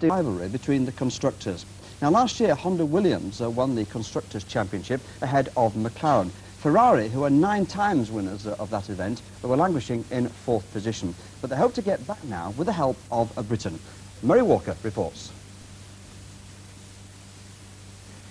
stiff rivalry between the constructors. Now, last year, Honda Williams won the Constructors' Championship ahead of McLaren. Ferrari, who are 9 times winners of that event, were languishing in 4th position. But they hope to get back now with the help of Britain. Murray Walker reports.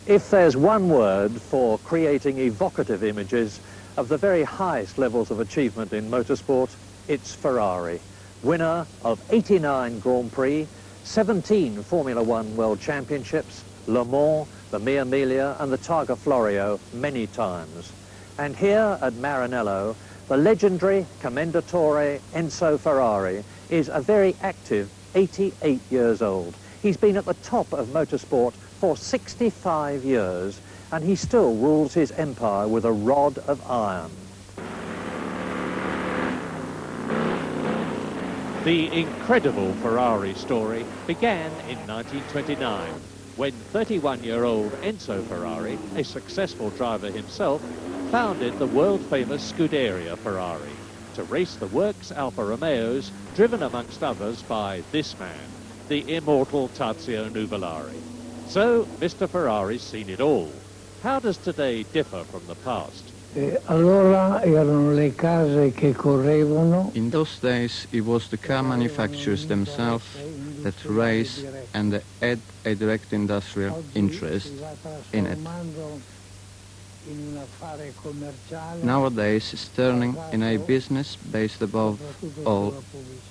If there's one word for creating evocative images of the very highest levels of achievement in motorsport, it's Ferrari. Winner of 89 Grand Prix, 17 Formula One World Championships, Le Mans, the Mia Miglia and the Targa Florio many times. And here at Maranello, the legendary Commendatore Enzo Ferrari is a very active 88 years old. He's been at the top of motorsport for 65 years, and he still rules his empire with a rod of iron. The incredible Ferrari story began in 1929, when 31-year-old Enzo Ferrari, a successful driver himself, founded the world-famous Scuderia Ferrari to race the works Alfa Romeos, driven amongst others by this man, the immortal Tazio Nuvolari. So, Mr. Ferrari's seen it all. How does today differ from the past? Allora erano le case che correvano. In those days, it was the car manufacturers themselves that raced and had a direct industrial interest in it. Nowadays, it's turning in a business based above all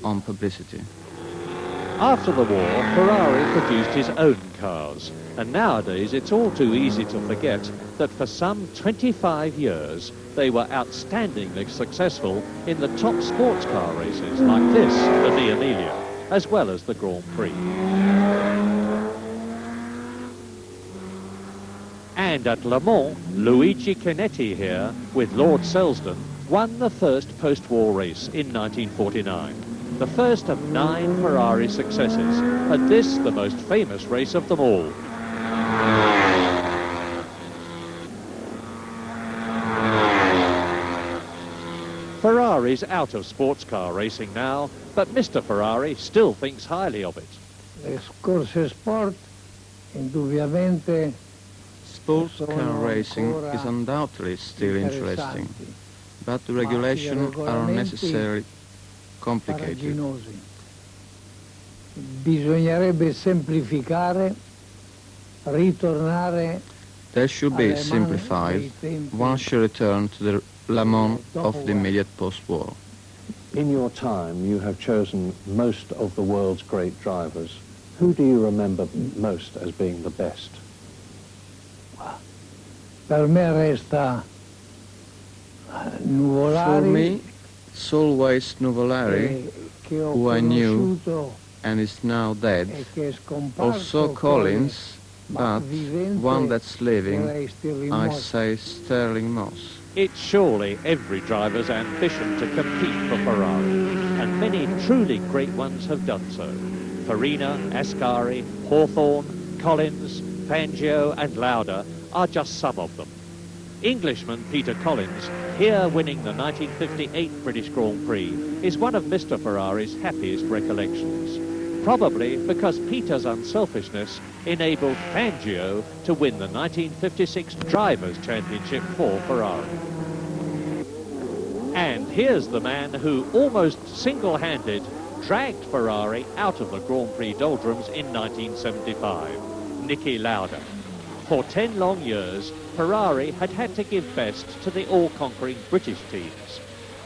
on publicity. After the war, Ferrari produced his own cars, and nowadays it's all too easy to forget that for some 25 years they were outstandingly successful in the top sports car races like this, the Mia Miglia, as well as the Grand Prix. And at Le Mans, Luigi Chinetti here, with Lord Selsdon, won the first post-war race in 1949. The first of 9 Ferrari successes, and this the most famous race of them all. Ferrari's out of sports car racing now, but Mr. Ferrari still thinks highly of it. Le corse sport, indubbiamente, Sports car racing is undoubtedly still interesting, but the regulations are unnecessarily complicated. Bisognerebbe semplificare, ritornare. They should be simplified. One should return to the Le Mans of the immediate post-war. In your time, you have chosen most of the world's great drivers. Who do you remember most as being the best? Per me resta Nuvolari. For me, it's always Nuvolari, who I knew and is now dead. Also Collins, but one that's living, I say Sterling Moss. It's surely every driver's ambition to compete for Ferrari, and many truly great ones have done so. Farina, Ascari, Hawthorne, Collins, Fangio and Lauda are just some of them. Englishman Peter Collins, here winning the 1958 British Grand Prix, is one of Mr. Ferrari's happiest recollections. Probably because Peter's unselfishness enabled Fangio to win the 1956 Drivers' Championship for Ferrari. And here's the man who almost single-handed dragged Ferrari out of the Grand Prix doldrums in 1975, Niki Lauda. For 10 long years, Ferrari had had to give best to the all-conquering British teams.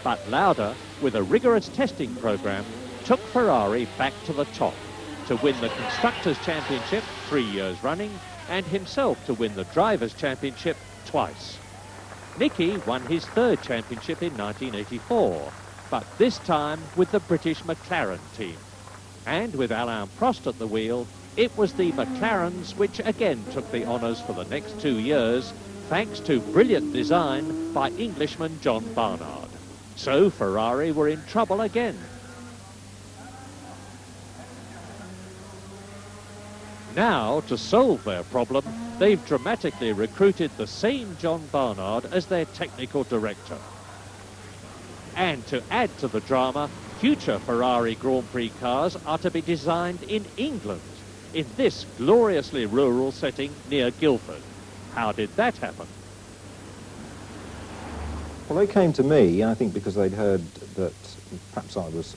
But Lauda, with a rigorous testing program, took Ferrari back to the top to win the Constructors' Championship 3 years running and himself to win the Drivers' Championship twice. Niki won his 3rd championship in 1984, but this time with the British McLaren team. And with Alain Prost at the wheel, it was the McLarens which again took the honours for the next 2 years, thanks to brilliant design by Englishman John Barnard. So Ferrari were in trouble again. Now, to solve their problem, they've dramatically recruited the same John Barnard as their technical director. And to add to the drama, future Ferrari Grand Prix cars are to be designed in England. in this gloriously rural setting near Guildford. How did that happen? Well, they came to me, I think, because they'd heard that perhaps I was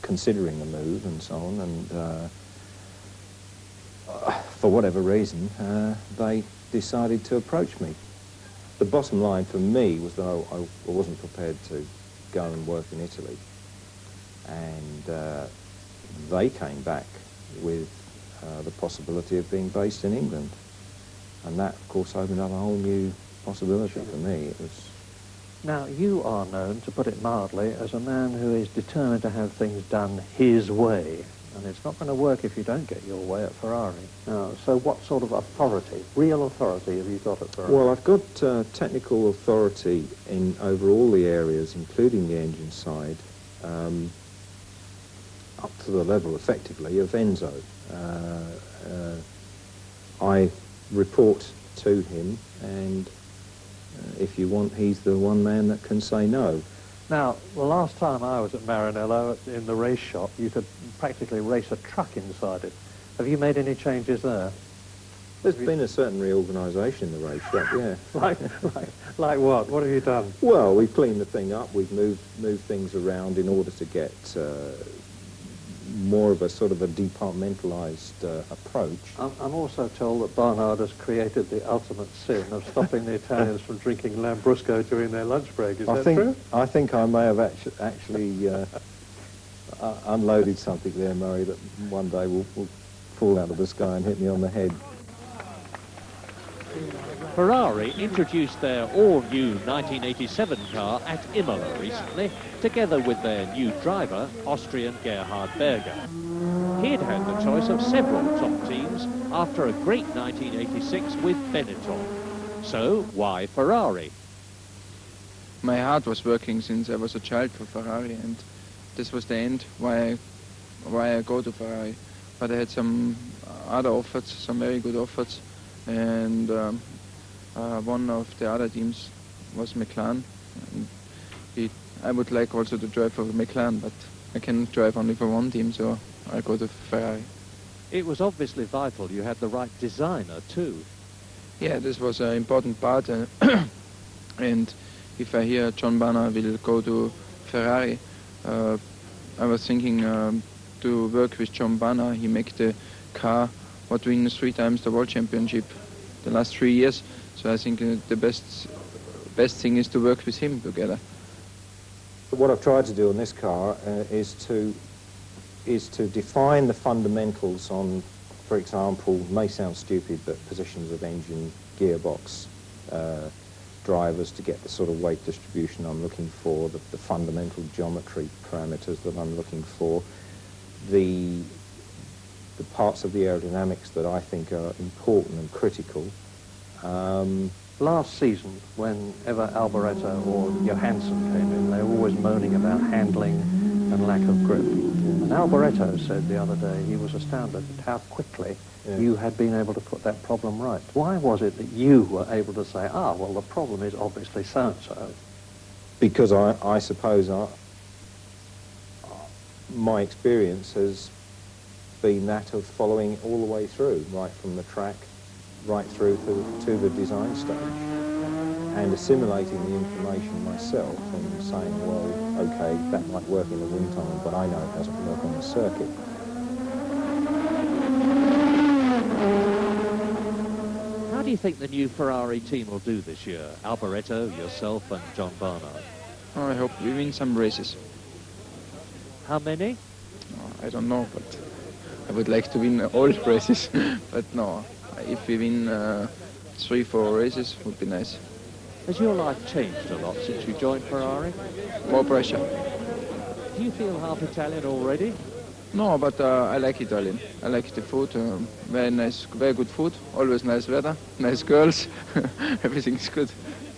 considering a move and so on, and for whatever reason, they decided to approach me. The bottom line for me was that I wasn't prepared to go and work in Italy, and they came back with the possibility of being based in England, and that, of course, opened up a whole new possibility for me. It was. Now, you are known, to put it mildly, as a man who is determined to have things done his way. And it's not going to work if you don't get your way at Ferrari. Now, so what sort of authority, real authority, have you got at Ferrari? Well, I've got technical authority in over all the areas, including the engine side, up to the level, effectively, of Enzo. I report to him, and if you want, he's the one man that can say no. Now, the last time I was at Maranello in the race shop, you could practically race a truck inside it. Have you made any changes there? There's been a certain reorganisation in the race shop, yeah. Like what? What have you done? Well, we've cleaned the thing up. We've moved things around in order to get more of a sort of a departmentalised approach. I'm also told that Barnard has created the ultimate sin of stopping the Italians from drinking Lambrusco during their lunch break. Is that true? I think I may have actually unloaded something there, Murray, that one day will fall out of the sky and hit me on the head. Ferrari introduced their all-new 1987 car at Imola recently, together with their new driver, Austrian Gerhard Berger. He'd had the choice of several top teams after a great 1986 with Benetton. So, why Ferrari? My heart was working since I was a child for Ferrari, and this was the end why I go to Ferrari. But I had some other offers, some very good offers, and one of the other teams was McLaren. I would like also to drive for McLaren, but I can drive only for one team, so I go to Ferrari. It was obviously vital you had the right designer too. Yeah, this was an important part, and if I hear John Banner will go to Ferrari, I was thinking to work with John Banner. He made the car what wins 3 times the World Championship the last 3 years. So I think the best thing is to work with him together. What I've tried to do on this car is to define the fundamentals on, for example, may sound stupid, but positions of engine, gearbox, drivers, to get the sort of weight distribution I'm looking for, the fundamental geometry parameters that I'm looking for, the parts of the aerodynamics that I think are important and critical. Last season, whenever Alboreto or Johansson came in, they were always moaning about handling and lack of grip. And Alboreto said the other day he was astounded at how quickly you had been able to put that problem right. Why was it that you were able to say, well, the problem is obviously so-and-so? Because I suppose my experience has been that of following all the way through, right from the track, right through to the design stage, and assimilating the information myself and saying, well, okay, that might work in the wind tunnel, but I know it doesn't work on the circuit. How do you think the new Ferrari team will do this year? Alboreto, yourself and John Barnard. Oh, I hope we win some races. How many? I don't know, but I would like to win all races. But no, if we win 3-4 races, would be nice. Has your life changed a lot since you joined Ferrari? More pressure. Do you feel half Italian already? No, but I like Italian. I like the food, very nice, very good food, always nice weather, nice girls, everything's good.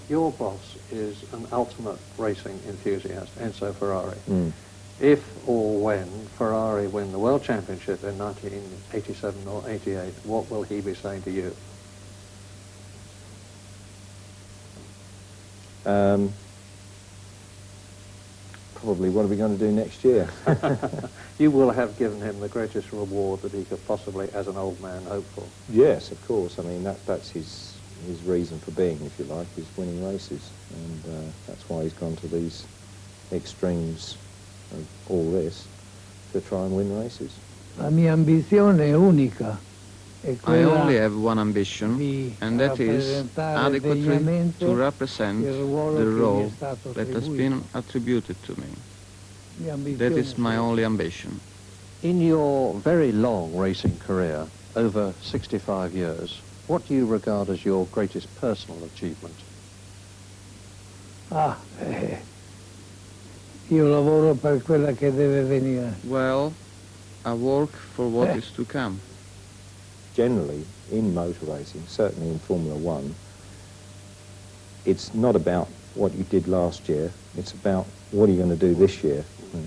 Your boss is an ultimate racing enthusiast, Enzo Ferrari. Mm. If or when Ferrari win the World Championship in 1987 or 88, what will he be saying to you? probably what are we going to do next year. You will have given him the greatest reward that he could possibly, as an old man, hope for. Yes, of course. I mean, that's his reason for being, if you like, is winning races. And that's why he's gone to these extremes of all this, to try and win races. La mia ambizione è unica. I only have one ambition, and that is adequately to represent the role that has been attributed to me. That is my only ambition. In your very long racing career, over 65 years, what do you regard as your greatest personal achievement? Io lavoro per quella che deve venire. Well, I work for what is to come. Generally, in motor racing, certainly in Formula One, it's not about what you did last year, it's about what are you going to do this year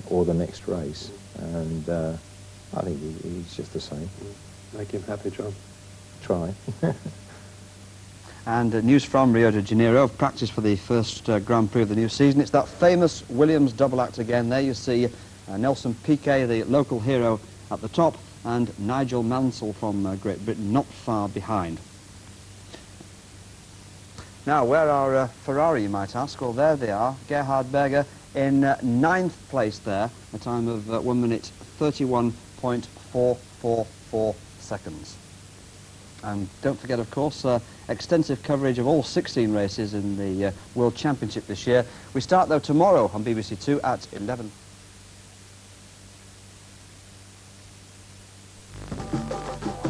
or the next race. And I think he's just the same. Make him happy, John. Try. And news from Rio de Janeiro, practice for the first Grand Prix of the new season. It's that famous Williams double act again. There you see Nelson Piquet, the local hero, at the top, and Nigel Mansell from Great Britain not far behind. Now, where are Ferrari, you might ask? Well, there they are. Gerhard Berger in 9th place there, a time of 1 minute 31.444 seconds. And don't forget, of course, extensive coverage of all 16 races in the World Championship this year. We start, though, tomorrow on BBC Two at 11.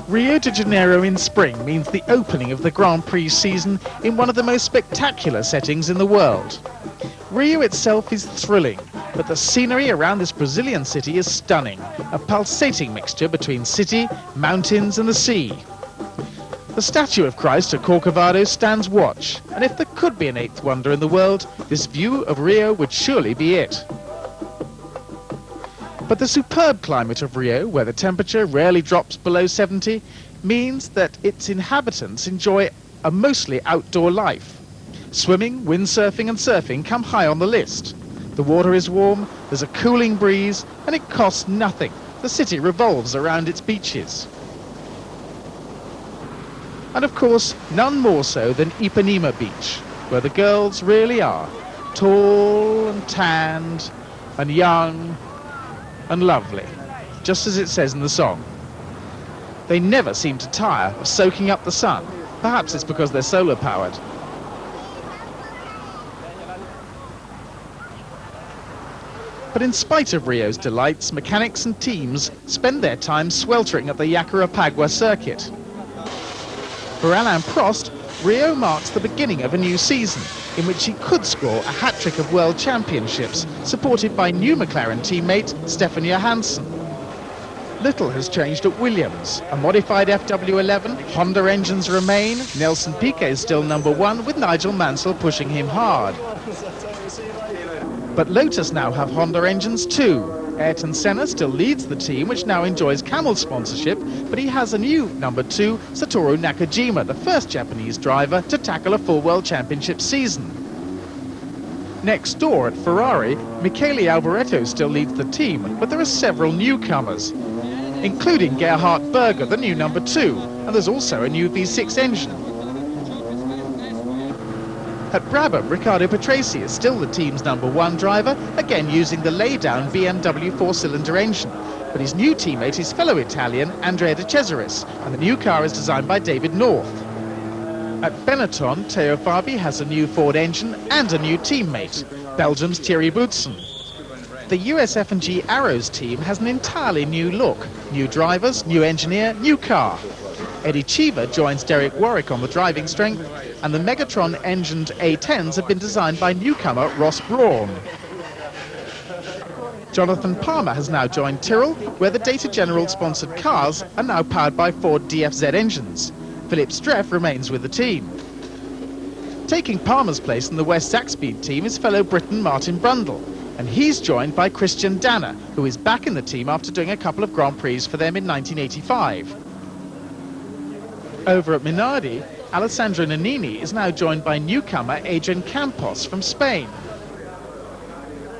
Rio de Janeiro in spring means the opening of the Grand Prix season in one of the most spectacular settings in the world. Rio itself is thrilling, but the scenery around this Brazilian city is stunning, a pulsating mixture between city, mountains and the sea. The statue of Christ at Corcovado stands watch, and if there could be an eighth wonder in the world, this view of Rio would surely be it. But the superb climate of Rio, where the temperature rarely drops below 70, means that its inhabitants enjoy a mostly outdoor life. Swimming, windsurfing and surfing come high on the list. The water is warm, there's a cooling breeze, and it costs nothing. The city revolves around its beaches. And of course, none more so than Ipanema Beach, where the girls really are, tall and tanned and young and lovely, just as it says in the song. They never seem to tire of soaking up the sun. Perhaps it's because they're solar powered. But in spite of Rio's delights, mechanics and teams spend their time sweltering at the Yacarapagua circuit. For Alain Prost, Rio marks the beginning of a new season, in which he could score a hat-trick of World Championships, supported by new McLaren teammate Stefan Johansson. Little has changed at Williams. A modified FW11, Honda engines remain, Nelson Piquet is still #1, with Nigel Mansell pushing him hard. But Lotus now have Honda engines too. Ayrton Senna still leads the team, which now enjoys Camel sponsorship, but he has a new #2, Satoru Nakajima, the first Japanese driver to tackle a full World Championship season. Next door at Ferrari, Michele Alboreto still leads the team, but there are several newcomers, including Gerhard Berger, the new #2, and there's also a new V6 engine. At Brabham, Riccardo Patrese is still the team's #1 driver, again using the lay-down BMW 4-cylinder engine. But his new teammate is fellow Italian Andrea De Cesaris, and the new car is designed by David North. At Benetton, Theo Fabi has a new Ford engine and a new teammate, Belgium's Thierry Boutsen. The US F&G Arrows team has an entirely new look. New drivers, new engineer, new car. Eddie Cheever joins Derek Warwick on the driving strength, and the Megatron-engined A10s have been designed by newcomer Ross Brawn. Jonathan Palmer has now joined Tyrrell, where the Data General-sponsored cars are now powered by Ford DFZ engines. Philip Streff remains with the team. Taking Palmer's place in the West Zakspeed team is fellow Briton Martin Brundle, and he's joined by Christian Danner, who is back in the team after doing a couple of Grand Prix for them in 1985. Over at Minardi, Alessandro Nannini is now joined by newcomer Adrian Campos from Spain.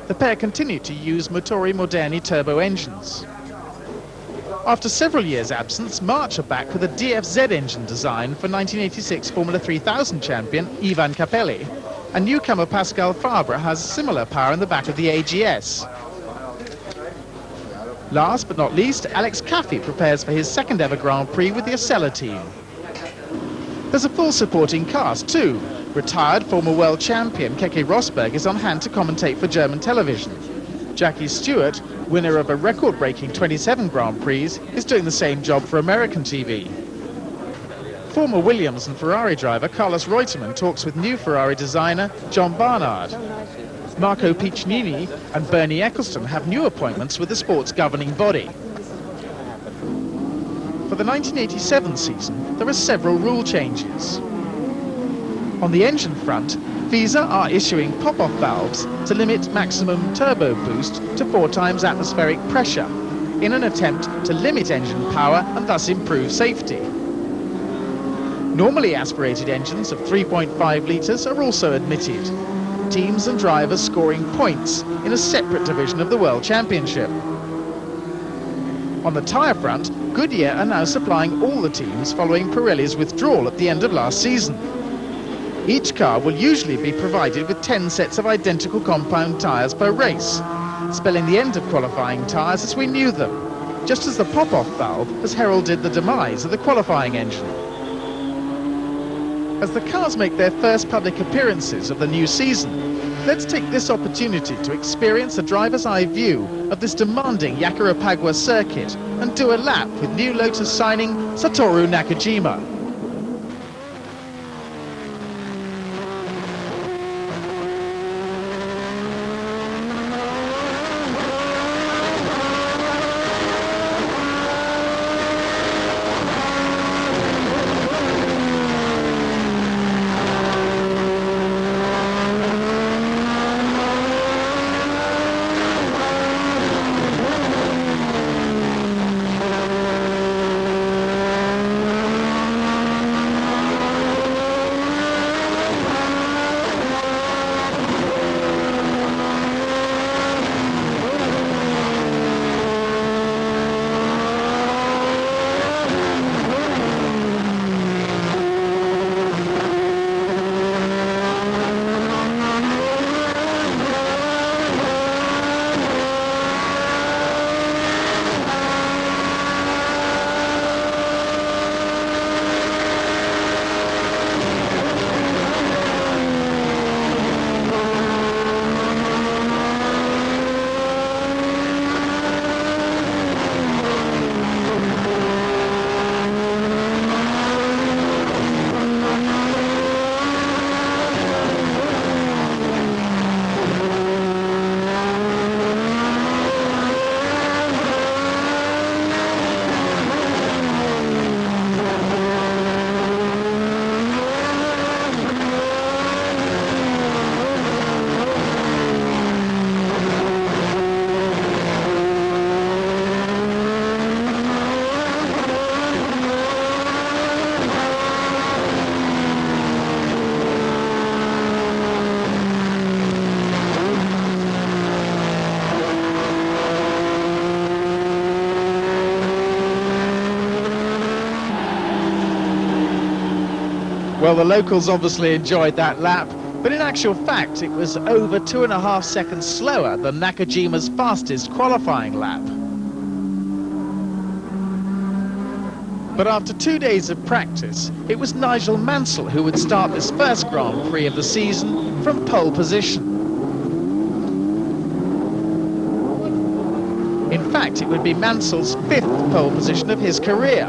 the pair continued to use Motori Moderni turbo engines. After several years' absence, March are back with a DFZ engine design for 1986 Formula 3000 champion Ivan Capelli, and newcomer Pascal Fabre has similar power in the back of the AGS. Last but not least, Alex Caffi prepares for his second ever Grand Prix with the Acela team. There's a full supporting cast too. Retired former world champion Keke Rosberg is on hand to commentate for German television. Jackie Stewart, winner of a record-breaking 27 Grand Prix, is doing the same job for American TV. Former Williams and Ferrari driver Carlos Reutemann talks with new Ferrari designer John Barnard. Marco Piccinini and Bernie Eccleston have new appointments with the sport's governing body. For the 1987 season, there are several rule changes. On the engine front, FISA are issuing pop-off valves to limit maximum turbo boost to 4 times atmospheric pressure, in an attempt to limit engine power and thus improve safety. Normally aspirated engines of 3.5 litres are also admitted, teams and drivers scoring points in a separate division of the World Championship. On the tyre front, Goodyear are now supplying all the teams following Pirelli's withdrawal at the end of last season. Each car will usually be provided with 10 sets of identical compound tyres per race, spelling the end of qualifying tyres as we knew them, just as the pop-off valve has heralded the demise of the qualifying engine. As the cars make their first public appearances of the new season, let's take this opportunity to experience a driver's eye view of this demanding Yakarapagua circuit and do a lap with new Lotus signing Satoru Nakajima. Well, the locals obviously enjoyed that lap, but in actual fact it was over 2.5 seconds slower than Nakajima's fastest qualifying lap. But after 2 days of practice, it was Nigel Mansell who would start this first Grand Prix of the season from pole position. In fact, it would be Mansell's 5th pole position of his career.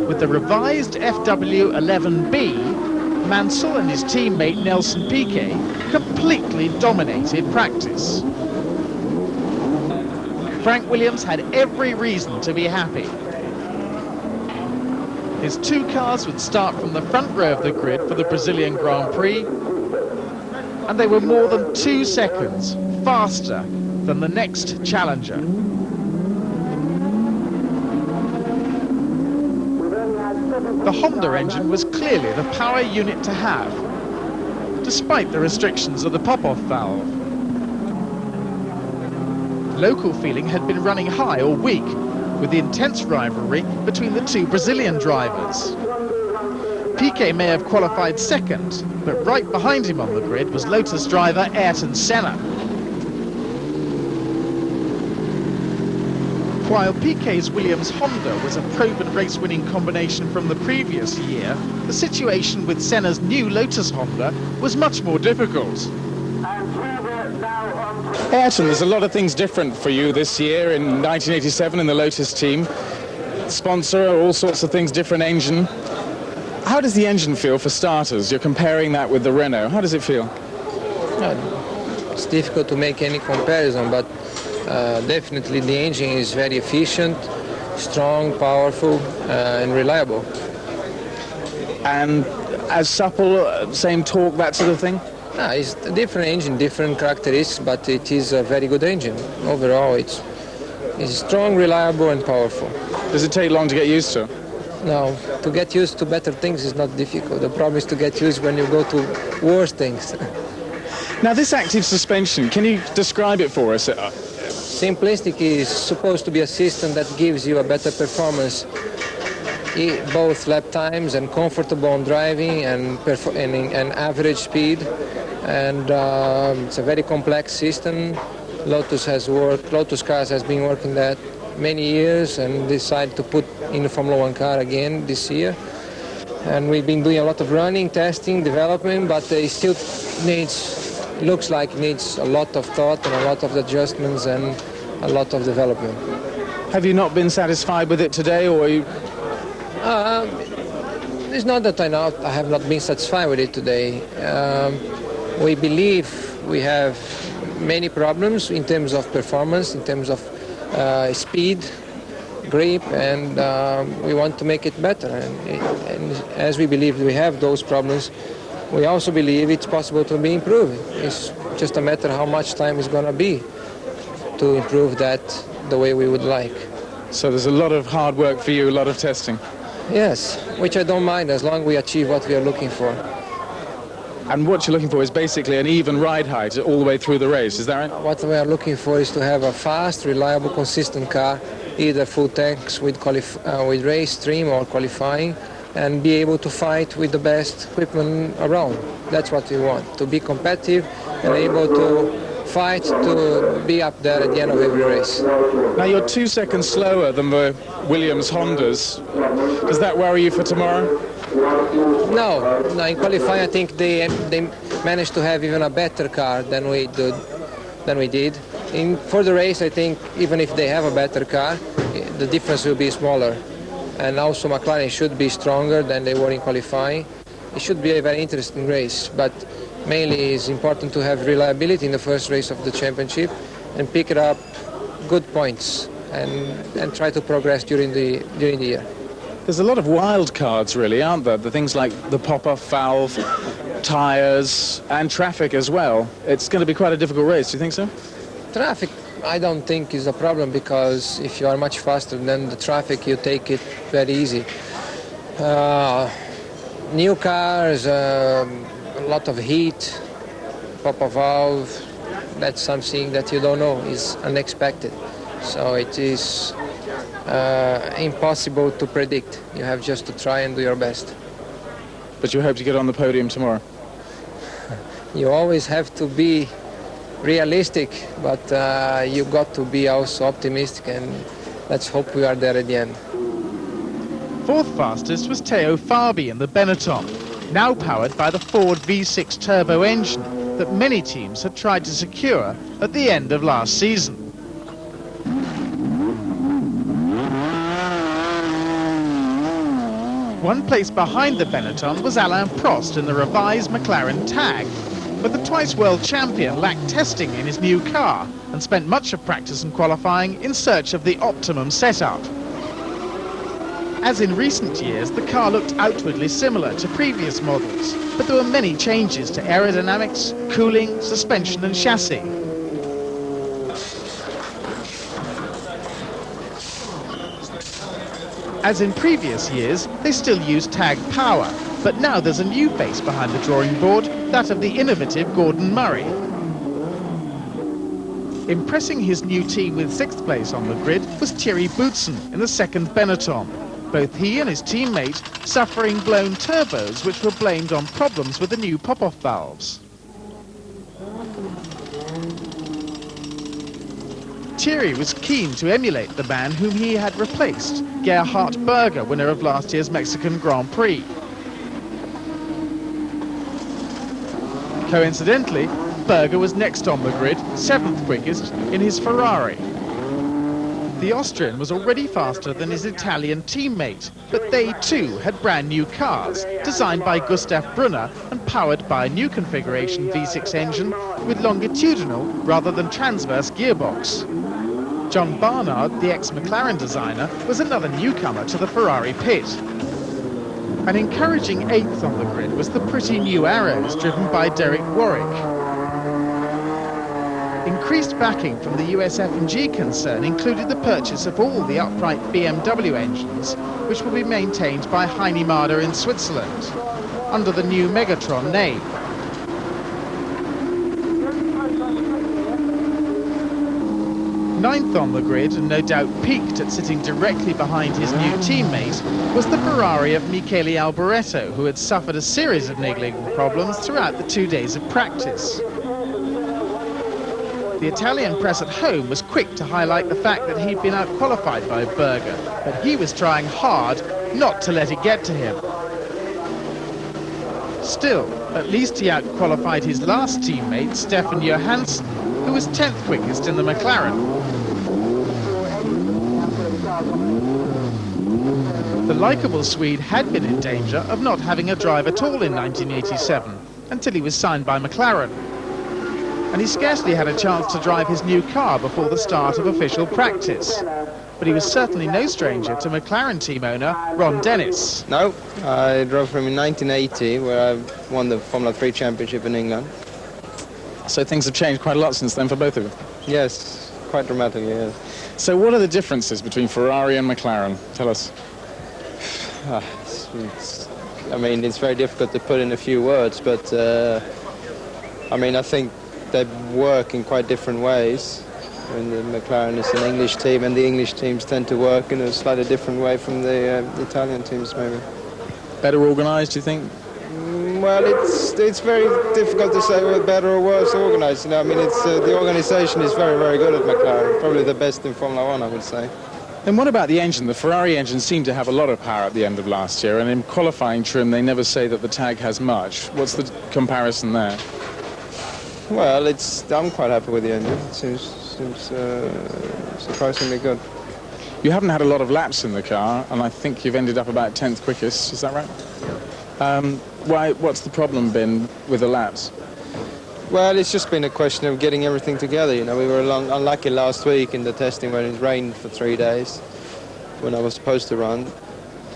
With the revised FW11B, Mansell and his teammate Nelson Piquet completely dominated practice. Frank Williams had every reason to be happy. His 2 cars would start from the front row of the grid for the Brazilian Grand Prix, and they were more than 2 seconds faster than the next challenger. We then had 7 the Honda engine was clearly the power unit to have, despite the restrictions of the pop-off valve. Local feeling had been running high all week, with the intense rivalry between the two Brazilian drivers. Piquet may have qualified second, but right behind him on the grid was Lotus driver Ayrton Senna. While Piquet's Williams Honda was a proven race-winning combination from the previous year, the situation with Senna's new Lotus Honda was much more difficult. Ayrton, there's a lot of things different for you this year in 1987 in the Lotus team. Sponsor, all sorts of things, different engine. How does the engine feel for starters? You're comparing that with the Renault. How does it feel? It's difficult to make any comparison, but definitely the engine is very efficient, strong, powerful, and reliable. And as supple, same torque, that sort of thing? No, it's a different engine, different characteristics, but it is a very good engine. Overall, it's strong, reliable, and powerful. Does it take long to get used to? No, to get used to better things is not difficult. The problem is to get used when you go to worse things. Now, this active suspension, can you describe it for us? Simplistic is supposed to be a system that gives you a better performance, both lap times and comfortable on driving and average speed. And it's a very complex system. Lotus Cars has been working that many years and decided to put in the Formula One car again this year. And we've been doing a lot of running, testing, development, but it still looks like it needs a lot of thought and a lot of adjustments and a lot of development. Have you not been satisfied with it today, or are you? It's not that I have not been satisfied with it today. We believe we have many problems in terms of performance, in terms of speed, grip, and we want to make it better. And as we believe we have those problems, we also believe it's possible to be improved. It's just a matter how much time it's going to be to improve that the way we would like. So there's a lot of hard work for you, a lot of testing. Yes, which I don't mind as long as we achieve what we are looking for. And what you're looking for is basically an even ride height all the way through the race, is that right? What we are looking for is to have a fast, reliable, consistent car, either full tanks with race stream or qualifying, and be able to fight with the best equipment around. That's what we want, to be competitive and able to fight to be up there at the end of every race. Now you're 2 seconds slower than the Williams Hondas. Does that worry you for tomorrow? No, in qualifying I think they managed to have even a better car than we did. For the race I think even if they have a better car, the difference will be smaller. And also McLaren should be stronger than they were in qualifying. It should be a very interesting race, but mainly it's important to have reliability in the first race of the championship and pick it up good points and try to progress during the year. There's a lot of wild cards really, aren't there? The things like the pop-off valve, tyres and traffic as well. It's going to be quite a difficult race, do you think so? Traffic I don't think is a problem because if you are much faster than the traffic you take it very easy. New cars, a lot of heat, pop-off valve, that's something that you don't know, is unexpected. So it is impossible to predict. You have just to try and do your best. But you hope to get on the podium tomorrow? You always have to be realistic, but you got to be also optimistic, and let's hope we are there at the end. Fourth fastest was Teo Fabi in the Benetton, now powered by the Ford V6 turbo engine that many teams had tried to secure at the end of last season. One place behind the Benetton was Alain Prost in the revised McLaren Tag, but the twice world champion lacked testing in his new car and spent much of practice and qualifying in search of the optimum setup. As in recent years, the car looked outwardly similar to previous models, but there were many changes to aerodynamics, cooling, suspension and chassis. As in previous years, they still use tag power, but now there's a new face behind the drawing board, that of the innovative Gordon Murray. Impressing his new team with 6th place on the grid was Thierry Boutsen in the 2nd Benetton. Both he and his teammate suffering blown turbos which were blamed on problems with the new pop-off valves. Thierry was keen to emulate the man whom he had replaced, Gerhard Berger, winner of last year's Mexican Grand Prix. Coincidentally, Berger was next on the grid, 7th quickest, in his Ferrari. The Austrian was already faster than his Italian teammate, but they too had brand new cars, designed by Gustav Brunner and powered by a new configuration V6 engine with longitudinal rather than transverse gearbox. John Barnard, the ex-McLaren designer, was another newcomer to the Ferrari pit. An encouraging 8th on the grid was the pretty new Arrows driven by Derek Warwick. Increased backing from the US F&G concern included the purchase of all the upright BMW engines, which will be maintained by Heinemada in Switzerland, under the new Megatron name. 9th on the grid, and no doubt piqued at sitting directly behind his new teammate, was the Ferrari of Michele Alboreto, who had suffered a series of niggling problems throughout the 2 days of practice. The Italian press at home was quick to highlight the fact that he'd been outqualified by Berger, but he was trying hard not to let it get to him. Still, at least he outqualified his last teammate, Stefan Johansson, who was 10th quickest in the McLaren. The likeable Swede had been in danger of not having a drive at all in 1987, until he was signed by McLaren. And he scarcely had a chance to drive his new car before the start of official practice. But he was certainly no stranger to McLaren team owner Ron Dennis. No, I drove for him in 1980, where I won the Formula 3 championship in England. So things have changed quite a lot since then for both of you? Yes, quite dramatically, yes. So what are the differences between Ferrari and McLaren? Tell us. I mean, it's very difficult to put in a few words, but I mean, I think they work in quite different ways. And the McLaren is an English team, and the English teams tend to work in a slightly different way from the Italian teams, maybe. Better organised, do you think? Well, it's very difficult to say whether better or worse organised. You know, I mean, the organisation is very, very good at McLaren, probably the best in Formula 1, I would say. And what about the engine? The Ferrari engine seemed to have a lot of power at the end of last year, and in qualifying trim they never say that the tag has much. What's the comparison there? Well, I'm quite happy with the engine. It seems surprisingly good. You haven't had a lot of laps in the car, and I think you've ended up about 10th quickest, is that right? What's the problem been with the laps? Well, it's just been a question of getting everything together. You know, we were unlucky last week in the testing when it rained for 3 days when I was supposed to run.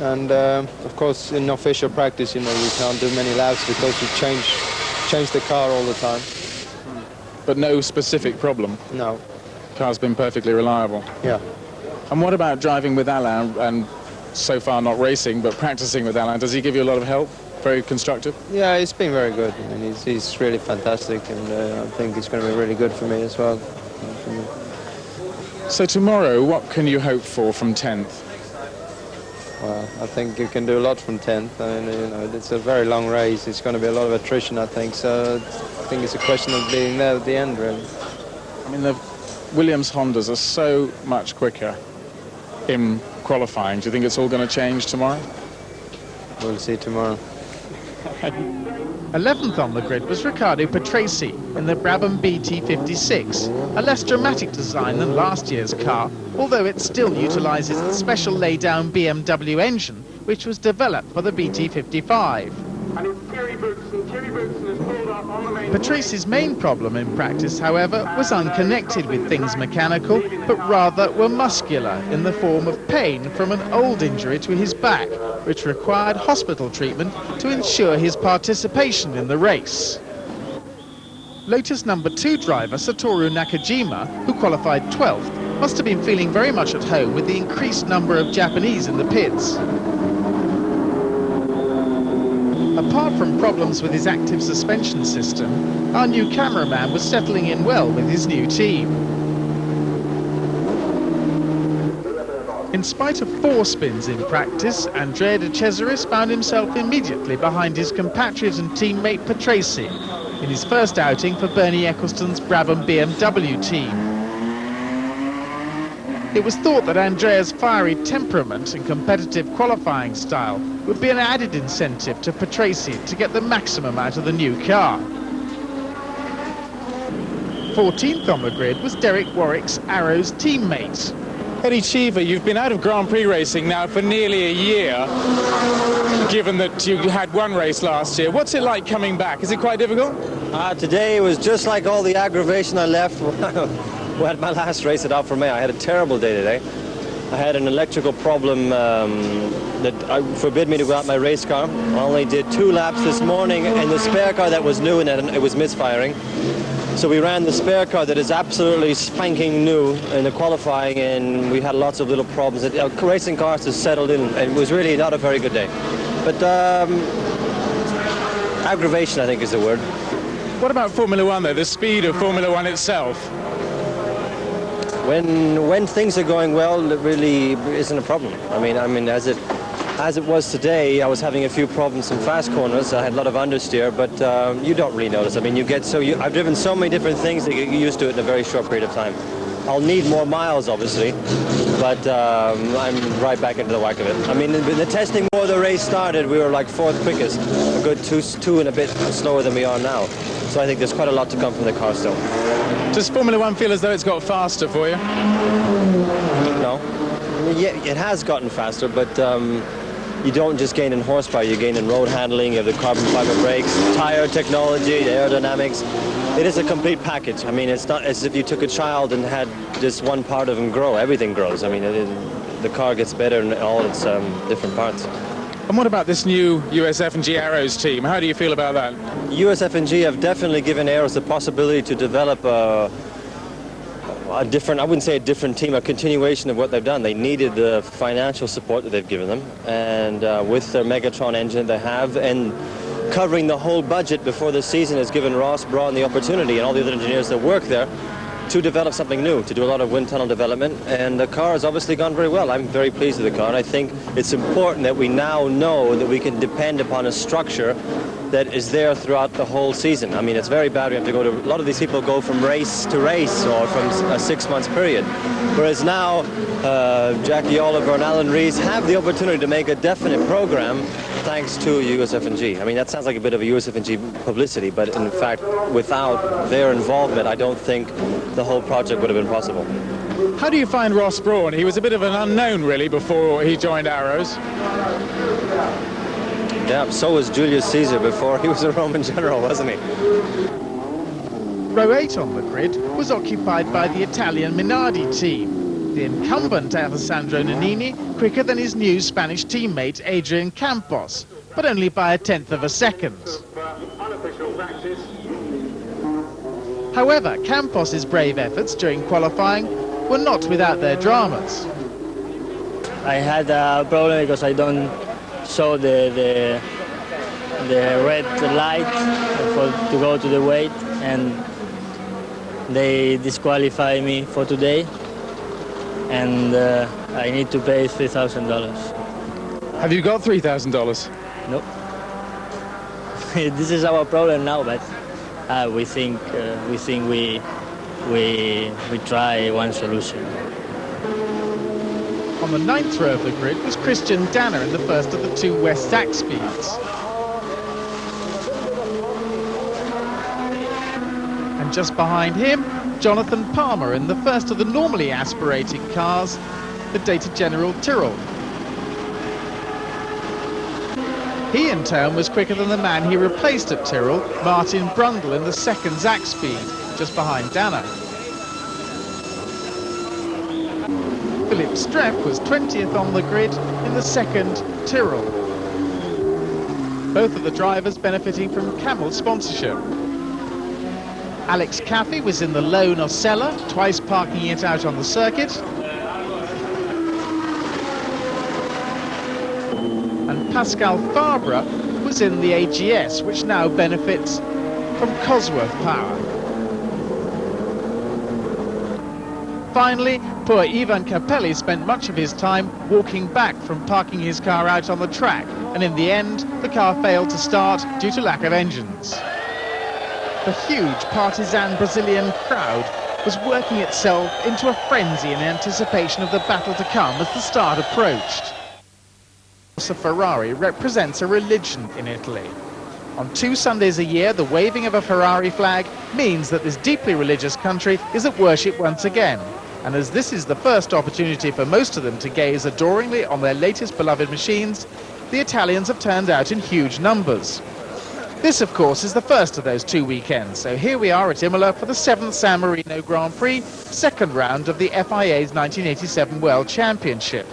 And of course, in official practice, you know, you can't do many laps because you change the car all the time. But no specific problem? No. Car's been perfectly reliable? Yeah. And what about driving with Alain, and so far not racing, but practicing with Alain? Does he give you a lot of help? Very constructive? Yeah, it's been very good. I mean, he's really fantastic, and I think it's going to be really good for me as well. So tomorrow, what can you hope for from 10th? Well, I think you can do a lot from 10th. I mean, you know, it's a very long race. It's going to be a lot of attrition, I think. So I think it's a question of being there at the end, really. I mean, the Williams Hondas are so much quicker in qualifying. Do you think it's all going to change tomorrow? We'll see tomorrow. 11th on the grid was Riccardo Patrese in the Brabham BT56, a less dramatic design than last year's car, although it still utilises the special laydown BMW engine, which was developed for the BT55. Patrice's main problem in practice, however, was unconnected with things mechanical, but rather were muscular in the form of pain from an old injury to his back, which required hospital treatment to ensure his participation in the race. Lotus number 2 driver Satoru Nakajima, who qualified 12th, must have been feeling very much at home with the increased number of Japanese in the pits. Apart from problems with his active suspension system, our new cameraman was settling in well with his new team. In spite of 4 spins in practice, Andrea De Cesaris found himself immediately behind his compatriot and teammate Patrese in his first outing for Bernie Ecclestone's Brabham BMW team. It was thought that Andrea's fiery temperament and competitive qualifying style would be an added incentive to Patrese to get the maximum out of the new car. 14th on the grid was Derek Warwick's Arrows teammate. Eddie Cheever, you've been out of Grand Prix racing now for nearly a year, given that you had 1 race last year. What's it like coming back? Is it quite difficult? Today was just like all the aggravation I left when my last race at Alfa Romeo. I had a terrible day today. I had an electrical problem that forbid me to go out my race car. I only did 2 laps this morning in the spare car that was new and it was misfiring. So we ran the spare car that is absolutely spanking new in the qualifying, and we had lots of little problems. Racing cars has settled in, and it was really not a very good day. But aggravation, I think, is the word. What about Formula One, though, the speed of Formula One itself? When things are going well, it really isn't a problem. I mean, as it was today, I was having a few problems in fast corners. I had a lot of understeer, but you don't really notice. I mean, I've driven so many different things that you get used to it in a very short period of time. I'll need more miles, obviously, but I'm right back into the whack of it. I mean, in the testing before the race started, we were like 4th quickest, a good two and a bit slower than we are now. So I think there's quite a lot to come from the car still. Does Formula One feel as though it's got faster for you? No. Yeah, it has gotten faster, but you don't just gain in horsepower, you gain in road handling, you have the carbon fiber brakes, tire technology, the aerodynamics. It is a complete package. I mean, it's not as if you took a child and had just one part of him grow. Everything grows. I mean, the car gets better in all its different parts. And what about this new USF&G Arrows team? How do you feel about that? USF&G have definitely given Arrows the possibility to develop a different, I wouldn't say a different team, a continuation of what they've done. They needed the financial support that they've given them, and with their Megatron engine they have, and covering the whole budget before the season has given Ross Brawn the opportunity and all the other engineers that work there to develop something new, to do a lot of wind tunnel development, and the car has obviously gone very well. I'm very pleased with the car, and I think it's important that we now know that we can depend upon a structure that is there throughout the whole season. I mean, it's very bad. We have to go to, a lot of these people go from race to race or from a 6-month period. Whereas now, Jackie Oliver and Alan Rees have the opportunity to make a definite program thanks to USF&G. I mean, that sounds like a bit of a USF&G publicity, but in fact, without their involvement, I don't think the whole project would have been possible. How do you find Ross Brawn? He was a bit of an unknown, really, before he joined Arrows. Yeah, so was Julius Caesar before he was a Roman general, wasn't he? Row 8 on the grid was occupied by the Italian Minardi team. The incumbent Alessandro Nannini quicker than his new Spanish teammate Adrian Campos, but only by 1/10 of a second. However, Campos's brave efforts during qualifying were not without their dramas. I had a problem because I don't saw the red light to go to the weight, and they disqualify me for today, and I need to pay $3,000. Have you got $3,000? No. This is our problem now, but we think we try one solution. On the 9th row of the grid was Christian Danner in the first of the 2 West Sac speeds. And just behind him, Jonathan Palmer in the first of the normally aspirating cars, the Data General Tyrrell. He in turn was quicker than the man he replaced at Tyrrell, Martin Brundle, in the 2nd Sac speed, just behind Danner. Philip Strepp was 20th on the grid in the 2nd Tyrrell. Both of the drivers benefiting from Camel sponsorship. Alex Caffey was in the lone Osella, twice parking it out on the circuit. And Pascal Fabre was in the AGS, which now benefits from Cosworth power. Finally, poor Ivan Capelli spent much of his time walking back from parking his car out on the track, and in the end, the car failed to start due to lack of engines. The huge partisan Brazilian crowd was working itself into a frenzy in anticipation of the battle to come as the start approached. A Ferrari represents a religion in Italy. On 2 Sundays a year, the waving of a Ferrari flag means that this deeply religious country is at worship once again. And as this is the first opportunity for most of them to gaze adoringly on their latest beloved machines, the Italians have turned out in huge numbers. This, of course, is the first of those 2 weekends, so here we are at Imola for the 7th San Marino Grand Prix, second round of the FIA's 1987 World Championship.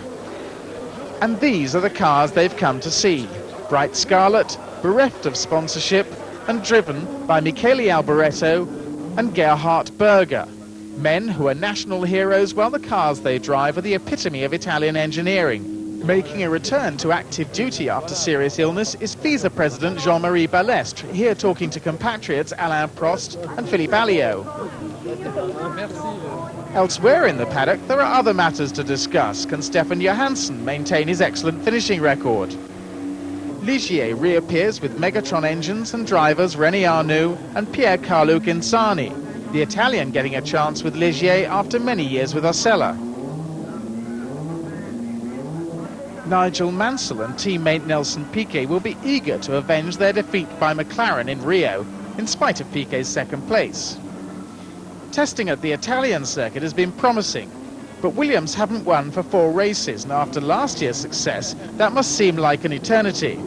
And these are the cars they've come to see. Bright scarlet, bereft of sponsorship, and driven by Michele Alboreto and Gerhard Berger. Men who are national heroes, while the cars they drive are the epitome of Italian engineering. Making a return to active duty after serious illness is FISA President Jean-Marie Balestre, here talking to compatriots Alain Prost and Philippe Alliot. Elsewhere in the paddock, there are other matters to discuss. Can Stefan Johansson maintain his excellent finishing record? Ligier reappears with Megatron engines and drivers René Arnoux and Pierre-Carlo Insani. The Italian getting a chance with Ligier after many years with Osella. Nigel Mansell and teammate Nelson Piquet will be eager to avenge their defeat by McLaren in Rio, in spite of Piquet's second place. Testing at the Italian circuit has been promising, but Williams haven't won for 4 races, and after last year's success, that must seem like an eternity.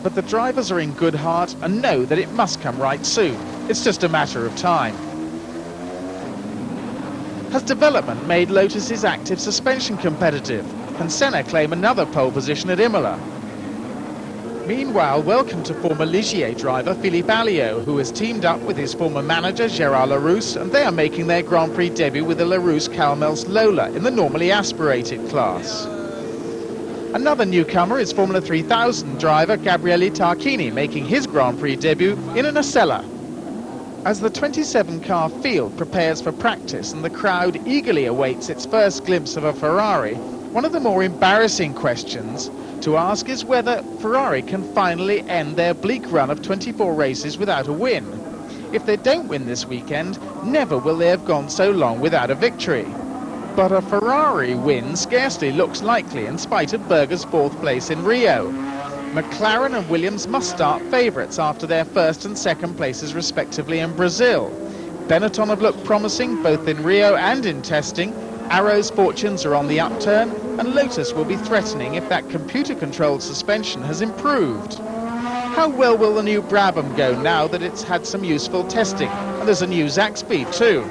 But the drivers are in good heart and know that it must come right soon. It's just a matter of time. Has development made Lotus's active suspension competitive? Can Senna claim another pole position at Imola? Meanwhile, welcome to former Ligier driver Philippe Alliot, who has teamed up with his former manager Gérard Larousse, and they are making their Grand Prix debut with the Larousse Calmels Lola in the normally aspirated class. Another newcomer is Formula 3000 driver Gabriele Tarquini, making his Grand Prix debut in an Osella. As the 27-car field prepares for practice and the crowd eagerly awaits its first glimpse of a Ferrari, one of the more embarrassing questions to ask is whether Ferrari can finally end their bleak run of 24 races without a win. If they don't win this weekend, never will they have gone so long without a victory. But a Ferrari win scarcely looks likely in spite of Berger's 4th place in Rio. McLaren and Williams must start favourites after their 1st and 2nd places respectively in Brazil. Benetton have looked promising both in Rio and in testing. Arrow's fortunes are on the upturn, and Lotus will be threatening if that computer-controlled suspension has improved. How well will the new Brabham go now that it's had some useful testing? And there's a new Zaxby too.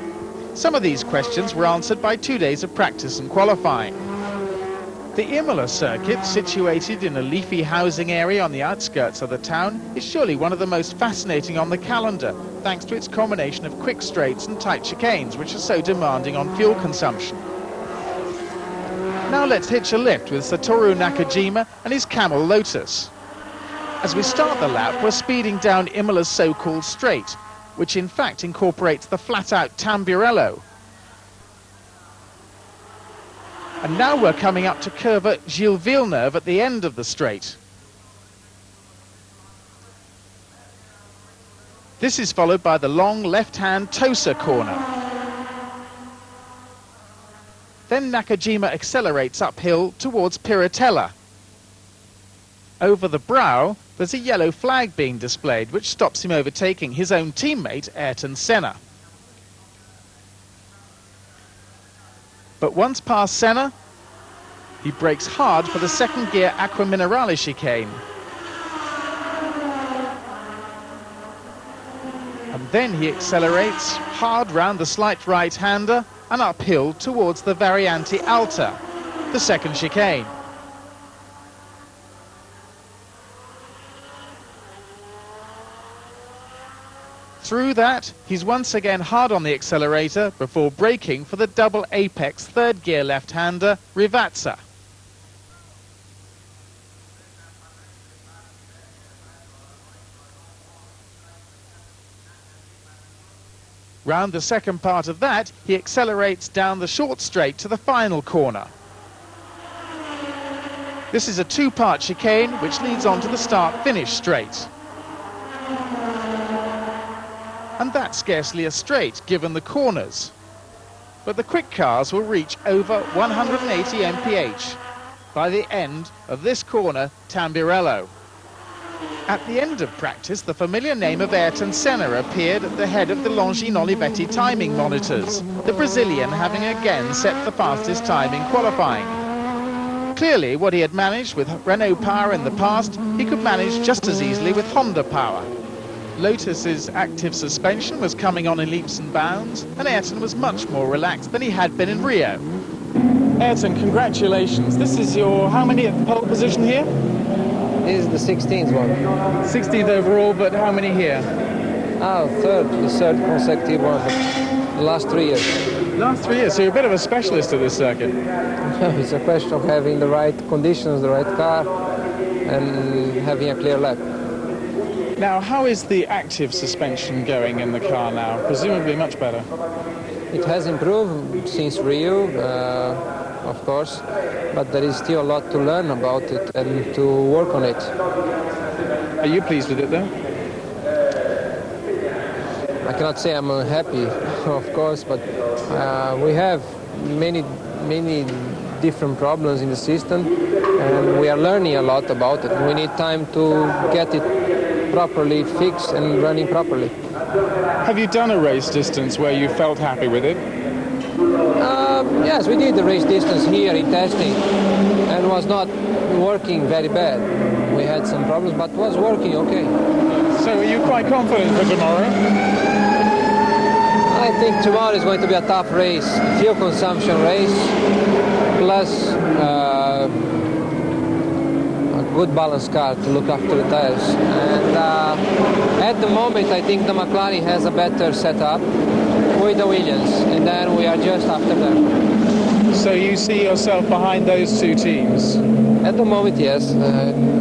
Some of these questions were answered by 2 days of practice and qualifying. The Imola circuit, situated in a leafy housing area on the outskirts of the town, is surely one of the most fascinating on the calendar, thanks to its combination of quick straights and tight chicanes, which are so demanding on fuel consumption. Now let's hitch a lift with Satoru Nakajima and his Camel Lotus. As we start the lap, we're speeding down Imola's so-called straight, which in fact incorporates the flat-out Tamburello. And now we're coming up to Curva Gilles Villeneuve at the end of the straight. This is followed by the long left-hand Tosa corner. Then Nakajima accelerates uphill towards Piratella. Over the brow, there's a yellow flag being displayed, which stops him overtaking his own teammate, Ayrton Senna. But once past Senna, he brakes hard for the second gear Aqua Minerale chicane. And then he accelerates hard round the slight right-hander and uphill towards the Variante Alta, the second chicane. through that, he's once again hard on the accelerator before braking for the double apex third gear left-hander, Rivazza. Round the second part of that, he accelerates down the short straight to the final corner. This is a two-part chicane which leads on to the start-finish straight. And that's scarcely a straight given the corners. But the quick cars will reach over 180 mph by the end of this corner, Tamburello. At the end of practice, the familiar name of Ayrton Senna appeared at the head of the Longines Olivetti timing monitors, the Brazilian having again set the fastest time in qualifying. Clearly, what he had managed with Renault power in the past, he could manage just as easily with Honda power. Lotus's active suspension was coming on in leaps and bounds, and Ayrton was much more relaxed than he had been in Rio. Ayrton, congratulations. This is your, how many at the pole position here? This is the 16th one. 16th overall, but how many here? Third, the third consecutive one, the last 3 years. Last 3 years, so you're a bit of a specialist at this circuit. It's a question of having the right conditions, the right car, and having a clear lap. Now, how is the active suspension going in the car now? Presumably much better. It has improved since Rio, of course, but there is still a lot to learn about it and to work on it. Are you pleased with it, though? I cannot say I'm happy, of course, but we have many different problems in the system, and we are learning a lot about it. We need time to get it properly fixed and running properly. Have you done a race distance where you felt happy with it? Yes, we did the race distance here in testing, and was not working very bad. We had some problems, but was working okay. So are you quite confident for tomorrow? I think tomorrow is going to be a tough race, fuel consumption race, plus a good balanced car to look after the tires. And at the moment, I think the McLaren has a better setup with the Williams, and then we are just after them. So you see yourself behind those two teams? At the moment, yes.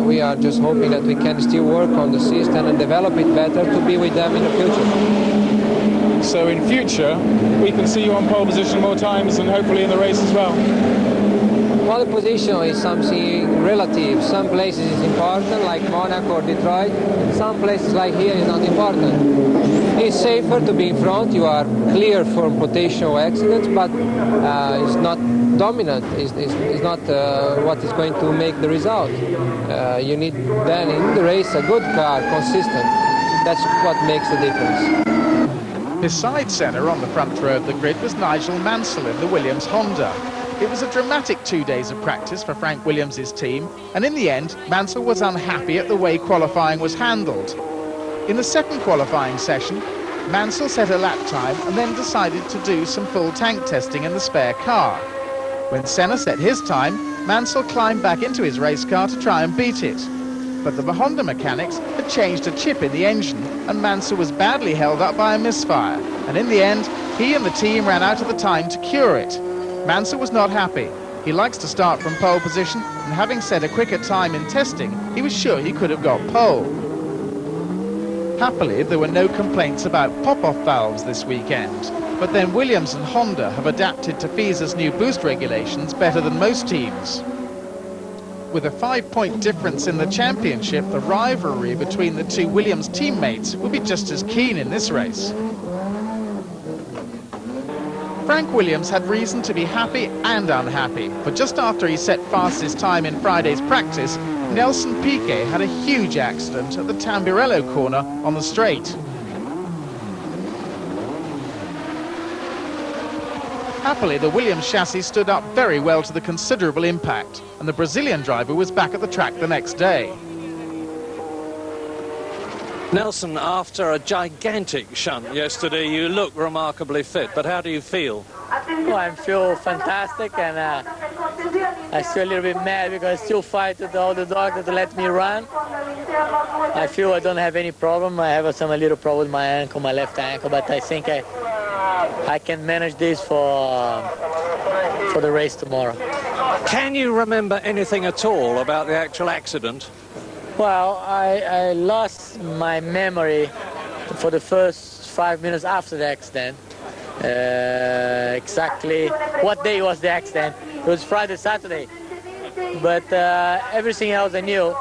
We are just hoping that we can still work on the system and develop it better to be with them in the future. So in future, we can see you on pole position more times and hopefully in the race as well? Pole position is something relative. Some places is important, like Monaco or Detroit. Some places like here is not important. It's safer to be in front. You are clear from potential accidents, but it's not dominant. It's not what is going to make the result. You need then in the race a good car, consistent. That's what makes the difference. Beside Senna on the front row of the grid was Nigel Mansell in the Williams Honda. It was a dramatic 2 days of practice for Frank Williams' team, and in the end, Mansell was unhappy at the way qualifying was handled. In the second qualifying session, Mansell set a lap time and then decided to do some full tank testing in the spare car. When Senna set his time, Mansell climbed back into his race car to try and beat it. But the Honda mechanics had changed a chip in the engine, and Mansell was badly held up by a misfire. And in the end, he and the team ran out of the time to cure it. Mansell was not happy. He likes to start from pole position, and having set a quicker time in testing, he was sure he could have got pole. Happily, there were no complaints about pop-off valves this weekend. But then Williams and Honda have adapted to FISA's new boost regulations better than most teams. With a 5-point difference in the championship, the rivalry between the two Williams teammates will be just as keen in this race. Frank Williams had reason to be happy and unhappy, but just after he set fastest time in Friday's practice, Nelson Piquet had a huge accident at the Tamburello corner on the straight. Happily, the Williams chassis stood up very well to the considerable impact, and the Brazilian driver was back at the track the next day. Nelson, after a gigantic shunt yesterday, you look remarkably fit, but how do you feel? Well, I feel fantastic, and I feel a little bit mad because I still fight with all the doctors to let me run. I feel I don't have any problem. I have a little problem with my ankle, my left ankle, but I think I can manage this for the race tomorrow. Can you remember anything at all about the actual accident? Well, I lost my memory for the first 5 minutes after the accident. Exactly what day was the accident. It was Friday, Saturday. But everything else I knew.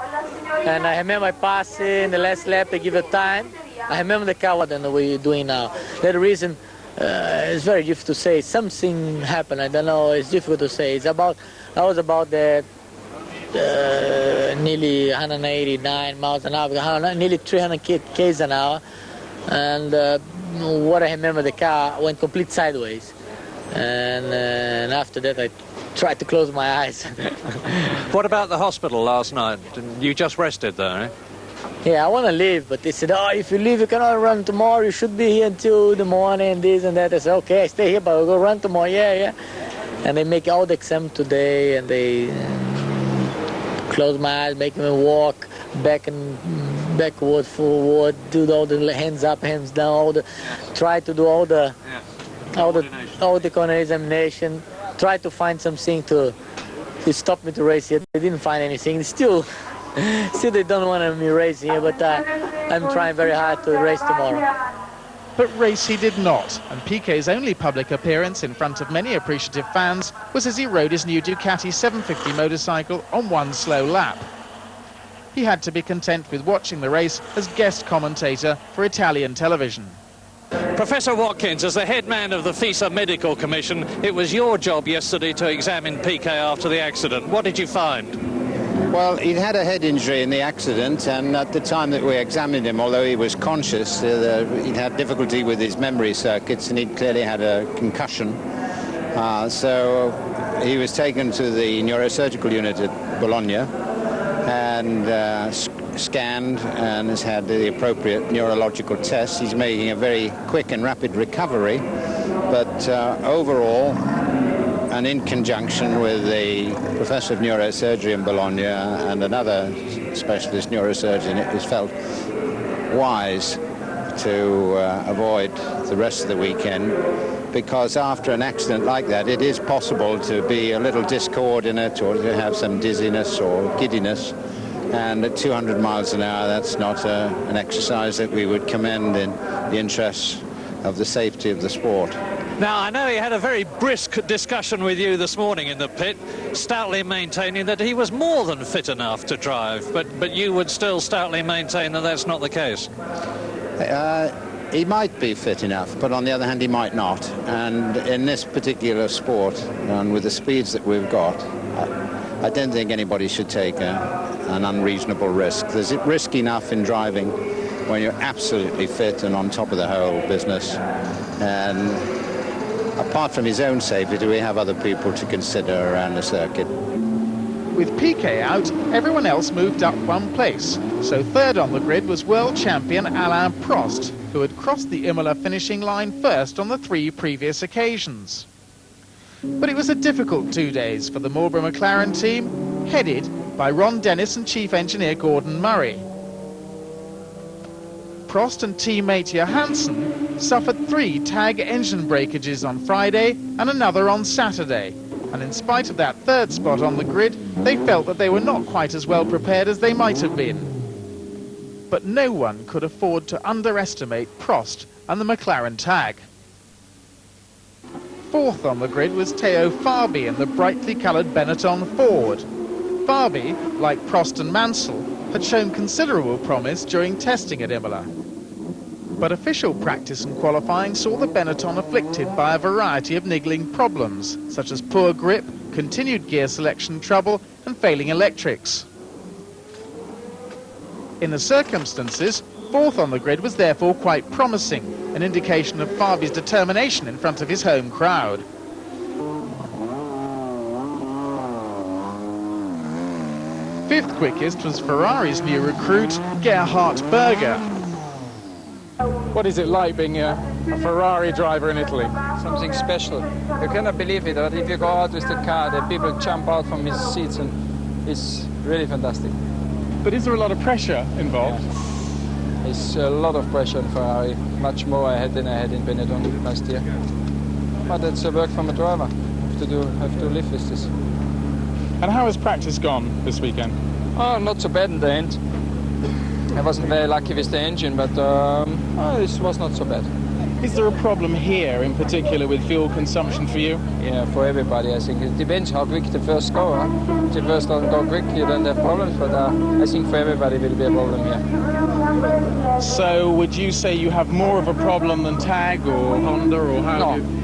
And I remember I passed in the last lap, they give a time. I remember the car, what we're doing now. That reason, it's very difficult to say. Something happened, I don't know, it's difficult to say. I was about the nearly 189 miles an hour, nearly 300 k's an hour. And what I remember, the car went complete sideways. And after that, I tried to close my eyes. What about the hospital last night? You just rested there, eh? Yeah, I want to leave, but they said, oh, if you leave, you cannot run tomorrow. You should be here until the morning, this and that. I said, okay, I stay here, but I'll go run tomorrow. Yeah. And they make all the exam today, and they close my eyes, make me walk backward, forward, do all the hands up, hands down, try to do all the coronary examination, try to find something to stop me to race here. They didn't find anything. Still they don't want me racing here, but I'm trying very hard to race tomorrow. But race he did not, and Piquet's only public appearance in front of many appreciative fans was as he rode his new Ducati 750 motorcycle on one slow lap. He had to be content with watching the race as guest commentator for Italian television. Professor Watkins, as the head man of the FISA Medical Commission, it was your job yesterday to examine Piquet after the accident. What did you find? Well, he'd had a head injury in the accident, and at the time that we examined him, although he was conscious, he'd had difficulty with his memory circuits, and he'd clearly had a concussion. So he was taken to the neurosurgical unit at Bologna and scanned and has had the appropriate neurological tests. He's making a very quick and rapid recovery, but overall, and in conjunction with the professor of neurosurgery in Bologna and another specialist neurosurgeon, it was felt wise to avoid the rest of the weekend, because after an accident like that, it is possible to be a little discoordinate or to have some dizziness or giddiness. And at 200 miles an hour, that's not an exercise that we would commend in the interests of the safety of the sport. Now, I know he had a very brisk discussion with you this morning in the pit, stoutly maintaining that he was more than fit enough to drive, but you would still stoutly maintain that that's not the case. He might be fit enough, but on the other hand, he might not. And in this particular sport, and with the speeds that we've got, I don't think anybody should take an unreasonable risk. There's risk enough in driving when you're absolutely fit and on top of the whole business. And apart from his own safety, do we have other people to consider around the circuit? With Piquet out, everyone else moved up one place. So third on the grid was world champion Alain Prost, who had crossed the Imola finishing line first on the 3 previous occasions. But it was a difficult 2 days for the Marlboro McLaren team, headed by Ron Dennis and chief engineer Gordon Murray. Prost and teammate Johansson suffered 3 tag engine breakages on Friday and another on Saturday. And in spite of that third spot on the grid, they felt that they were not quite as well prepared as they might have been. But no one could afford to underestimate Prost and the McLaren tag. Fourth on the grid was Teo Fabi in the brightly coloured Benetton Ford. Fabi, like Prost and Mansell, had shown considerable promise during testing at Imola. But official practice and qualifying saw the Benetton afflicted by a variety of niggling problems, such as poor grip, continued gear selection trouble and failing electrics. In the circumstances, fourth on the grid was therefore quite promising, an indication of Fabi's determination in front of his home crowd. Fifth quickest was Ferrari's new recruit, Gerhard Berger. What is it like being a Ferrari driver in Italy? Something special. You cannot believe it, but if you go out with the car, the people jump out from his seats, and it's really fantastic. But is there a lot of pressure involved? Yeah. There's a lot of pressure on Ferrari, much more ahead than I had in Benetton last year. But it's a work from a driver. Have to live with this. And how has practice gone this weekend? Oh, not so bad in the end. I wasn't very lucky with the engine, but it was not so bad. Is there a problem here in particular with fuel consumption for you? Yeah, for everybody, I think. It depends how quick the first go. Huh? If the first don't go quick, you don't have problems, but I think for everybody it will be a problem here. So would you say you have more of a problem than Tag or Honda, or how? No.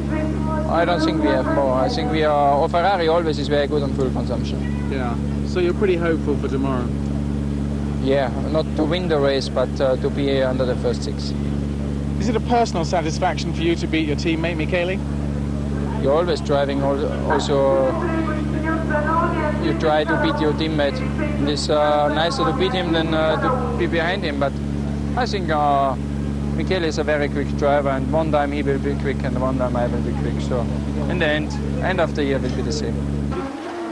I don't think we have more. I think we are. Ferrari always is very good on fuel consumption. Yeah. So you're pretty hopeful for tomorrow? Yeah, not to win the race, but to be under the first 6. Is it a personal satisfaction for you to beat your teammate Michele? You're always driving. Also, you try to beat your teammate. It's nicer to beat him than to be behind him. But I think Michele is a very quick driver, and one time he will be quick and one time I will be quick. So in the end of the year will be the same.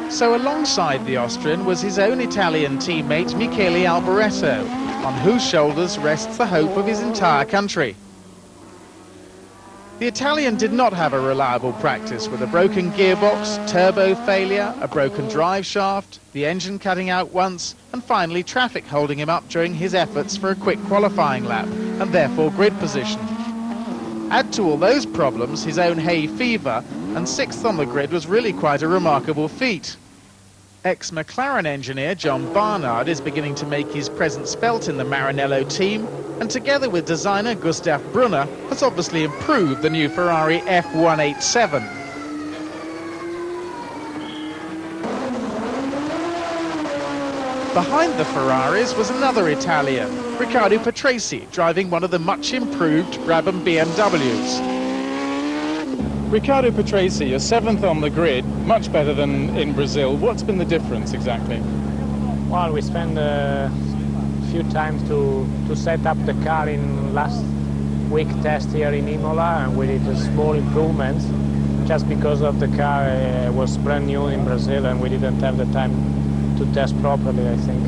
So alongside the Austrian was his own Italian teammate Michele Alboreto, on whose shoulders rests the hope of his entire country. The Italian did not have a reliable practice, with a broken gearbox, turbo failure, a broken drive shaft, the engine cutting out once, and finally traffic holding him up during his efforts for a quick qualifying lap, and therefore grid position. Add to all those problems his own hay fever, and 6th on the grid was really quite a remarkable feat. Ex-McLaren engineer John Barnard is beginning to make his presence felt in the Maranello team, and together with designer Gustav Brunner has obviously improved the new Ferrari F187. Behind the Ferraris was another Italian, Riccardo Patrese, driving one of the much improved Brabham BMWs. Riccardo Patrese, you're 7th on the grid, much better than in Brazil. What's been the difference exactly? Well, we spent a few times to set up the car in last week test here in Imola, and we did a small improvements just because of the car was brand new in Brazil and we didn't have the time to test properly, I think.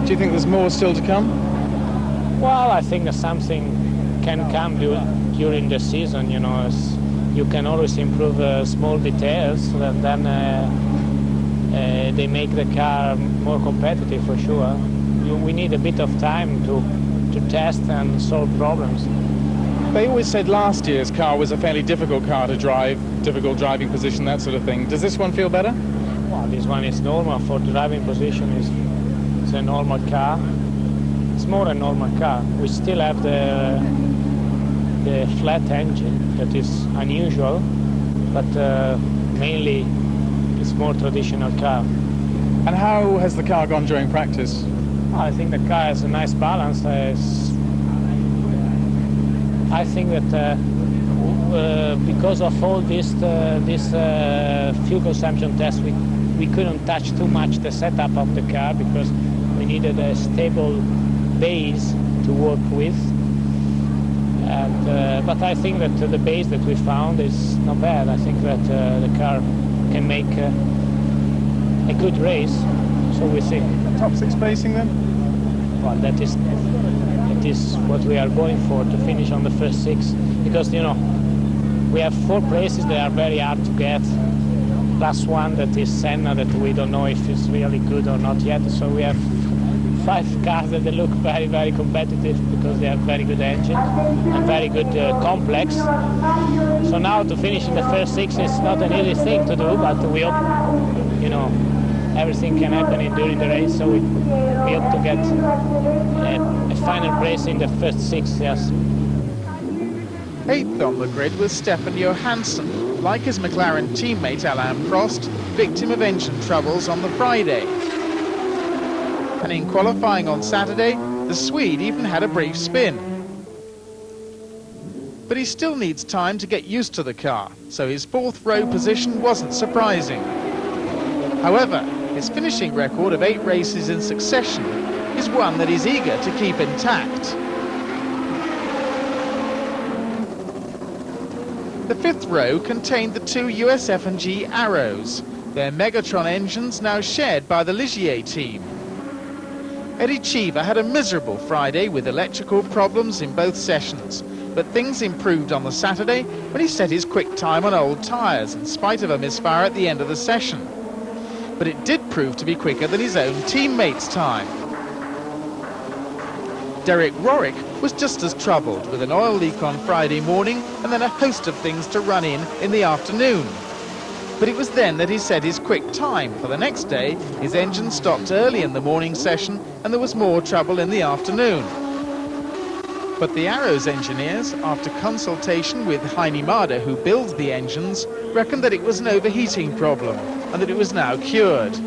Do you think there's more still to come? Well, I think that something can come during the season, you know. You can always improve small details, and then they make the car more competitive for sure. We need a bit of time to test and solve problems. They always said last year's car was a fairly difficult car to drive, difficult driving position, that sort of thing. Does this one feel better? Well, this one is normal for driving position. It's a normal car. It's more a normal car. We still have the flat engine that is unusual, but mainly it's more traditional car. And how has the car gone during practice? I think the car has a nice balance. I think that because of all this fuel consumption test, we couldn't touch too much the setup of the car because we needed a stable base to work with. And, but I think that the base that we found is not bad. I think that the car can make a good race, so we see. Top 6 placing then? Well, that is what we are going for, to finish on the first 6, because, you know, we have 4 places that are very hard to get, plus one that is Senna that we don't know if it's really good or not yet, so we have 5 cars that they look very, very competitive because they have very good engine and very good complex. So now to finish in the first 6 is not an easy thing to do, but we hope, you know, everything can happen during the race, so we hope to get a final place in the first 6, yes. 8th on the grid was Stefan Johansson, like his McLaren teammate Alain Prost, victim of engine troubles on the Friday. And in qualifying on Saturday, the Swede even had a brief spin. But he still needs time to get used to the car, so his 4th row position wasn't surprising. However, his finishing record of 8 races in succession is one that he's eager to keep intact. The fifth row contained the two USF&G Arrows, their Megatron engines now shared by the Ligier team. Eddie Cheever had a miserable Friday with electrical problems in both sessions, but things improved on the Saturday when he set his quick time on old tyres in spite of a misfire at the end of the session. But it did prove to be quicker than his own teammates' time. Derek Rorick was just as troubled, with an oil leak on Friday morning and then a host of things to run in the afternoon. But it was then that he set his quick time. For the next day, his engine stopped early in the morning session and there was more trouble in the afternoon. But the Arrows engineers, after consultation with Heini Mada, who builds the engines, reckoned that it was an overheating problem and that it was now cured.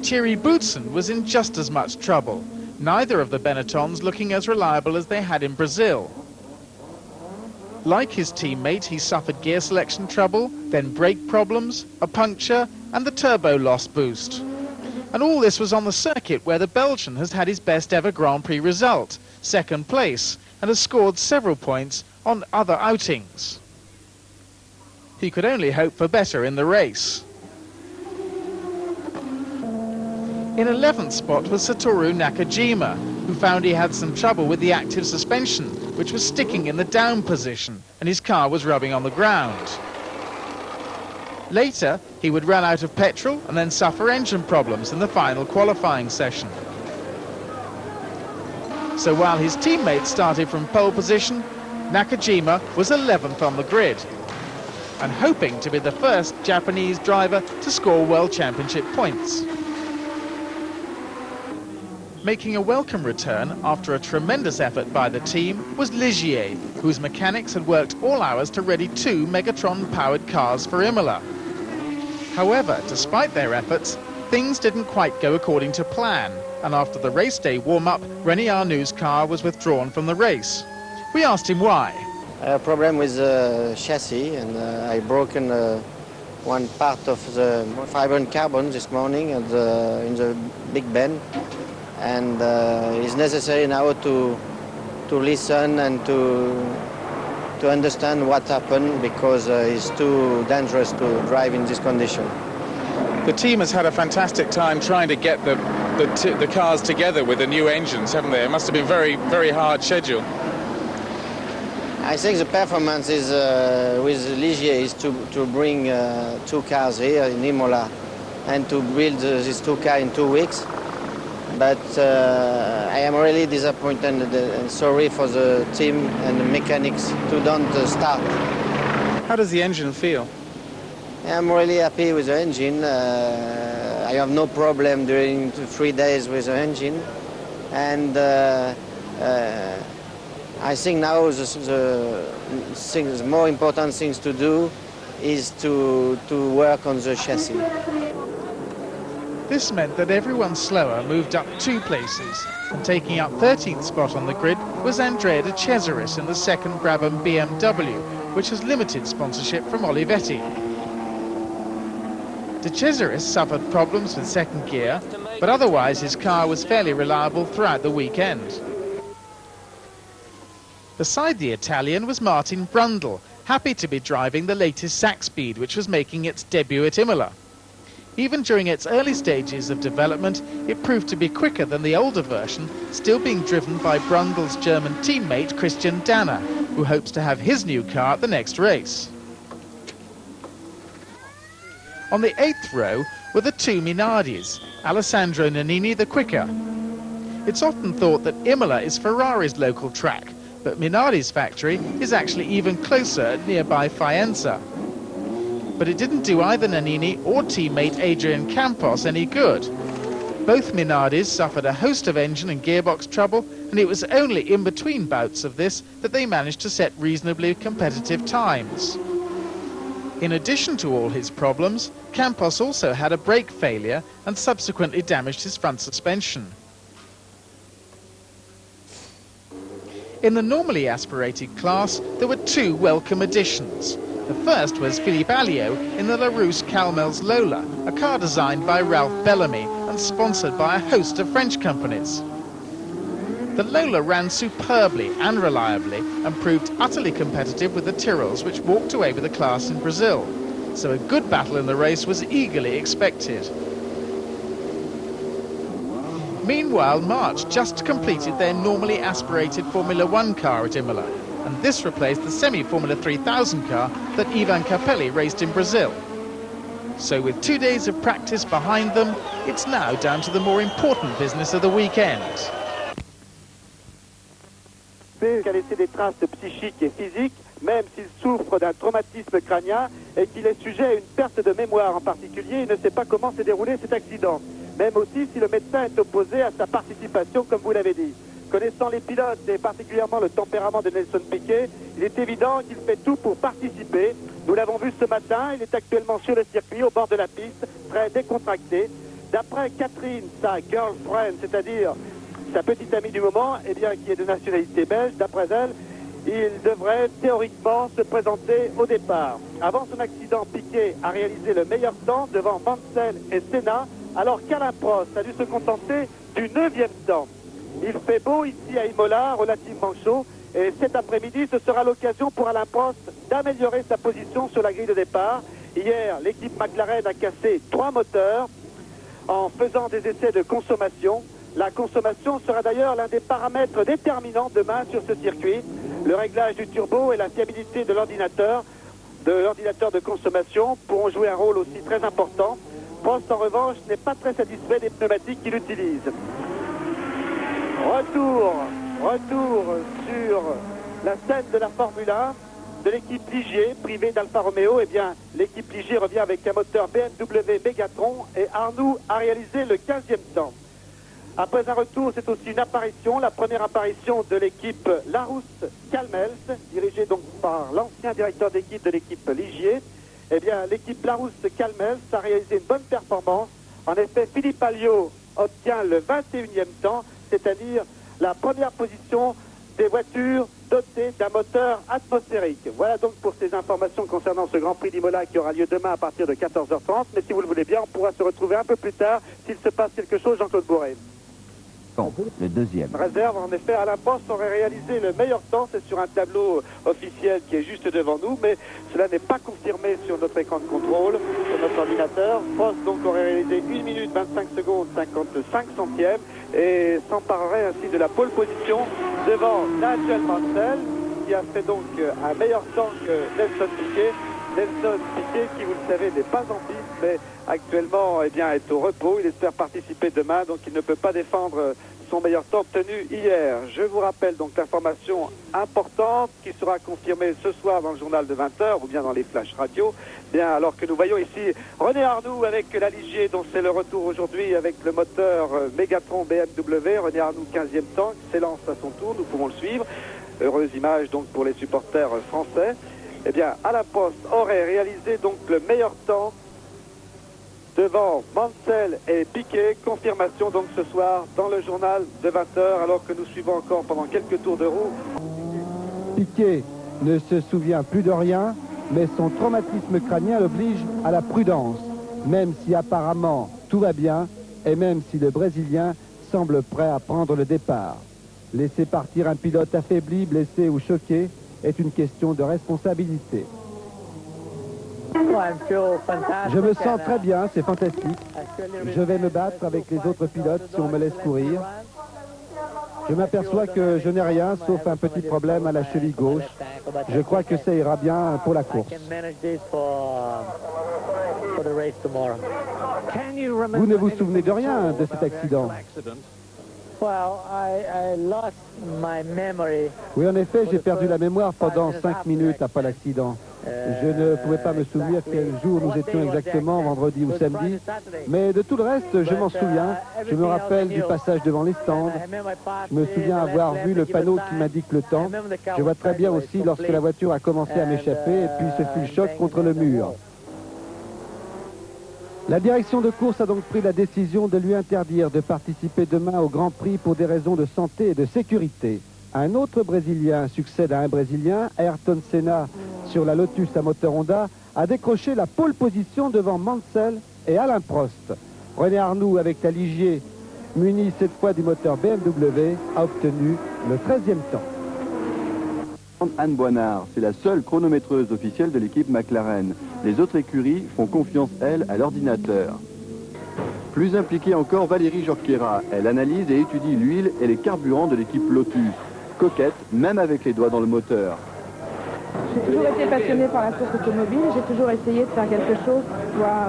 Thierry Boutsen was in just as much trouble, neither of the Benettons looking as reliable as they had in Brazil. Like his teammate, he suffered gear selection trouble, then brake problems, a puncture, and the turbo loss boost. And all this was on the circuit where the Belgian has had his best ever Grand Prix result, second place, and has scored several points on other outings. He could only hope for better in the race. In 11th spot was Satoru Nakajima, who found he had some trouble with the active suspension, which was sticking in the down position, and his car was rubbing on the ground. Later, he would run out of petrol and then suffer engine problems in the final qualifying session. So while his teammates started from pole position, Nakajima was 11th on the grid, and hoping to be the first Japanese driver to score World Championship points. Making a welcome return after a tremendous effort by the team was Ligier, whose mechanics had worked all hours to ready two Megatron-powered cars for Imola. However, despite their efforts, things didn't quite go according to plan, and after the race day warm-up, René Arnoux' car was withdrawn from the race. We asked him why. I had a problem with the chassis, and I broken one part of the fiber and carbon this morning in the Big Bend. And it's necessary now to listen and to understand what happened, because it's too dangerous to drive in this condition. The team has had a fantastic time trying to get the cars together with the new engines, haven't they? It must have been very, very hard schedule. I think the performance is with Ligier is to bring two cars here in Imola and to build these two cars in 2 weeks. But I am really disappointed and sorry for the team and the mechanics to don't start. How does the engine feel? I'm really happy with the engine. I have no problem during 3 days with the engine. And I think now the more important things to do is to work on the chassis. This meant that everyone slower moved up 2 places, and taking up 13th spot on the grid was Andrea De Cesaris in the second Brabham BMW, which has limited sponsorship from Olivetti. De Cesaris suffered problems with second gear, but otherwise his car was fairly reliable throughout the weekend. Beside the Italian was Martin Brundle, happy to be driving the latest Saxpeed, which was making its debut at Imola. Even during its early stages of development, it proved to be quicker than the older version, still being driven by Brundle's German teammate Christian Danner, who hopes to have his new car at the next race. On the 8th row were the two Minardis, Alessandro Nannini the quicker. It's often thought that Imola is Ferrari's local track, but Minardi's factory is actually even closer at nearby Faenza. But it didn't do either Nannini or teammate Adrian Campos any good. Both Minardis suffered a host of engine and gearbox trouble, and it was only in between bouts of this that they managed to set reasonably competitive times. In addition to all his problems, Campos also had a brake failure and subsequently damaged his front suspension. In the normally aspirated class, there were 2 welcome additions. The first was Philippe Alliot in the Larousse Calmel's Lola, a car designed by Ralph Bellamy and sponsored by a host of French companies. the Lola ran superbly and reliably and proved utterly competitive with the Tyrrells, which walked away with the class in Brazil. So a good battle in the race was eagerly expected. Meanwhile, March just completed their normally aspirated Formula One car at Imola, and this replaced the semi-Formula 3000 car that Ivan Capelli raced in Brazil. So with 2 days of practice behind them, it's now down to the more important business of the weekend. Qui a laissé des traces psychiques et physiques, même s'il souffre d'un traumatisme crânien et qu'il est sujet à une perte de mémoire en particulier, il ne sait pas comment s'est déroulé cet accident. Même aussi si le médecin est opposé à sa participation, comme vous l'avez dit. Connaissant les pilotes et particulièrement le tempérament de Nelson Piquet, il est évident qu'il fait tout pour participer. Nous l'avons vu ce matin, il est actuellement sur le circuit, au bord de la piste, très décontracté. D'après Catherine, sa girlfriend, c'est-à-dire sa petite amie du moment, eh bien, qui est de nationalité belge, d'après elle, il devrait théoriquement se présenter au départ. Avant son accident, Piquet a réalisé le meilleur temps devant Mansell et Senna, alors qu'Alain Prost a dû se contenter du 9e temps. Il fait beau ici à Imola, relativement chaud, et cet après-midi, ce sera l'occasion pour Alain Prost d'améliorer sa position sur la grille de départ. Hier, l'équipe McLaren a cassé 3 moteurs en faisant des essais de consommation. La consommation sera d'ailleurs l'un des paramètres déterminants demain sur ce circuit. Le réglage du turbo et la fiabilité de l'ordinateur de consommation pourront jouer un rôle aussi très important. Prost, en revanche, n'est pas très satisfait des pneumatiques qu'il utilise. Retour sur la scène de la Formule 1 de l'équipe Ligier, privée d'Alfa Romeo. Eh bien, l'équipe Ligier revient avec un moteur BMW Megatron et Arnoux a réalisé le 15e temps. Après un retour, c'est aussi une apparition, la première apparition de l'équipe Larousse-Calmels, dirigée donc par l'ancien directeur d'équipe de l'équipe Ligier. Eh bien, l'équipe Larousse-Calmels a réalisé une bonne performance. En effet, Philippe Alliot obtient le 21e temps, c'est-à-dire la première position des voitures dotées d'un moteur atmosphérique. Voilà donc pour ces informations concernant ce Grand Prix d'Imola qui aura lieu demain à partir de 14h30. Mais si vous le voulez bien, on pourra se retrouver un peu plus tard s'il se passe quelque chose, Jean-Claude Bourret. Bon, le deuxième. Réserve, en effet, Alain Prost aurait réalisé le meilleur temps. C'est sur un tableau officiel qui est juste devant nous, mais cela n'est pas confirmé sur notre écran de contrôle, sur notre ordinateur. Prost donc aurait réalisé 1 minute 25 secondes 55 centièmes et s'emparerait ainsi de la pole position devant Nigel Mansell, qui a fait donc un meilleur temps que Nelson Piquet. Nelson Piquet, qui vous le savez, n'est pas en piste, mais actuellement eh bien, est au repos. Il espère participer demain, donc il ne peut pas défendre son meilleur temps obtenu hier. Je vous rappelle donc l'information importante qui sera confirmée ce soir dans le journal de 20h ou bien dans les flashs radio. Bien, alors que nous voyons ici René Arnoux avec la Ligier, dont c'est le retour aujourd'hui avec le moteur Megatron BMW. René Arnoux, 15e temps, s'élance à son tour, nous pouvons le suivre. Heureuse image donc pour les supporters français. Eh bien, Alain Prost aurait réalisé donc le meilleur temps devant Mansell et Piquet. Confirmation donc ce soir dans le journal de 20h, alors que nous suivons encore pendant quelques tours de roue. Piquet ne se souvient plus de rien, mais son traumatisme crânien l'oblige à la prudence, même si apparemment tout va bien et même si le Brésilien semble prêt à prendre le départ. Laisser partir un pilote affaibli, blessé ou choqué est une question de responsabilité. Je me sens très bien, c'est fantastique. Je vais me battre avec les autres pilotes si on me laisse courir. Je m'aperçois que je n'ai rien sauf un petit problème à la cheville gauche. Je crois que ça ira bien pour la course. Vous ne vous souvenez de rien de cet accident? Oui, en effet, j'ai perdu la mémoire pendant 5 minutes après l'accident. Je ne pouvais pas me souvenir quel jour nous étions exactement, vendredi ou samedi. Mais de tout le reste, je m'en souviens. Je me rappelle du passage devant les stands. Je me souviens avoir vu le panneau qui m'indique le temps. Je vois très bien aussi lorsque la voiture a commencé à m'échapper et puis ce fut le choc contre le mur. La direction de course a donc pris la décision de lui interdire de participer demain au Grand Prix pour des raisons de santé et de sécurité. Un autre Brésilien succède à un Brésilien. Ayrton Senna, sur la Lotus à moteur Honda, a décroché la pole position devant Mansell et Alain Prost. René Arnoux, avec la Ligier, muni cette fois du moteur BMW, a obtenu le 13e temps. Anne Boinard, c'est la seule chronométreuse officielle de l'équipe McLaren. Les autres écuries font confiance, elles, à l'ordinateur. Plus impliquée encore, Valérie Jorquera. Elle analyse et étudie l'huile et les carburants de l'équipe Lotus. Coquette, même avec les doigts dans le moteur. J'ai toujours été passionnée par la course automobile. J'ai toujours essayé de faire quelque chose qui soit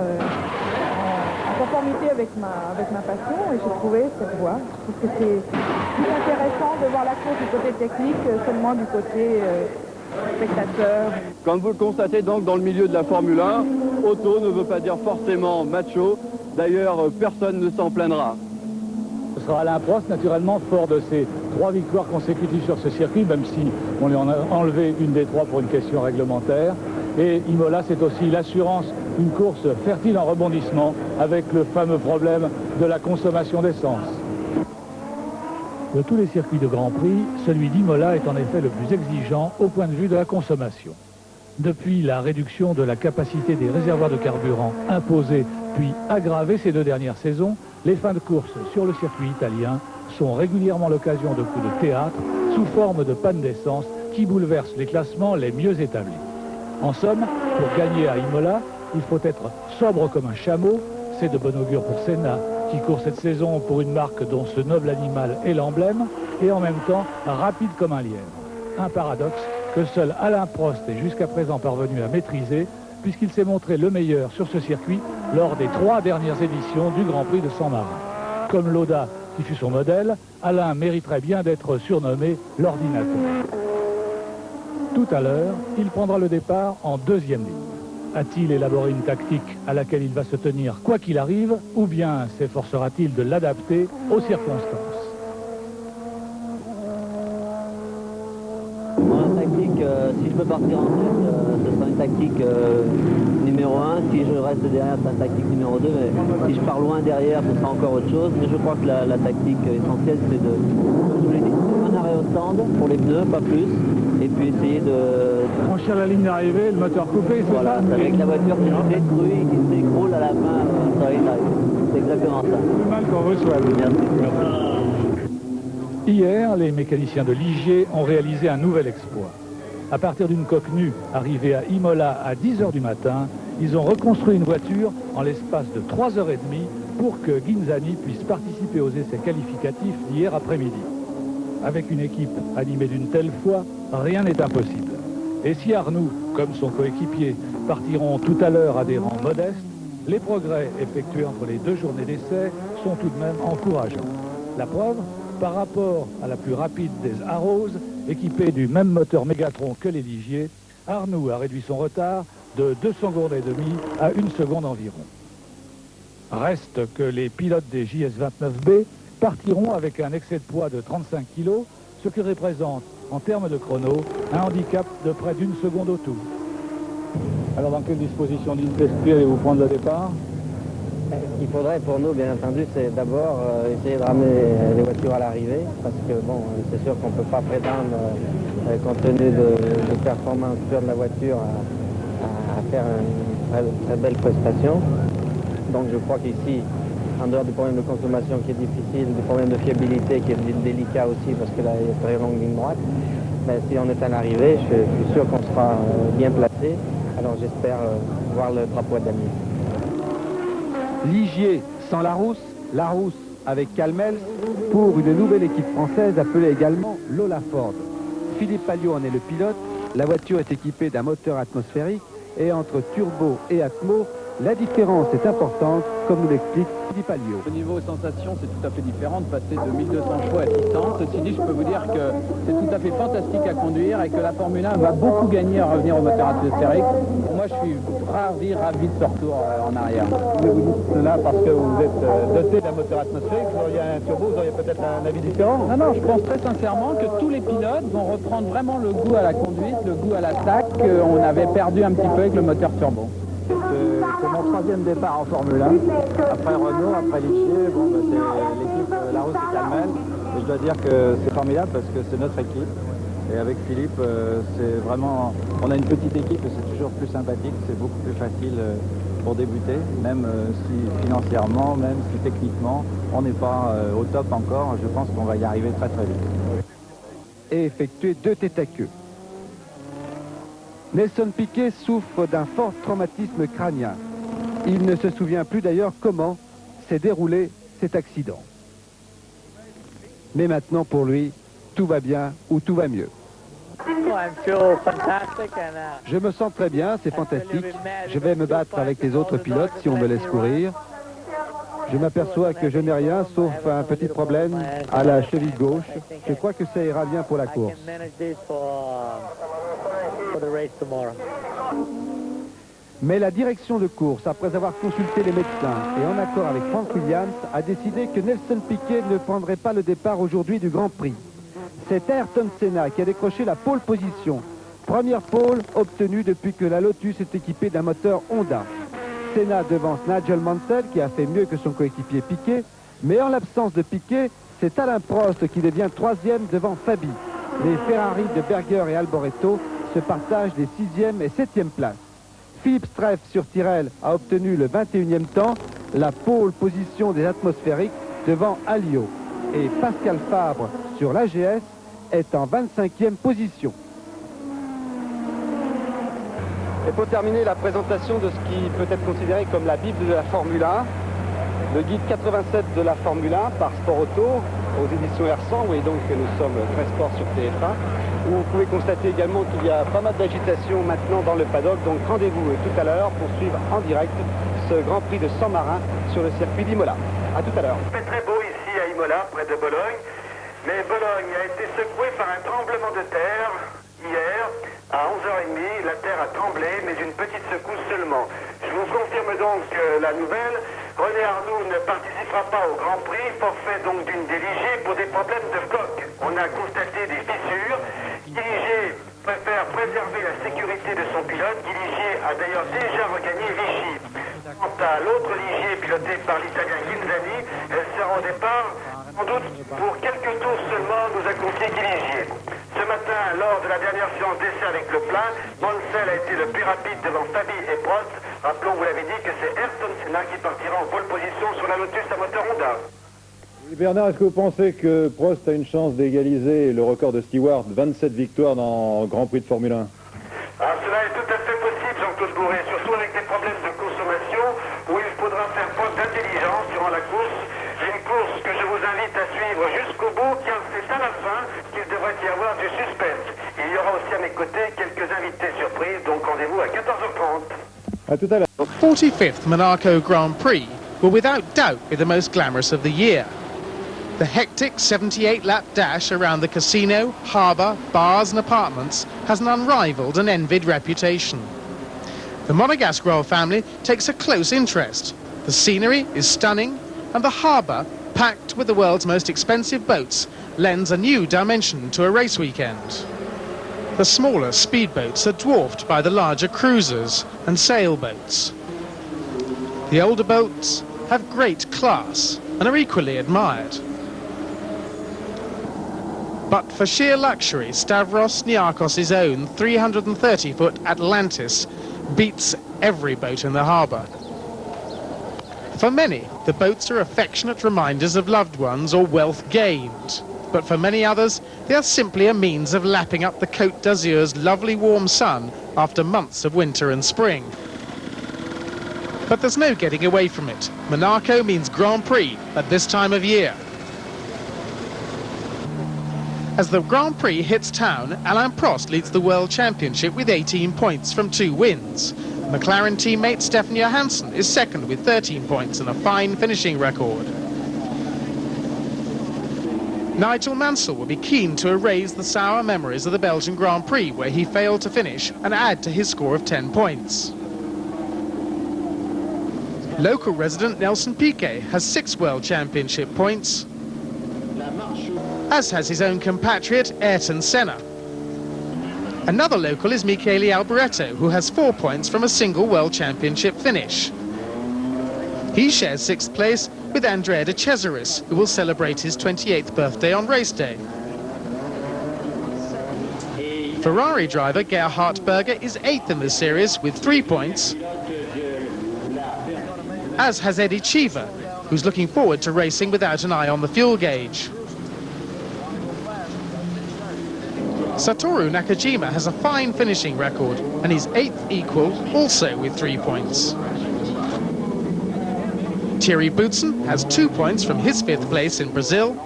en conformité avec ma passion, et j'ai trouvé cette voie. Je trouve que c'est plus intéressant de voir la course du côté technique seulement du côté spectateur. Quand vous le constatez donc dans le milieu de la Formule 1, auto ne veut pas dire forcément macho. D'ailleurs, personne ne s'en plaindra. Ce sera Alain Prost, naturellement, fort de ses 3 victoires consécutives sur ce circuit, même si on lui en a enlevé une des 3 pour une question réglementaire. Et Imola, c'est aussi l'assurance d'une course fertile en rebondissement, avec le fameux problème de la consommation d'essence. De tous les circuits de Grand Prix, celui d'Imola est en effet le plus exigeant au point de vue de la consommation. Depuis la réduction de la capacité des réservoirs de carburant imposée puis aggravée ces 2 dernières saisons, les fins de course sur le circuit italien sont régulièrement l'occasion de coups de théâtre sous forme de panne d'essence qui bouleversent les classements les mieux établis. En somme, pour gagner à Imola, il faut être sobre comme un chameau. C'est de bon augure pour Senna, qui court cette saison pour une marque dont ce noble animal est l'emblème, et en même temps rapide comme un lièvre. Un paradoxe que seul Alain Prost est jusqu'à présent parvenu à maîtriser, puisqu'il s'est montré le meilleur sur ce circuit lors des 3 dernières éditions du Grand Prix de San Marino. Comme Lauda, qui fut son modèle, Alain mériterait bien d'être surnommé l'ordinateur. Tout à l'heure, il prendra le départ en 2e ligne. A-t-il élaboré une tactique à laquelle il va se tenir quoi qu'il arrive, ou bien s'efforcera-t-il de l'adapter aux circonstances? La tactique, si je peux partir en tête, ce sera une tactique numéro 1. Si je reste derrière, c'est une tactique numéro 2. Mais si je pars loin derrière, ce sera encore autre chose. Mais je crois que la tactique essentielle, c'est de, comme je vous l'ai dit, un arrêt au stand pour les pneus, pas plus. Et puis essayer de franchir la ligne d'arrivée, le moteur coupé, c'est voilà, ça? Avec la voiture qui se détruit, qui s'écroule à la fin, sur la ligne d'arrivée. C'est exactement ça. Plus mal qu'on reçoit. Merci. Hier, les mécaniciens de Ligier ont réalisé un nouvel exploit. À partir d'une coque nue arrivée à Imola à 10h du matin, ils ont reconstruit une voiture en l'espace de 3h30 pour que Ghinzani puisse participer aux essais qualificatifs d'hier après-midi. Avec une équipe animée d'une telle foi, rien n'est impossible. Et si Arnoux, comme son coéquipier, partiront tout à l'heure à des rangs modestes, les progrès effectués entre les 2 journées d'essai sont tout de même encourageants. La preuve, par rapport à la plus rapide des Arrows, équipée du même moteur Mégatron que les Ligier, Arnoux a réduit son retard de 2 secondes et demie à 1 seconde environ. Reste que les pilotes des JS29B partiront avec un excès de poids de 35 kg, ce qui représente, en termes de chrono, un handicap de près d'1 seconde au tout. Alors dans quelle disposition d'esprit allez-vous prendre le départ? Ce qu'il faudrait pour nous, bien entendu, c'est d'abord essayer de ramener les voitures à l'arrivée, parce que bon, c'est sûr qu'on ne peut pas prétendre, compte tenu de performance pure de la voiture, à faire une très belle prestation. Donc je crois qu'ici, en dehors du problème de consommation qui est difficile, du problème de fiabilité qui est délicat aussi, parce que là, il y a une très longue ligne droite, mais si on est à l'arrivée, je suis sûr qu'on sera bien placé. Alors j'espère voir le drapeau d'Amiens. Ligier sans Larousse, Larousse avec Calmels, pour une nouvelle équipe française appelée également Lola Ford. Philippe Palliot en est le pilote. La voiture est équipée d'un moteur atmosphérique et entre turbo et atmo, la différence est importante, comme nous l'explique Philippe Alliot. Au niveau sensation, c'est tout à fait différent de passer de 1200 chevaux à 600. Ceci dit, je peux vous dire que c'est tout à fait fantastique à conduire et que la Formule 1 va beaucoup gagner à revenir au moteur atmosphérique. Moi, je suis ravi de ce retour en arrière. Vous dites cela parce que vous êtes doté d'un moteur atmosphérique, vous auriez un turbo, vous auriez peut-être un avis différent. Non, je pense très sincèrement que tous les pilotes vont reprendre vraiment le goût à la conduite, le goût à l'attaque qu'on avait perdu un petit peu avec le moteur turbo. C'est mon 3e départ en Formule 1, après Renault, après Ligier, bon, c'est l'équipe Larousse et Calmel, et je dois dire que c'est formidable parce que c'est notre équipe, et avec Philippe, c'est vraiment, on a une petite équipe et c'est toujours plus sympathique, c'est beaucoup plus facile pour débuter, même si financièrement, même si techniquement, on n'est pas au top encore. Je pense qu'on va y arriver très très vite. Et effectuer 2 têtes à queue. Nelson Piquet souffre d'un fort traumatisme crânien. Il ne se souvient plus d'ailleurs comment s'est déroulé cet accident. Mais maintenant pour lui, tout va bien ou tout va mieux. Je me sens très bien, c'est fantastique. Je vais me battre avec les autres pilotes si on me laisse courir. Je m'aperçois que je n'ai rien sauf un petit problème à la cheville gauche. Je crois que ça ira bien pour la course. Mais la direction de course, après avoir consulté les médecins et en accord avec Frank Williams, a décidé que Nelson Piquet ne prendrait pas le départ aujourd'hui du Grand Prix. C'est Ayrton Senna qui a décroché la pole position. Première pole obtenue depuis que la Lotus est équipée d'un moteur Honda. Senna devance Nigel Mansell qui a fait mieux que son coéquipier Piquet, mais en l'absence de Piquet, c'est Alain Prost qui devient 3e devant Fabi. Les Ferrari de Berger et Alboreto se partagent les 6e et 7e places. Philippe Streff sur Tyrrell a obtenu le 21e temps, la pole position des atmosphériques devant Alliot. Et Pascal Fabre sur l'AGS est en 25e position. Et pour terminer, la présentation de ce qui peut être considéré comme la Bible de la Formule 1, le guide 87 de la Formule 1 par Sport Auto, aux éditions R100, oui, donc nous sommes très sport sur TF1, où vous pouvez constater également qu'il y a pas mal d'agitation maintenant dans le paddock, donc rendez-vous tout à l'heure pour suivre en direct ce Grand Prix de San Marin sur le circuit d'Imola. A tout à l'heure. Il fait très beau ici à Imola, près de Bologne, mais Bologne a été secouée par un tremblement de terre hier. À 11h30, la terre a tremblé, mais une petite secousse seulement. Je vous confirme donc la nouvelle. René Arnoux ne participera pas au Grand Prix, forfait donc d'une des Ligier pour des problèmes de coque. On a constaté des fissures. Ligier préfère préserver la sécurité de son pilote. Ligier a d'ailleurs déjà regagné Vichy. Quant à l'autre Ligier piloté par l'Italien Ghinzani, elle sera au départ, sans doute pour quelques tours seulement, nous a confié Ligier. Ce matin, lors de la dernière séance d'essai avec le plein, Mansell a été le plus rapide devant Fabi et Prost. Rappelons, vous l'avez dit, que c'est Ayrton Senna qui partira en pole position sur la Lotus à moteur Honda. Bernard, est-ce que vous pensez que Prost a une chance d'égaliser le record de Stewart, 27 victoires dans le Grand Prix de Formule 1? Cela est tout à fait possible, Jean-Claude Bourret, surtout avec des problèmes de consommation où il faudra faire preuve d'intelligence durant la course. Une course que je vous invite à suivre jusqu'au bout, car c'est à la fin qu'il devrait y avoir du suspense. Il y aura aussi à mes côtés quelques invités surprises, donc rendez-vous à 14h30. À tout à l'heure. The 45th Monaco Grand Prix will without doubt be the most glamorous of the year. The hectic 78-lap dash around the casino, harbour, bars and apartments has an unrivalled and envied reputation. The Monegasque royal family takes a close interest. The scenery is stunning and the harbour, packed with the world's most expensive boats, lends a new dimension to a race weekend. The smaller speedboats are dwarfed by the larger cruisers and sailboats. The older boats have great class and are equally admired. But for sheer luxury, Stavros Niarchos' own 330-foot Atlantis beats every boat in the harbour. For many, the boats are affectionate reminders of loved ones or wealth gained. But for many others, they are simply a means of lapping up the Côte d'Azur's lovely warm sun after months of winter and spring. But there's no getting away from it. Monaco means Grand Prix at this time of year. As the Grand Prix hits town, Alain Prost leads the World Championship with 18 points from 2 wins. McLaren teammate Stefan Johansson is second with 13 points and a fine finishing record. Nigel Mansell will be keen to erase the sour memories of the Belgian Grand Prix, where he failed to finish, and add to his score of 10 points. Local resident Nelson Piquet has 6 World Championship points, as has his own compatriot Ayrton Senna. Another local is Michele Alboreto, who has 4 points from a single World Championship finish. He shares 6th place with Andrea De Cesaris, who will celebrate his 28th birthday on race day. Ferrari driver Gerhard Berger is 8th in the series with 3 points. as has Eddie Cheever, who's looking forward to racing without an eye on the fuel gauge. Satoru Nakajima has a fine finishing record and is 8th equal, also with 3 points. Thierry Boutsen has 2 points from his 5th place in Brazil,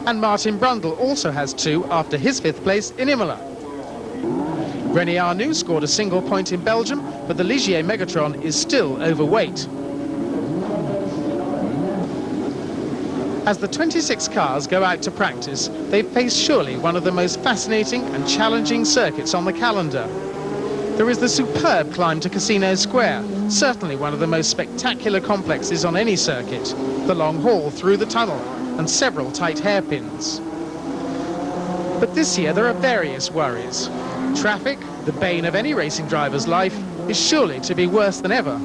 and Martin Brundle also has 2 after his 5th place in Imola. René Arnoux scored a single point in Belgium, but the Ligier Megatron is still overweight. As the 26 cars go out to practice, they face surely one of the most fascinating and challenging circuits on the calendar. There is the superb climb to Casino Square, certainly one of the most spectacular complexes on any circuit, the long haul through the tunnel, and several tight hairpins. But this year there are various worries. Traffic, the bane of any racing driver's life, is surely to be worse than ever.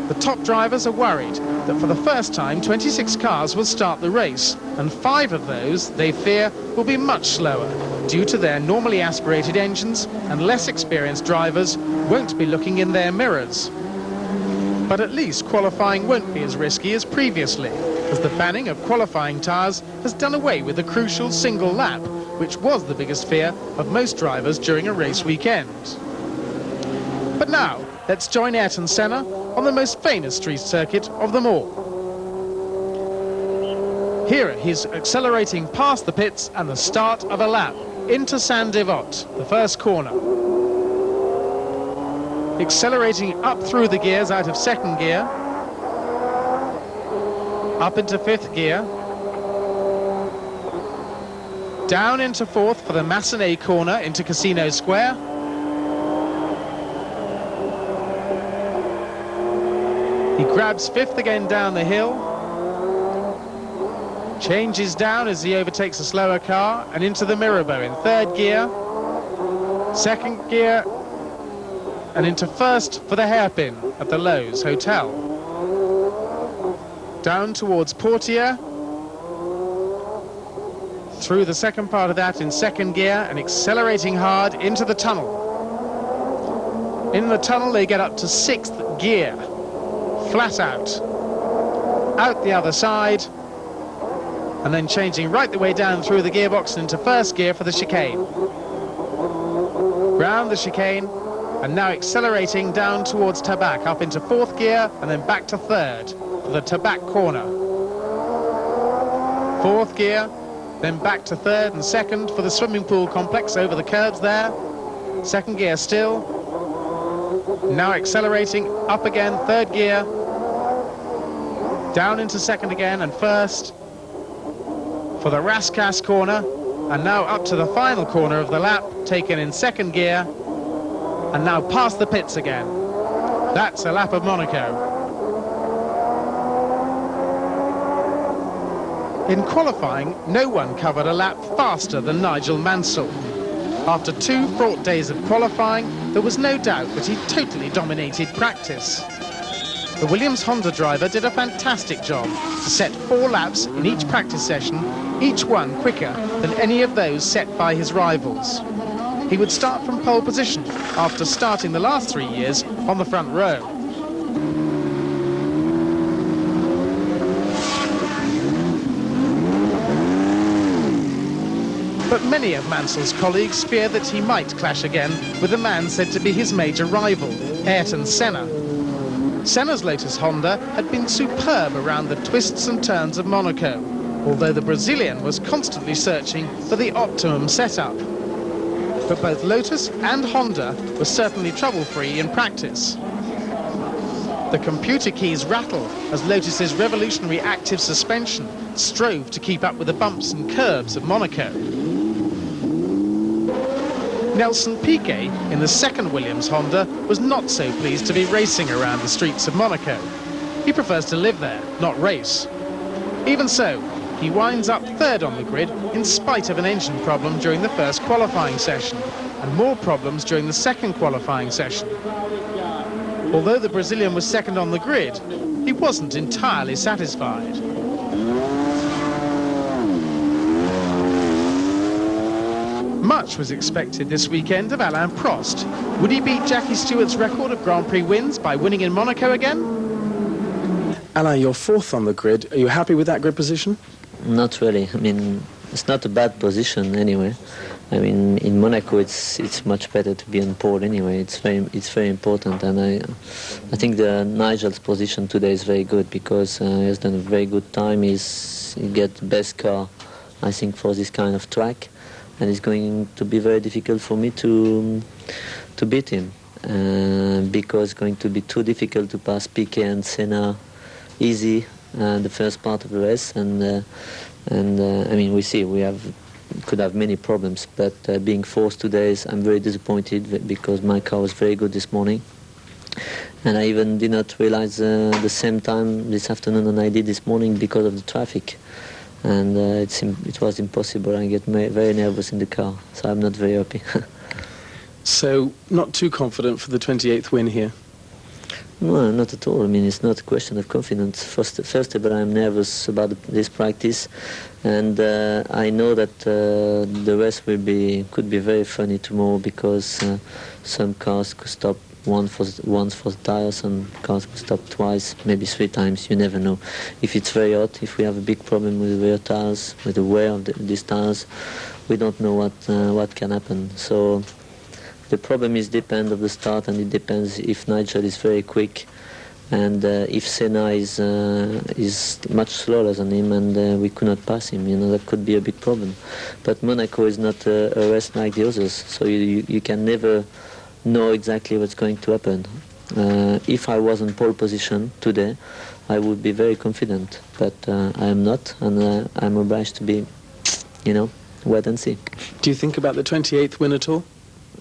The top drivers are worried that for the first time 26 cars will start the race, and 5 of those, they fear, will be much slower due to their normally aspirated engines, and less experienced drivers won't be looking in their mirrors. But at least qualifying won't be as risky as previously, as the banning of qualifying tyres has done away with the crucial single lap, which was the biggest fear of most drivers during a race weekend. But now, let's join Ayrton Senna on the most famous street circuit of them all. Here he's accelerating past the pits and the start of a lap into Saint-Devote, the first corner. Accelerating up through the gears out of 2nd gear, up into 5th gear, down into 4th for the Massenet corner into Casino Square. He grabs 5th again down the hill, changes down as he overtakes a slower car, and into the Mirabeau in 3rd gear, 2nd gear, and into 1st for the hairpin at the Lowe's Hotel. Down towards Portier, through the 2nd part of that in 2nd gear, and accelerating hard into the tunnel. In the tunnel they get up to 6th gear. Flat out the other side, and then changing right the way down through the gearbox and into 1st gear for the chicane. Round the chicane, and now accelerating down towards Tabac, up into 4th gear, and then back to 3rd for the Tabac corner. 4th gear, then back to 3rd and 2nd for the swimming pool complex over the curbs there. 2nd gear still. Now accelerating up again, 3rd gear, down into 2nd again and 1st for the Rascasse corner, and now up to the final corner of the lap, taken in 2nd gear, and now past the pits again. That's a lap of Monaco. In qualifying, no one covered a lap faster than Nigel Mansell. After 2 fraught days of qualifying, there was no doubt that he totally dominated practice. The Williams Honda driver did a fantastic job to set 4 laps in each practice session, each one quicker than any of those set by his rivals. He would start from pole position after starting the last 3 years on the front row. But many of Mansell's colleagues fear that he might clash again with the man said to be his major rival, Ayrton Senna. Senna's Lotus Honda had been superb around the twists and turns of Monaco, although the Brazilian was constantly searching for the optimum setup. But both Lotus and Honda were certainly trouble-free in practice. The computer keys rattle as Lotus's revolutionary active suspension strove to keep up with the bumps and curves of Monaco. Nelson Piquet, in the 2nd Williams Honda, was not so pleased to be racing around the streets of Monaco. He prefers to live there, not race. Even so, he winds up 3rd on the grid in spite of an engine problem during the 1st qualifying session, and more problems during the 2nd qualifying session. Although the Brazilian was 2nd on the grid, he wasn't entirely satisfied. Much was expected this weekend of Alain Prost. Would he beat Jackie Stewart's record of Grand Prix wins by winning in Monaco again? Alain, you're fourth on the grid. Are you happy with that grid position? Not really. I mean, it's not a bad position anyway. I mean, in Monaco, it's much better to be on pole anyway. It's very important, and I think Nigel's position today is very good because he has done a very good time. He get the best car, I think, for this kind of track, and it's going to be very difficult for me to beat him because it's going to be too difficult to pass Piquet and Senna easy the first part of the race, and I mean, we see could have many problems, but being fourth today, I'm very disappointed because my car was very good this morning, and I even did not realize the same time this afternoon than I did this morning because of the traffic, and it was impossible. I get very nervous in the car, so I'm not very happy. So, not too confident for the 28th win here? No, not at all. I mean, it's not a question of confidence. First of all, I'm nervous about this practice, and I know that the race could be very funny tomorrow because some cars could stop once for the tires, and cars could stop twice, maybe 3 times. You never know. If it's very hot, if we have a big problem with the rear tires, with the wear of these tires, we don't know what can happen. So. The problem depends of the start, and it depends if Nigel is very quick, and if Senna is much slower than him, and we could not pass him. You know, that could be a big problem. But Monaco is not a race like the others, so you can never know exactly what's going to happen. If I was in pole position today, I would be very confident, but I am not, and I'm obliged to be, wait and see. Do you think about the 28th win at all?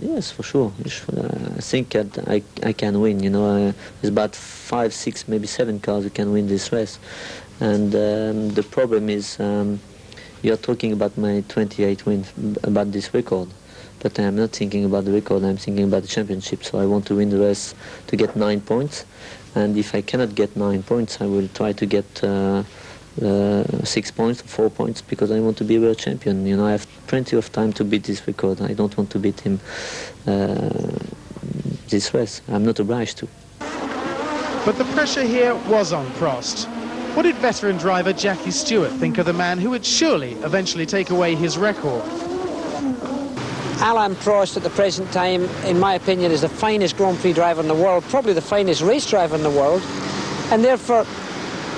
Yes, for sure. I think I can win. There's about 5, 6, maybe 7 cars who can win this race. And the problem is you're talking about my 28 win, about this record. But I'm not thinking about the record, I'm thinking about the championship. So I want to win the race to get 9 points. And if I cannot get 9 points, I will try to get 6 points, 4 points, because I want to be world champion. I have plenty of time to beat this record. I don't want to beat him this race. I'm not obliged to. But the pressure here was on Prost. What did veteran driver Jackie Stewart think of the man who would surely eventually take away his record? Alain Prost at the present time, in my opinion, is the finest Grand Prix driver in the world, probably the finest race driver in the world, and therefore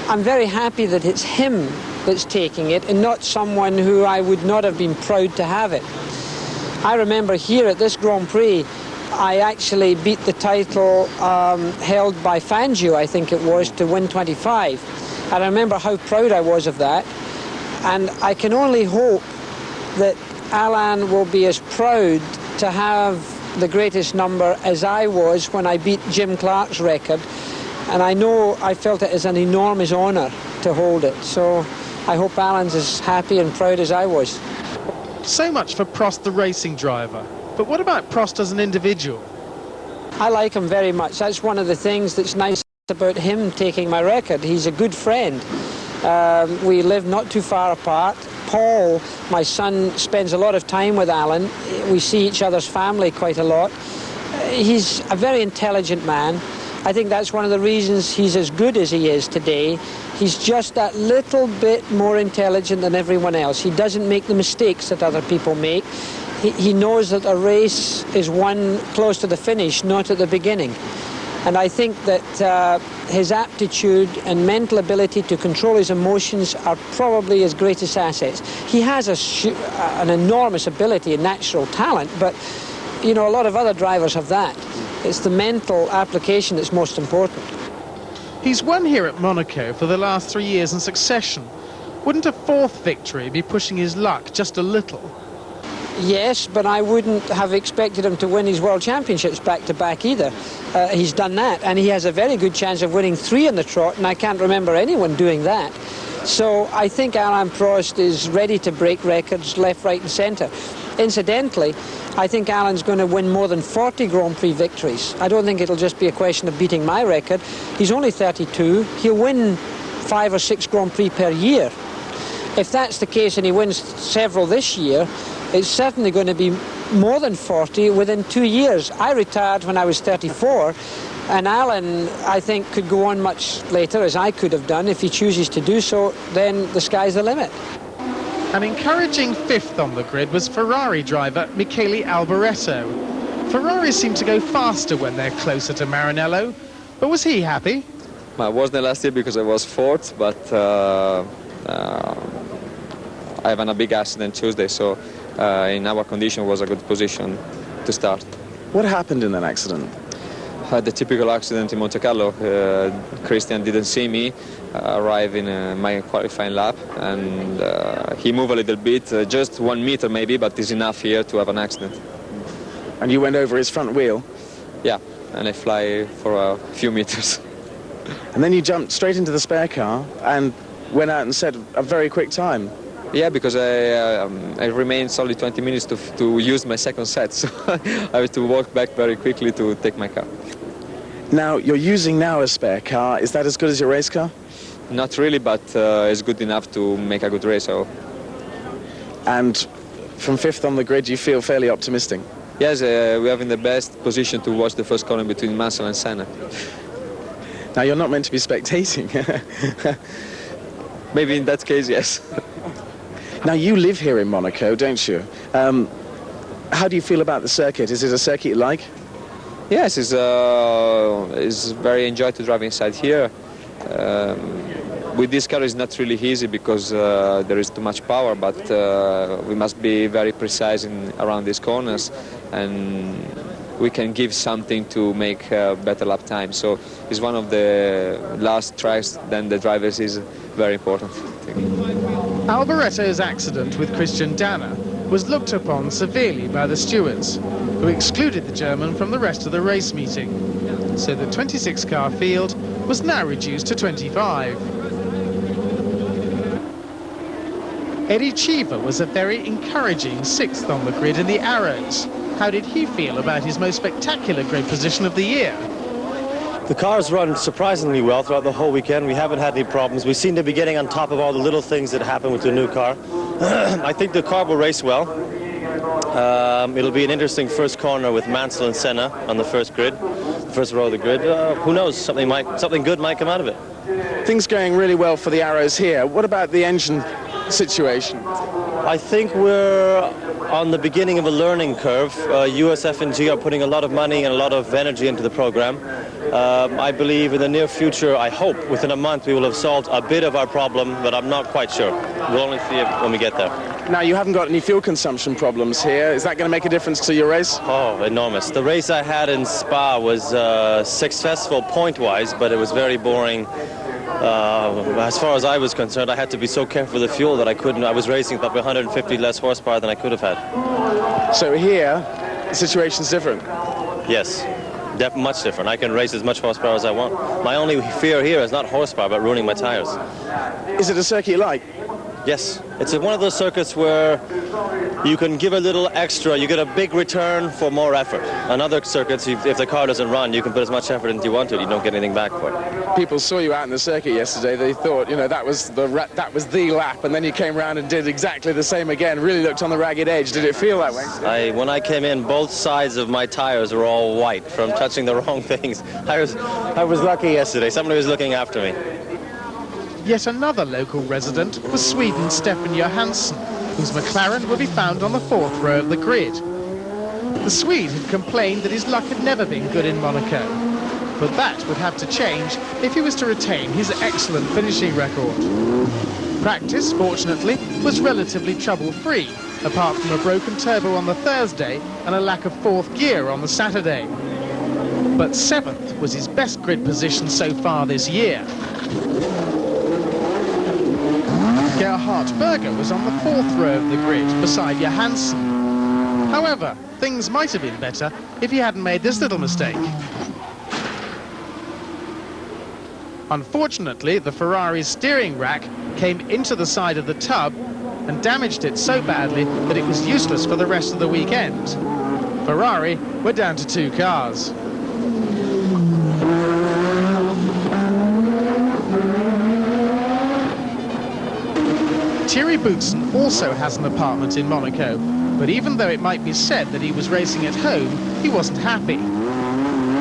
I'm very happy that it's him that's taking it and not someone who I would not have been proud to have it. I remember here at this Grand Prix, I actually beat the title held by Fangio, I think it was, to win 25. And I remember how proud I was of that. And I can only hope that Alain will be as proud to have the greatest number as I was when I beat Jim Clark's record. And I know I felt it as an enormous honour to hold it. So I hope Alain's as happy and proud as I was. So much for Prost, the racing driver. But what about Prost as an individual? I like him very much. That's one of the things that's nice about him taking my record. He's a good friend. We live not too far apart. Paul, my son, spends a lot of time with Alain. We see each other's family quite a lot. He's a very intelligent man. I think that's one of the reasons he's as good as he is today. He's just that little bit more intelligent than everyone else. He doesn't make the mistakes that other people make. He knows that a race is won close to the finish, not at the beginning. And I think that his aptitude and mental ability to control his emotions are probably his greatest assets. He has an enormous ability and natural talent, but a lot of other drivers have that. It's the mental application that's most important. He's won here at Monaco for the last 3 years in succession. Wouldn't a 4th victory be pushing his luck just a little? Yes, but I wouldn't have expected him to win his World Championships back-to-back either. He's done that, and he has a very good chance of winning 3 in the trot, and I can't remember anyone doing that. So I think Alain Prost is ready to break records left, right and centre. Incidentally, I think Alain's going to win more than 40 Grand Prix victories. I don't think it'll just be a question of beating my record. He's only 32. He'll win 5 or 6 Grand Prix per year. If that's the case and he wins several this year, it's certainly going to be more than 40 within 2 years. I retired when I was 34, And Alan, I think, could go on much later, as I could have done. If he chooses to do so, then the sky's the limit. An encouraging fifth on the grid was Ferrari driver Michele Alboreto. Ferrari seemed to go faster when they're closer to Maranello, but was he happy? I wasn't last year because I was fourth, but I had a big accident Tuesday, so in our condition was a good position to start. What happened in that accident? The typical accident in Monte Carlo. Christian didn't see me arrive in my qualifying lap, and he moved a little bit, just 1 meter maybe, but it's enough here to have an accident. And you went over his front wheel? Yeah, and I fly for a few meters. And then you jumped straight into the spare car and went out and set a very quick time. Yeah, because I remained only 20 minutes to use my second set, so I had to walk back very quickly to take my car. Now, you're using now a spare car. Is that as good as your race car? Not really, but it's good enough to make a good race. So. And from fifth on the grid, you feel fairly optimistic? Yes, we are in the best position to watch the first corner between Mansell and Senna. Now, you're not meant to be spectating. Maybe in that case, yes. Now, you live here in Monaco, don't you? How do you feel about the circuit? Is it a circuit you like? Yes, it's very enjoyed to drive inside here. With this car, it's not really easy because there is too much power, but we must be very precise around these corners, and we can give something to make better lap time. So it's one of the last tracks, then the drivers is very important. Alboreto's accident with Christian Danner was looked upon severely by the stewards, who excluded the German from the rest of the race meeting. So the 26-car field was now reduced to 25. Eddie Cheever was a very encouraging sixth on the grid in the Arrows. How did he feel about his most spectacular grid position of the year? The car's run surprisingly well throughout the whole weekend. We haven't had any problems. We seem to be getting on top of all the little things that happen with the new car. I think the car will race well. It'll be an interesting first corner with Mansell and Senna on the first grid, first row of the grid. Who knows? Something good might come out of it. Things going really well for the Arrows here. What about the engine situation? I think we're on the beginning of a learning curve. USF&G are putting a lot of money and a lot of energy into the program. I believe in the near future, I hope within a month we will have solved a bit of our problem, but I'm not quite sure. We'll only see it when we get there. Now, you haven't got any fuel consumption problems here. Is that going to make a difference to your race? Oh, enormous. The race I had in Spa was successful point-wise, but it was very boring. As far as I was concerned, I had to be so careful with the fuel that I was racing probably 150 less horsepower than I could have had. So here, the situation's different? Yes, much different. I can race as much horsepower as I want. My only fear here is not horsepower, but ruining my tires. Is it a circuit you like? Yes, it's one of those circuits where you can give a little extra, you get a big return for more effort. On other circuits, if the car doesn't run, you can put as much effort into you want to, you don't get anything back for it. People saw you out in the circuit yesterday, they thought, you know, that was the lap, and then you came around and did exactly the same again, really looked on the ragged edge. Did it feel that way? When I came in, both sides of my tires were all white from touching the wrong things. I was lucky yesterday, somebody was looking after me. Yet another local resident was Sweden's Stefan Johansson, whose McLaren would be found on the fourth row of the grid. The Swede had complained that his luck had never been good in Monaco, but that would have to change if he was to retain his excellent finishing record. Practice, fortunately, was relatively trouble-free, apart from a broken turbo on the Thursday and a lack of fourth gear on the Saturday. But seventh was his best grid position so far this year. Gerhard Berger was on the fourth row of the grid beside Johansson. However, things might have been better if he hadn't made this little mistake. Unfortunately, the Ferrari's steering rack came into the side of the tub and damaged it so badly that it was useless for the rest of the weekend. Ferrari were down to 2 cars. Thierry Boutsen also has an apartment in Monaco, but even though it might be said that he was racing at home, he wasn't happy.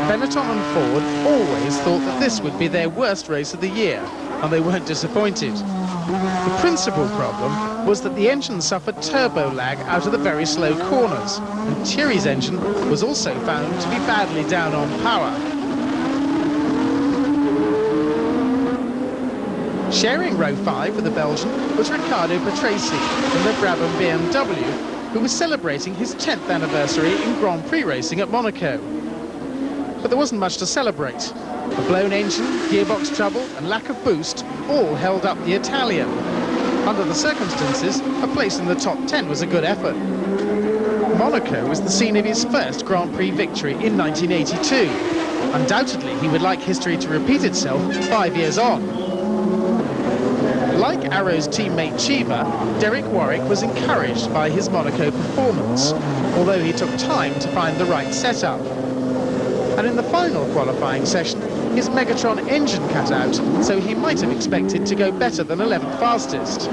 Benetton and Ford always thought that this would be their worst race of the year, and they weren't disappointed. The principal problem was that the engine suffered turbo lag out of the very slow corners, and Thierry's engine was also found to be badly down on power. Sharing row 5 with the Belgian was Riccardo Patrese from the Brabham BMW, who was celebrating his 10th anniversary in Grand Prix racing at Monaco. But there wasn't much to celebrate. A blown engine, gearbox trouble and lack of boost all held up the Italian. Under the circumstances, a place in the top 10 was a good effort. Monaco was the scene of his first Grand Prix victory in 1982. Undoubtedly, he would like history to repeat itself 5 years on. Like Arrow's teammate Cheever, Derek Warwick was encouraged by his Monaco performance, although he took time to find the right setup. And in the final qualifying session, his Megatron engine cut out, so he might have expected to go better than 11th fastest.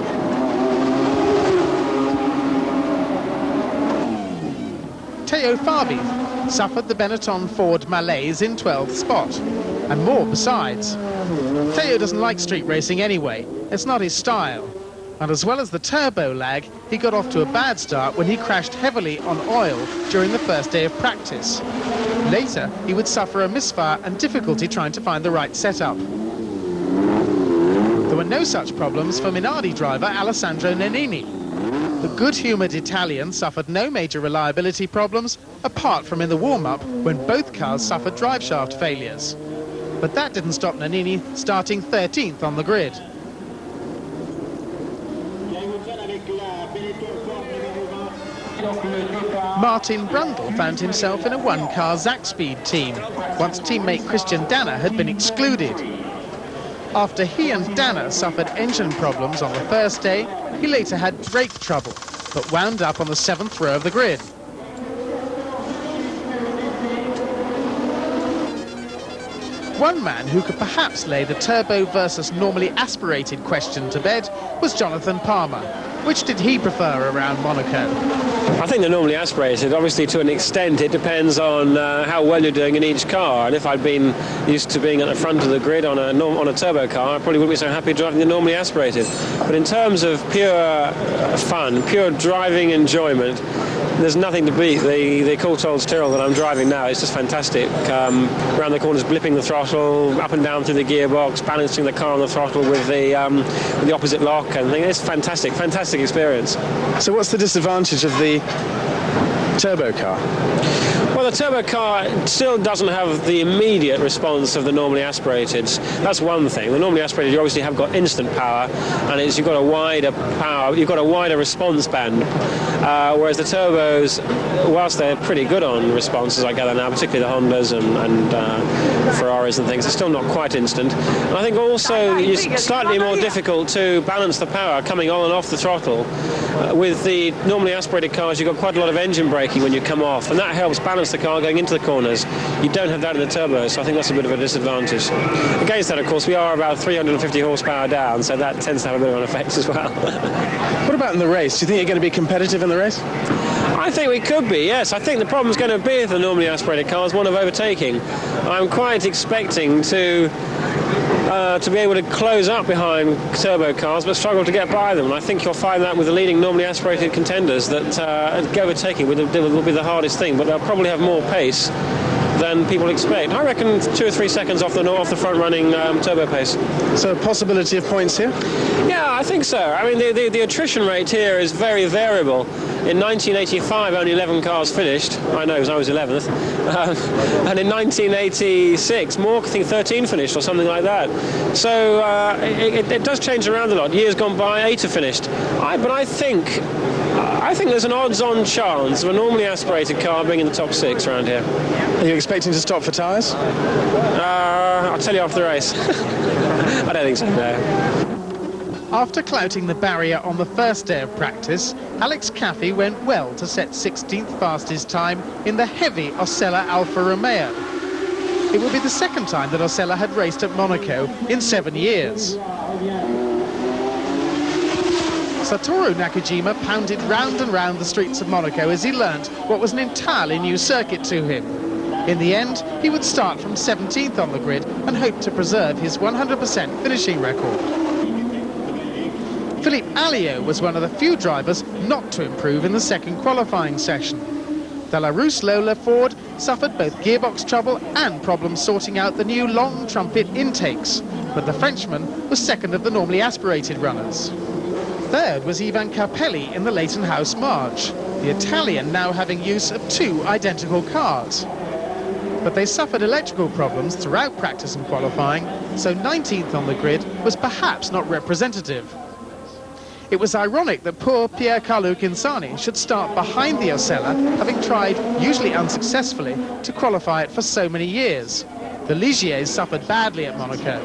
Teo Fabi suffered the Benetton Ford malaise in 12th spot, and more besides. Teo doesn't like street racing anyway, it's not his style. And as well as the turbo lag, he got off to a bad start when he crashed heavily on oil during the first day of practice. Later, he would suffer a misfire and difficulty trying to find the right setup. There were no such problems for Minardi driver Alessandro Nannini. The good-humoured Italian suffered no major reliability problems, apart from in the warm-up when both cars suffered driveshaft failures. But that didn't stop Nannini starting 13th on the grid. Martin Brundle found himself in a one-car Zakspeed team, once teammate Christian Danner had been excluded. After he and Danner suffered engine problems on the first day, he later had brake trouble, but wound up on the 7th row of the grid. One man who could perhaps lay the turbo versus normally aspirated question to bed was Jonathan Palmer. Which did he prefer around Monaco? I think they're normally aspirated. Obviously, to an extent, it depends on how well you're doing in each car. And if I'd been used to being at the front of the grid on a turbo car, I probably wouldn't be so happy driving the normally aspirated. But in terms of pure fun, pure driving enjoyment, there's nothing to beat the Courtaulds Tyrrell that I'm driving now. It's just fantastic. Around the corners, blipping the throttle, up and down through the gearbox, balancing the car on the throttle with the opposite lock, and it's fantastic, fantastic experience. So what's the disadvantage of the turbo car? Well, the turbo car still doesn't have the immediate response of the normally aspirated. That's one thing. The normally aspirated, you obviously have got instant power, and you've got a wider power, you've got a wider response band. Whereas the turbos, whilst they're pretty good on responses, I gather now, particularly the Hondas and Ferraris and things, they're still not quite instant. And I think also it's slightly more difficult to balance the power coming on and off the throttle. With the normally aspirated cars, you've got quite a lot of engine braking when you come off, and that helps balance the car going into the corners. You don't have that in the turbo, so I think that's a bit of a disadvantage. Against that, of course, we are about 350 horsepower down, so that tends to have a bit of an effect as well. What about in the race? Do you think you're going to be competitive in the race? I think we could be, yes. I think the problem's going to be with the normally aspirated cars, one of overtaking. I'm quite expecting to be able to close up behind turbo cars but struggle to get by them, and I think you'll find that with the leading normally aspirated contenders, that overtaking will be the hardest thing, but they'll probably have more pace than people expect. I reckon 2 or 3 seconds off the front-running turbo pace. So a possibility of points here? Yeah, I think so. I mean, the attrition rate here is very variable. In 1985, only 11 cars finished. I know, because I was 11th. And in 1986, I think 13 finished or something like that. So it does change around a lot. Years gone by, 8 have finished. But I think there's an odds-on chance of a normally aspirated car being in the top 6 around here. Are you expecting to stop for tyres? I'll tell you after the race. I don't think so, no. After clouting the barrier on the first day of practice, Alex Caffey went well to set 16th fastest time in the heavy Osella Alfa Romeo. It will be the second time that Osella had raced at Monaco in 7 years. Satoru Nakajima pounded round and round the streets of Monaco as he learnt what was an entirely new circuit to him. In the end, he would start from 17th on the grid and hope to preserve his 100% finishing record. Philippe Alliot was one of the few drivers not to improve in the second qualifying session. The La Rousse Lola Ford suffered both gearbox trouble and problems sorting out the new long trumpet intakes, but the Frenchman was second of the normally aspirated runners. Third was Ivan Capelli in the Leighton House March, the Italian now having use of two identical cars. But they suffered electrical problems throughout practice and qualifying, so 19th on the grid was perhaps not representative. It was ironic that poor Piercarlo Cinzani should start behind the Osella, having tried, usually unsuccessfully, to qualify it for so many years. The Ligiers suffered badly at Monaco.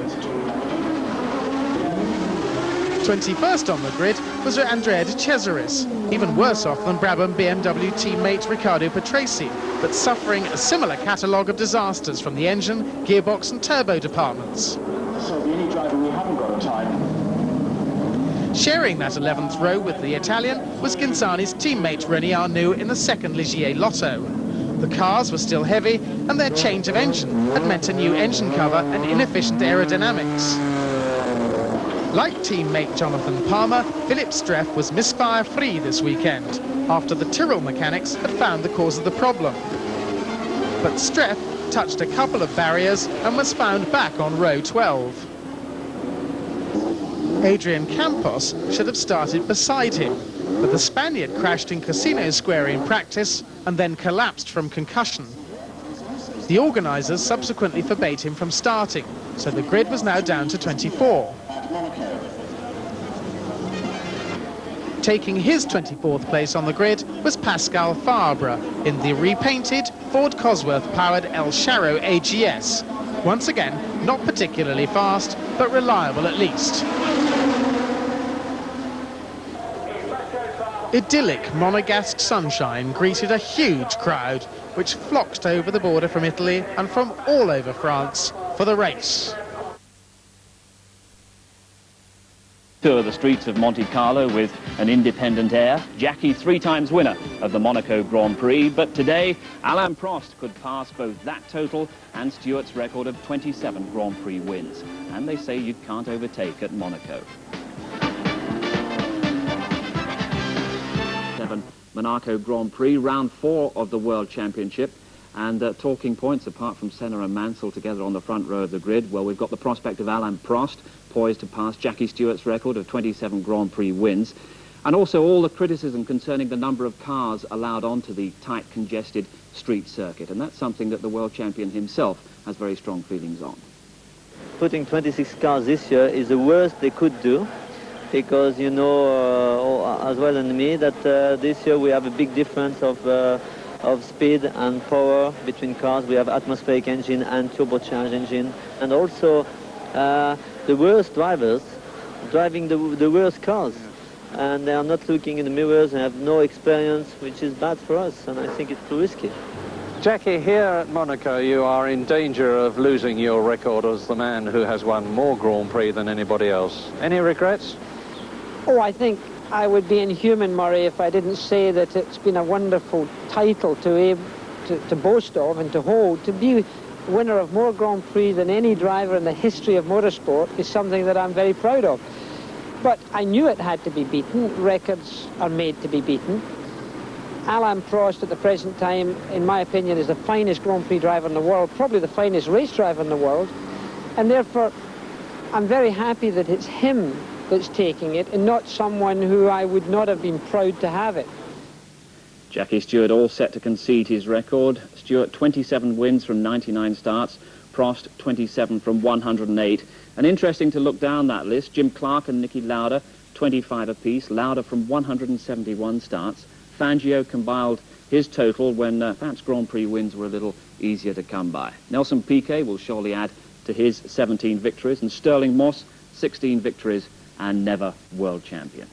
21st on the grid was Andrea De Cesaris, even worse off than Brabham BMW teammate Riccardo Patrese, but suffering a similar catalogue of disasters from the engine, gearbox and turbo departments. So the only driver we haven't got a time. Sharing that 11th row with the Italian was Cinzani's teammate René Arnoux in the second Ligier Lotto. The cars were still heavy and their change of engine had meant a new engine cover and inefficient aerodynamics. Like teammate Jonathan Palmer, Philippe Streff was misfire-free this weekend, after the Tyrrell mechanics had found the cause of the problem. But Streff touched a couple of barriers and was found back on row 12. Adrian Campos should have started beside him, but the Spaniard crashed in Casino Square in practice and then collapsed from concussion. The organisers subsequently forbade him from starting, so the grid was now down to 24. Taking his 24th place on the grid was Pascal Fabre in the repainted Ford Cosworth-powered El Charro AGS. Once again, not particularly fast, but reliable at least. Idyllic Monegasque sunshine greeted a huge crowd, which flocked over the border from Italy and from all over France for the race. Tour the streets of Monte Carlo with an independent air. Jackie, 3 times winner of the Monaco Grand Prix, but today Alain Prost could pass both that total and Stewart's record of 27 Grand Prix wins. And they say you can't overtake at Monaco. Monaco Grand Prix, round 4 of the World Championship. And talking points, apart from Senna and Mansell together on the front row of the grid, well, we've got the prospect of Alain Prost, poised to pass Jackie Stewart's record of 27 Grand Prix wins. And also all the criticism concerning the number of cars allowed onto the tight, congested street circuit. And that's something that the world champion himself has very strong feelings on. Putting 26 cars this year is the worst they could do, because you know as well as me that this year we have a big difference of speed and power between cars. We have atmospheric engine and turbocharged engine, and also the worst drivers driving the worst cars, and they are not looking in the mirrors and have no experience, which is bad for us, and I think it's too risky. Jackie, here at Monaco you are in danger of losing your record as the man who has won more Grand Prix than anybody else. Any regrets? Oh, I think I would be inhuman, Murray, if I didn't say that it's been a wonderful title to boast of and to hold. To be winner of more Grand Prix than any driver in the history of motorsport is something that I'm very proud of. But I knew it had to be beaten. Records are made to be beaten. Alain Prost at the present time, in my opinion, is the finest Grand Prix driver in the world, probably the finest race driver in the world. And therefore, I'm very happy that it's him that's taking it and not someone who I would not have been proud to have it. Jackie Stewart all set to concede his record. Stewart 27 wins from 99 starts, Prost 27 from 108. And interesting to look down that list, Jim Clark and Niki Lauda 25 apiece, Lauda from 171 starts. Fangio compiled his total when perhaps Grand Prix wins were a little easier to come by. Nelson Piquet will surely add to his 17 victories, and Sterling Moss 16 victories and never world champion.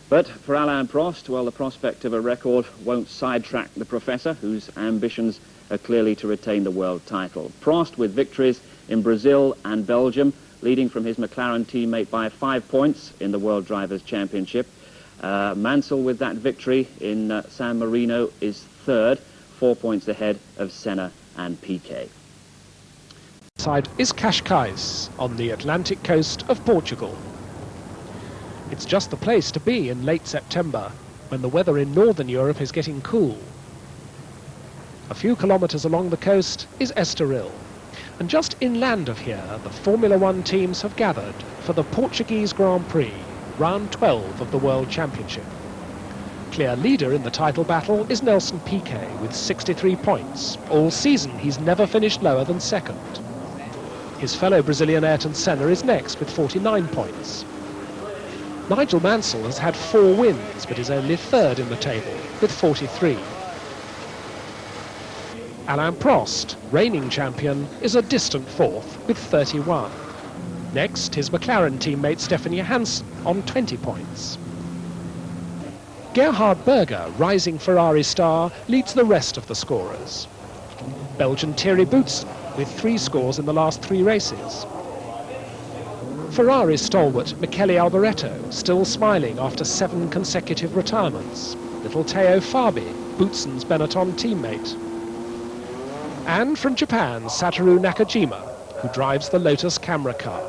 But for Alain Prost, well, the prospect of a record won't sidetrack the professor, whose ambitions are clearly to retain the world title. Prost with victories in Brazil and Belgium, leading from his McLaren teammate by 5 points in the World Drivers' Championship. Mansell with that victory in San Marino is third, 4 points ahead of Senna and Piquet. Side is Cascais on the Atlantic coast of Portugal. It's just the place to be in late September when the weather in northern Europe is getting cool. A few kilometres along the coast is Estoril, and just inland of here the Formula One teams have gathered for the Portuguese Grand Prix, round 12 of the World Championship. Clear leader in the title battle is Nelson Piquet with 63 points. All season he's never finished lower than second. His fellow Brazilian Ayrton Senna is next with 49 points. Nigel Mansell has had 4 wins but is only third in the table with 43. Alain Prost, reigning champion, is a distant fourth with 31. Next, his McLaren teammate Stefan Johansson on 20 points. Gerhard Berger, rising Ferrari star, leads the rest of the scorers. Belgian Thierry Boutsen with 3 scores in the last 3 races. Ferrari stalwart Michele Alboreto, still smiling after 7 consecutive retirements. Little Teo Fabi, Boutsen's Benetton teammate. And from Japan, Satoru Nakajima, who drives the Lotus camera car.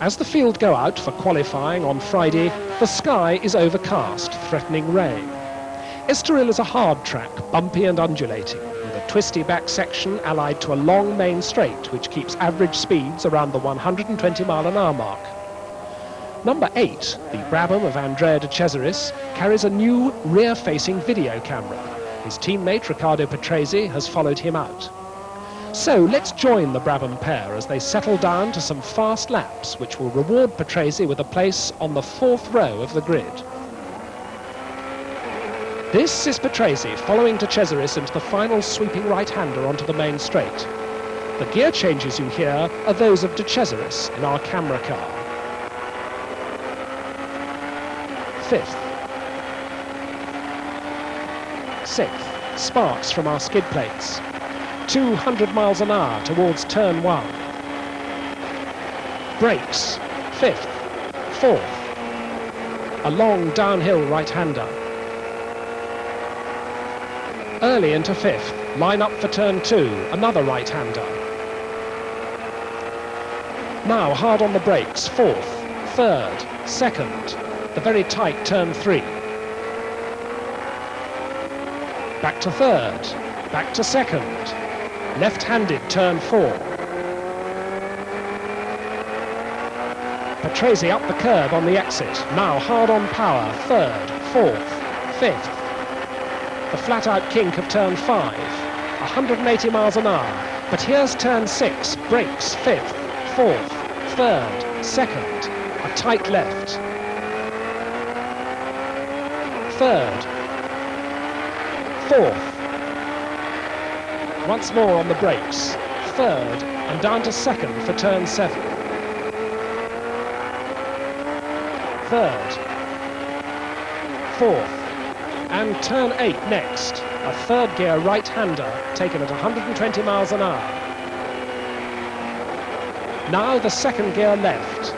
As the field go out for qualifying on Friday, the sky is overcast, threatening rain. Estoril is a hard track, bumpy and undulating, with a twisty back section allied to a long main straight, which keeps average speeds around the 120-mile-an-hour mark. Number 8, the Brabham of Andrea De Cesaris, carries a new rear-facing video camera. His teammate Riccardo Patrese has followed him out. So let's join the Brabham pair as they settle down to some fast laps, which will reward Patrese with a place on the 4th row of the grid. This is Patrese following De Cesaris into the final sweeping right-hander onto the main straight. The gear changes you hear are those of De Cesaris in our camera car. 5th. 6th, sparks from our skid plates. 200 miles an hour towards turn 1. Brakes, 5th, 4th. A long downhill right-hander. Early into 5th, line up for turn 2, another right-hander. Now hard on the brakes, 4th, 3rd, 2nd, the very tight turn 3. Back to 3rd, back to 2nd. Left-handed turn 4. Patrese up the curb on the exit. Now hard on power. 3rd, 4th, 5th. The flat-out kink of turn 5. 180 miles an hour. But here's turn 6. Brakes. 5th, 4th, 3rd, 2nd. A tight left. 3rd. 4th. Once more on the brakes. 3rd and down to 2nd for turn 7. 3rd. 4th. And turn 8 next. A 3rd gear right-hander taken at 120 miles an hour. Now the 2nd gear left.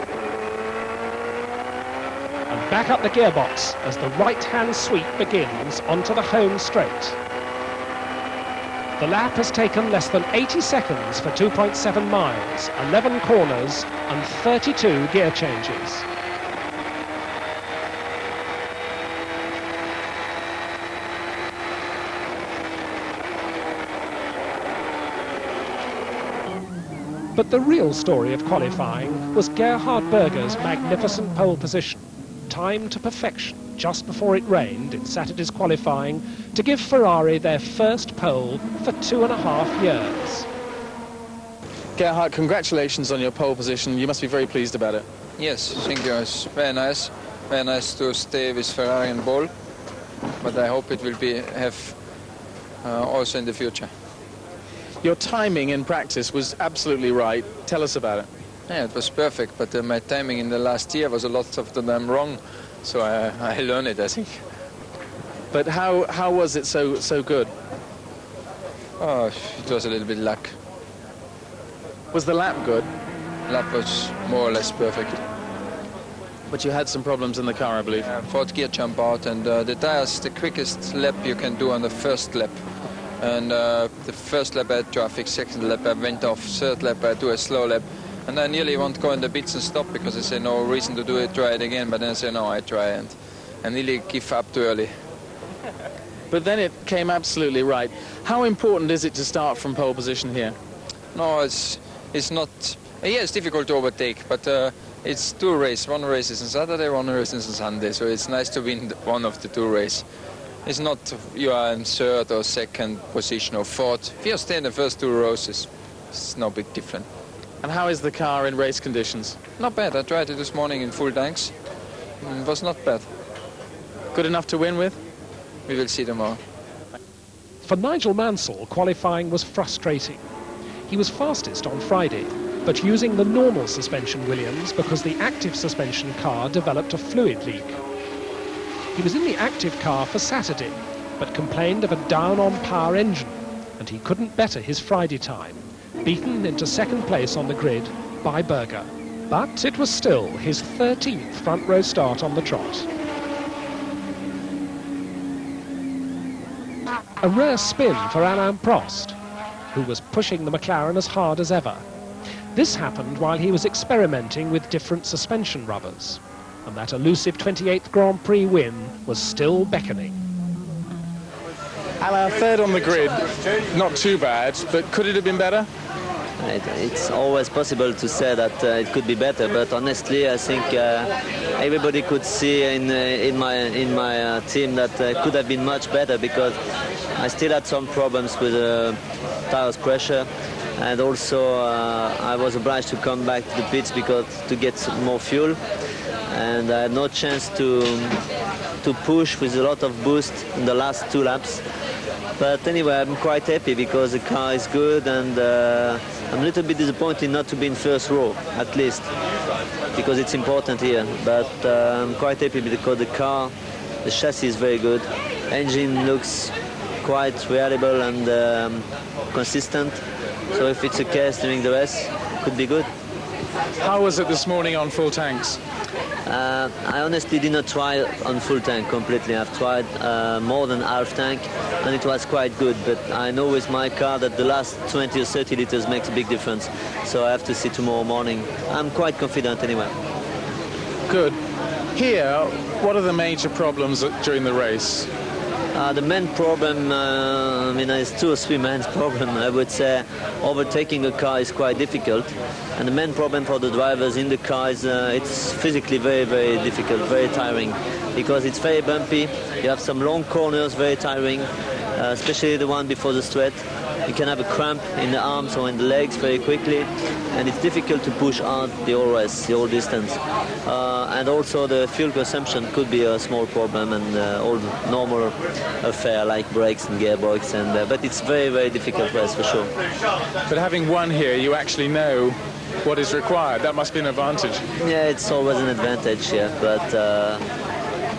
And back up the gearbox as the right-hand sweep begins onto the home straight. The lap has taken less than 80 seconds for 2.7 miles, 11 corners and 32 gear changes. But the real story of qualifying was Gerhard Berger's magnificent pole position, timed to perfection just before it rained in Saturday's qualifying to give Ferrari their first pole for 2.5 years. Gerhard, congratulations on your pole position. You must be very pleased about it. Yes, thank you. It's very nice. Very nice to stay with Ferrari and pole. But I hope it will have also in the future. Your timing in practice was absolutely right. Tell us about it. Yeah, it was perfect, but my timing in the last year was a lot of the time wrong, so I learned it, I think. But how was it so good? Oh, it was a little bit luck. Was the lap good? Lap was more or less perfect. But you had some problems in the car, I believe. Fourth gear jump out, and the tires, the quickest lap you can do on the first lap. And the first lap I had traffic, second lap I went off, third lap I do a slow lap. And I nearly want to go in the pits and stop because I say no reason to do it, try it again. But then I say no, I try, and I nearly give up too early. But then it came absolutely right. How important is it to start from pole position here? No, it's not. Yeah, it's difficult to overtake, but it's two races. One race is on Saturday, one race is on Sunday, so it's nice to win one of the two races. It's not you are in third or second position or fourth. If you stay in the first two rows, it's no big difference. And how is the car in race conditions? Not bad. I tried it this morning in full tanks. It was not bad. Good enough to win with? We will see tomorrow. For Nigel Mansell, qualifying was frustrating. He was fastest on Friday, but using the normal suspension Williams because the active suspension car developed a fluid leak. He was in the active car for Saturday, but complained of a down-on-power engine, and he couldn't better his Friday time, beaten into second place on the grid by Berger. But it was still his 13th front-row start on the trot. A rare spin for Alain Prost, who was pushing the McLaren as hard as ever. This happened while he was experimenting with different suspension rubbers, and that elusive 28th Grand Prix win was still beckoning. Alain, third on the grid, not too bad, but could it have been better? It's always possible to say that it could be better, but honestly, I think everybody could see in my team that it could have been much better because I still had some problems with tires pressure, and also I was obliged to come back to the pits because to get some more fuel, and I had no chance to push with a lot of boost in the last two laps. But anyway, I'm quite happy because the car is good, and I'm a little bit disappointed not to be in first row, at least, because it's important here. But I'm quite happy because the car, the chassis is very good, engine looks quite reliable and consistent. So if it's a case during the race, it could be good. How was it this morning on full tanks? I honestly did not try on full tank completely. I've tried more than half tank, and it was quite good. But I know with my car that the last 20 or 30 liters makes a big difference. So I have to see tomorrow morning. I'm quite confident anyway. Good. Here, what are the major problems during the race? The main problem, it's two or three main problems. I would say overtaking a car is quite difficult, and the main problem for the drivers in the car is it's physically very, very difficult, very tiring, because it's very bumpy. You have some long corners, very tiring, especially the one before the straight. You can have a cramp in the arms or in the legs very quickly, and it's difficult to push hard the whole race, the whole distance. And also the fuel consumption could be a small problem, and all normal affair like brakes and gearbox, but it's very, very difficult race for sure. But having won here, you actually know what is required. That must be an advantage. Yeah, it's always an advantage here, but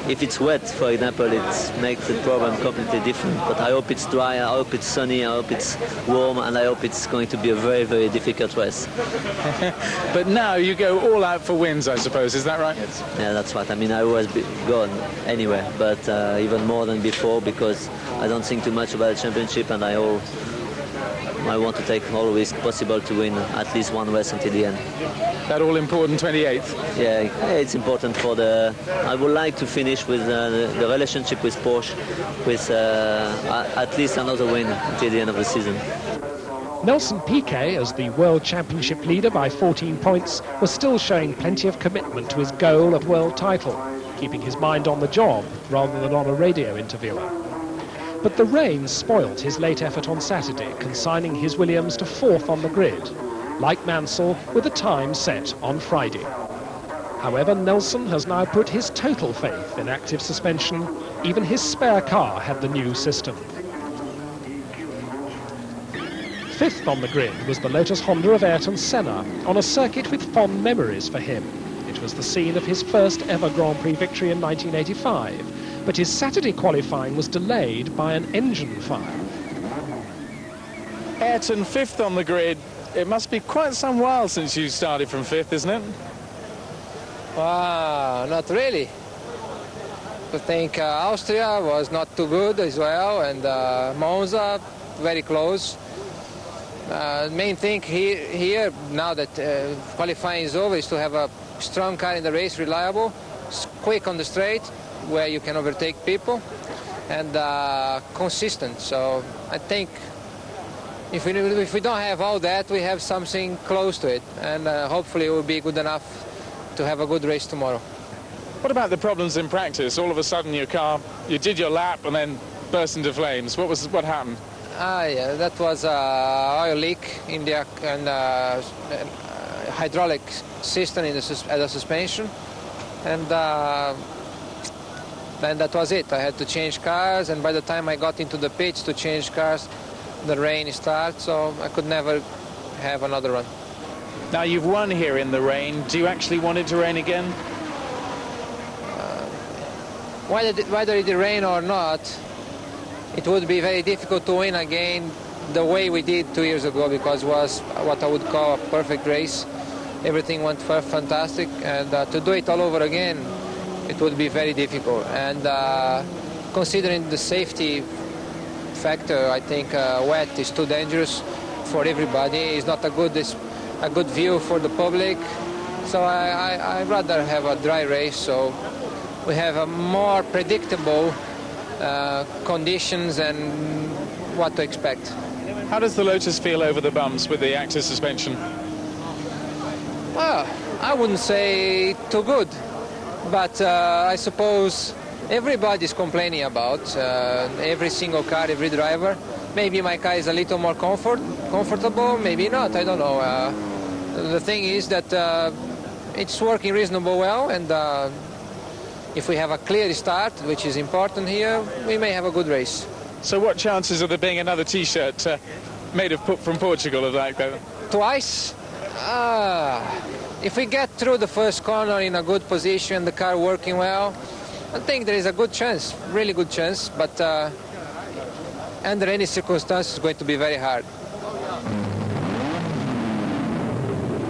if it's wet, for example, it makes the problem completely different. But I hope it's dry, I hope it's sunny, I hope it's warm, and I hope it's going to be a very, very difficult race. But now you go all out for wins, I suppose, is that right? Yeah, that's right. I mean, I always go anyway, but even more than before, because I don't think too much about the championship, and I want to take all risk possible to win at least one race until the end. That all-important 28th? Yeah, it's important for I would like to finish with the relationship with Porsche with at least another win until the end of the season. Nelson Piquet, as the World Championship leader by 14 points, was still showing plenty of commitment to his goal of world title, keeping his mind on the job rather than on a radio interviewer. But the rain spoilt his late effort on Saturday, consigning his Williams to fourth on the grid, like Mansell, with a time set on Friday. However, Nelson has now put his total faith in active suspension. Even his spare car had the new system. Fifth on the grid was the Lotus Honda of Ayrton Senna, on a circuit with fond memories for him. It was the scene of his first ever Grand Prix victory in 1985. But his Saturday qualifying was delayed by an engine fire. Ayrton, fifth on the grid. It must be quite some while since you started from fifth, isn't it? Not really. I think Austria was not too good as well, and Monza very close. Main thing here now that qualifying is over is to have a strong car in the race, reliable, quick on the straight, where you can overtake people, and consistent. So I think if we don't have all that, we have something close to it, and hopefully it will be good enough to have a good race tomorrow. What about the problems in practice? All of a sudden your car, you did your lap and then burst into flames. What happened? Yeah, that was oil leak in the hydraulic system in the suspension, and then that was it. I had to change cars, and by the time I got into the pits to change cars, the rain started, so I could never have another run. Now you've won here in the rain. Do you actually want it to rain again? Whether it rain or not, it would be very difficult to win again the way we did 2 years ago, because it was what I would call a perfect race. Everything went fantastic, and to do it all over again, it would be very difficult. And considering the safety factor, I think wet is too dangerous for everybody. It's not a good view for the public. So I'd rather have a dry race, so we have a more predictable conditions and what to expect. How does the Lotus feel over the bumps with the active suspension? Well, I wouldn't say too good, but I suppose everybody's complaining about every single car, every driver. Maybe my car is a little more comfortable, maybe not, I don't know. The thing is that it's working reasonably well, and if we have a clear start, which is important here, we may have a good race. So what chances of there being another T-shirt made from Portugal of that? Twice? If we get through the first corner in a good position, the car working well, I think there is a good chance, really good chance, but under any circumstances, it's going to be very hard.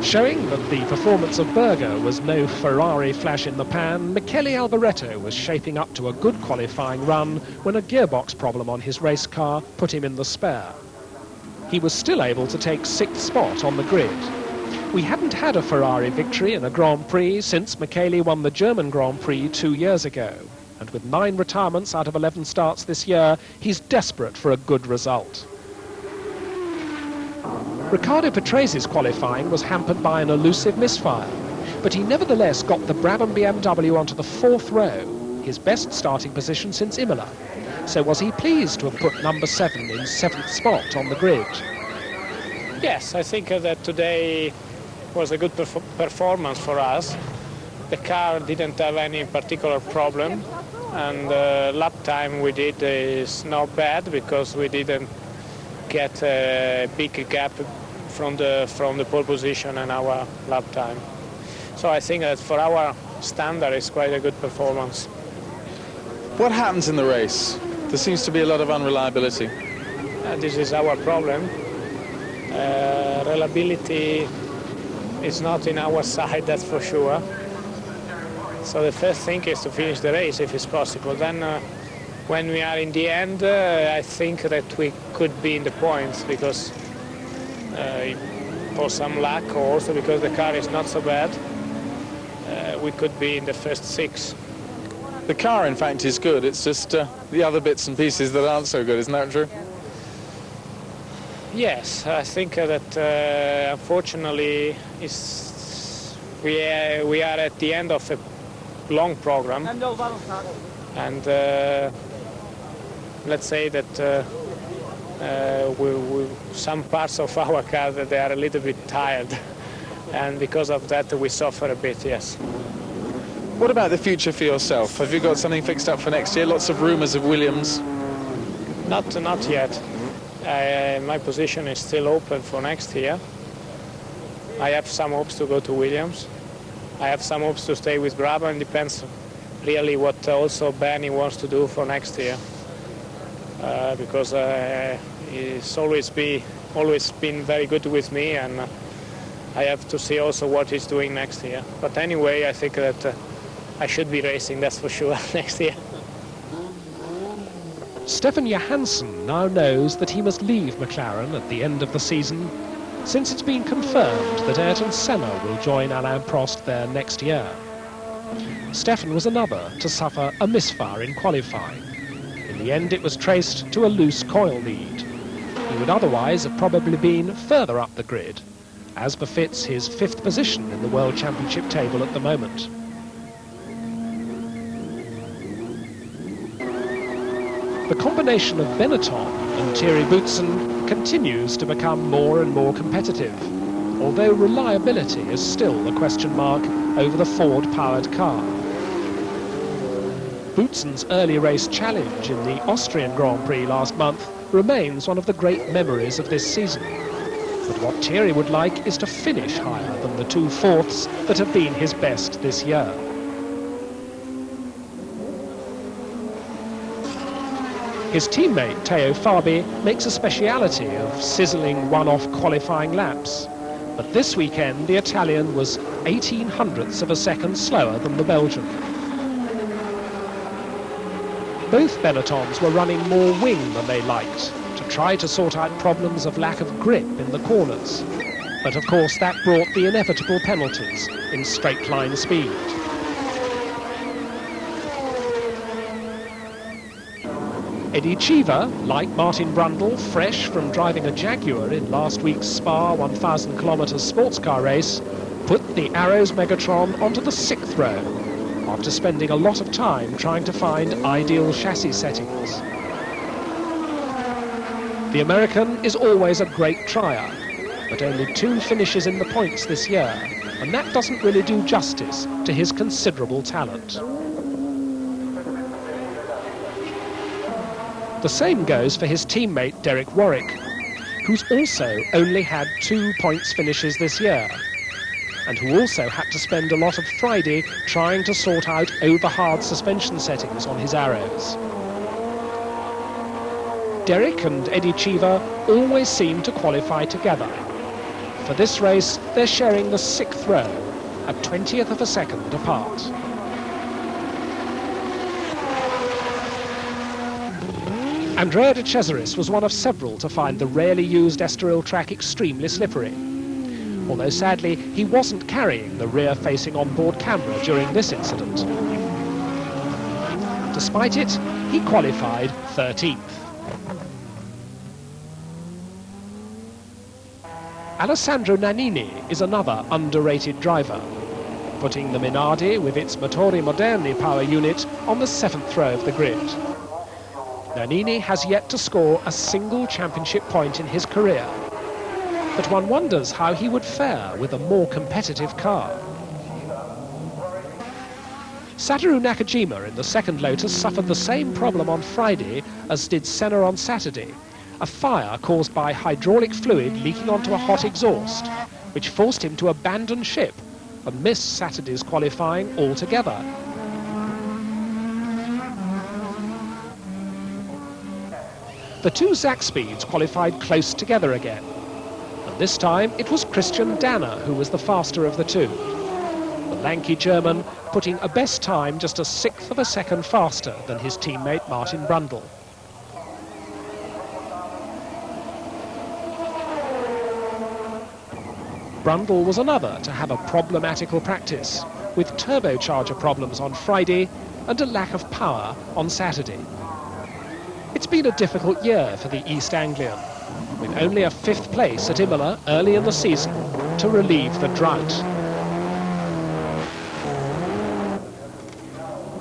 Showing that the performance of Berger was no Ferrari flash in the pan, Michele Alboreto was shaping up to a good qualifying run when a gearbox problem on his race car put him in the spare. He was still able to take 6th spot on the grid. We hadn't had a Ferrari victory in a Grand Prix since Michele won the German Grand Prix 2 years ago. And with 9 retirements out of 11 starts this year, he's desperate for a good result. Riccardo Patresi's qualifying was hampered by an elusive misfire, but he nevertheless got the Brabham BMW onto the 4th row, his best starting position since Imola. So was he pleased to have put number 7 in 7th spot on the grid? Yes, I think that today was a good performance for us. The car didn't have any particular problem, and lap time we did is not bad because we didn't get a big gap from the pole position and our lap time. So I think that for our standard it's quite a good performance. What happens in the race? There seems to be a lot of unreliability. This is our problem. Reliability is not in our side, that's for sure. So the first thing is to finish the race if it's possible. Then when we are in the end, I think that we could be in the points because for some luck, or also because the car is not so bad, we could be in the first 6. The car, in fact, is good. It's just the other bits and pieces that aren't so good. Isn't that true? Yes, I think that unfortunately we are at the end of a long program, and let's say that some parts of our car that they are a little bit tired, and because of that we suffer a bit. Yes. What about the future for yourself? Have you got something fixed up for next year? Lots of rumours of Williams. Not yet. My position is still open for next year. I have some hopes to go to Williams. I have some hopes to stay with Brabham. It depends really what also Bernie wants to do for next year. Because he's always been very good with me, and I have to see also what he's doing next year. But anyway, I think that I should be racing, that's for sure, next year. Stefan Johansson now knows that he must leave McLaren at the end of the season, since it's been confirmed that Ayrton Senna will join Alain Prost there next year. Stefan was another to suffer a misfire in qualifying. In the end, it was traced to a loose coil lead. He would otherwise have probably been further up the grid, as befits his 5th position in the World Championship table at the moment. The combination of Benetton and Thierry Boutsen continues to become more and more competitive, although reliability is still a question mark over the Ford-powered car. Boutsen's early race challenge in the Austrian Grand Prix last month remains one of the great memories of this season. But what Thierry would like is to finish higher than the 2 fourths that have been his best this year. His teammate Teo Fabi makes a speciality of sizzling one-off qualifying laps. But this weekend the Italian was 18/100ths of a second slower than the Belgian. Both Benettons were running more wing than they liked, to try to sort out problems of lack of grip in the corners. But of course that brought the inevitable penalties in straight line speed. Eddie Cheever, like Martin Brundle, fresh from driving a Jaguar in last week's Spa 1,000 km sports car race, put the Arrows Megatron onto the 6th row, after spending a lot of time trying to find ideal chassis settings. The American is always a great trier, but only 2 finishes in the points this year, and that doesn't really do justice to his considerable talent. The same goes for his teammate Derek Warwick, who's also only had 2 points finishes this year, and who also had to spend a lot of Friday trying to sort out over-hard suspension settings on his Arrows. Derek and Eddie Cheever always seem to qualify together. For this race, they're sharing the 6th row, a 20th of a second apart. Andrea De Cesaris was one of several to find the rarely used Estoril track extremely slippery. Although sadly, he wasn't carrying the rear-facing onboard camera during this incident. Despite it, he qualified 13th. Alessandro Nannini is another underrated driver, putting the Minardi with its Motori Moderni power unit on the 7th row of the grid. Nannini has yet to score a single championship point in his career, but one wonders how he would fare with a more competitive car. Satoru Nakajima in the 2nd Lotus suffered the same problem on Friday as did Senna on Saturday, a fire caused by hydraulic fluid leaking onto a hot exhaust, which forced him to abandon ship and miss Saturday's qualifying altogether. The 2 Zakspeeds qualified close together again, and this time it was Christian Danner who was the faster of the 2. The lanky German putting a best time just a 1/6 of a second faster than his teammate Martin Brundle. Brundle was another to have a problematical practice, with turbocharger problems on Friday and a lack of power on Saturday. It's been a difficult year for the East Anglian, with only a 5th place at Imola early in the season to relieve the drought.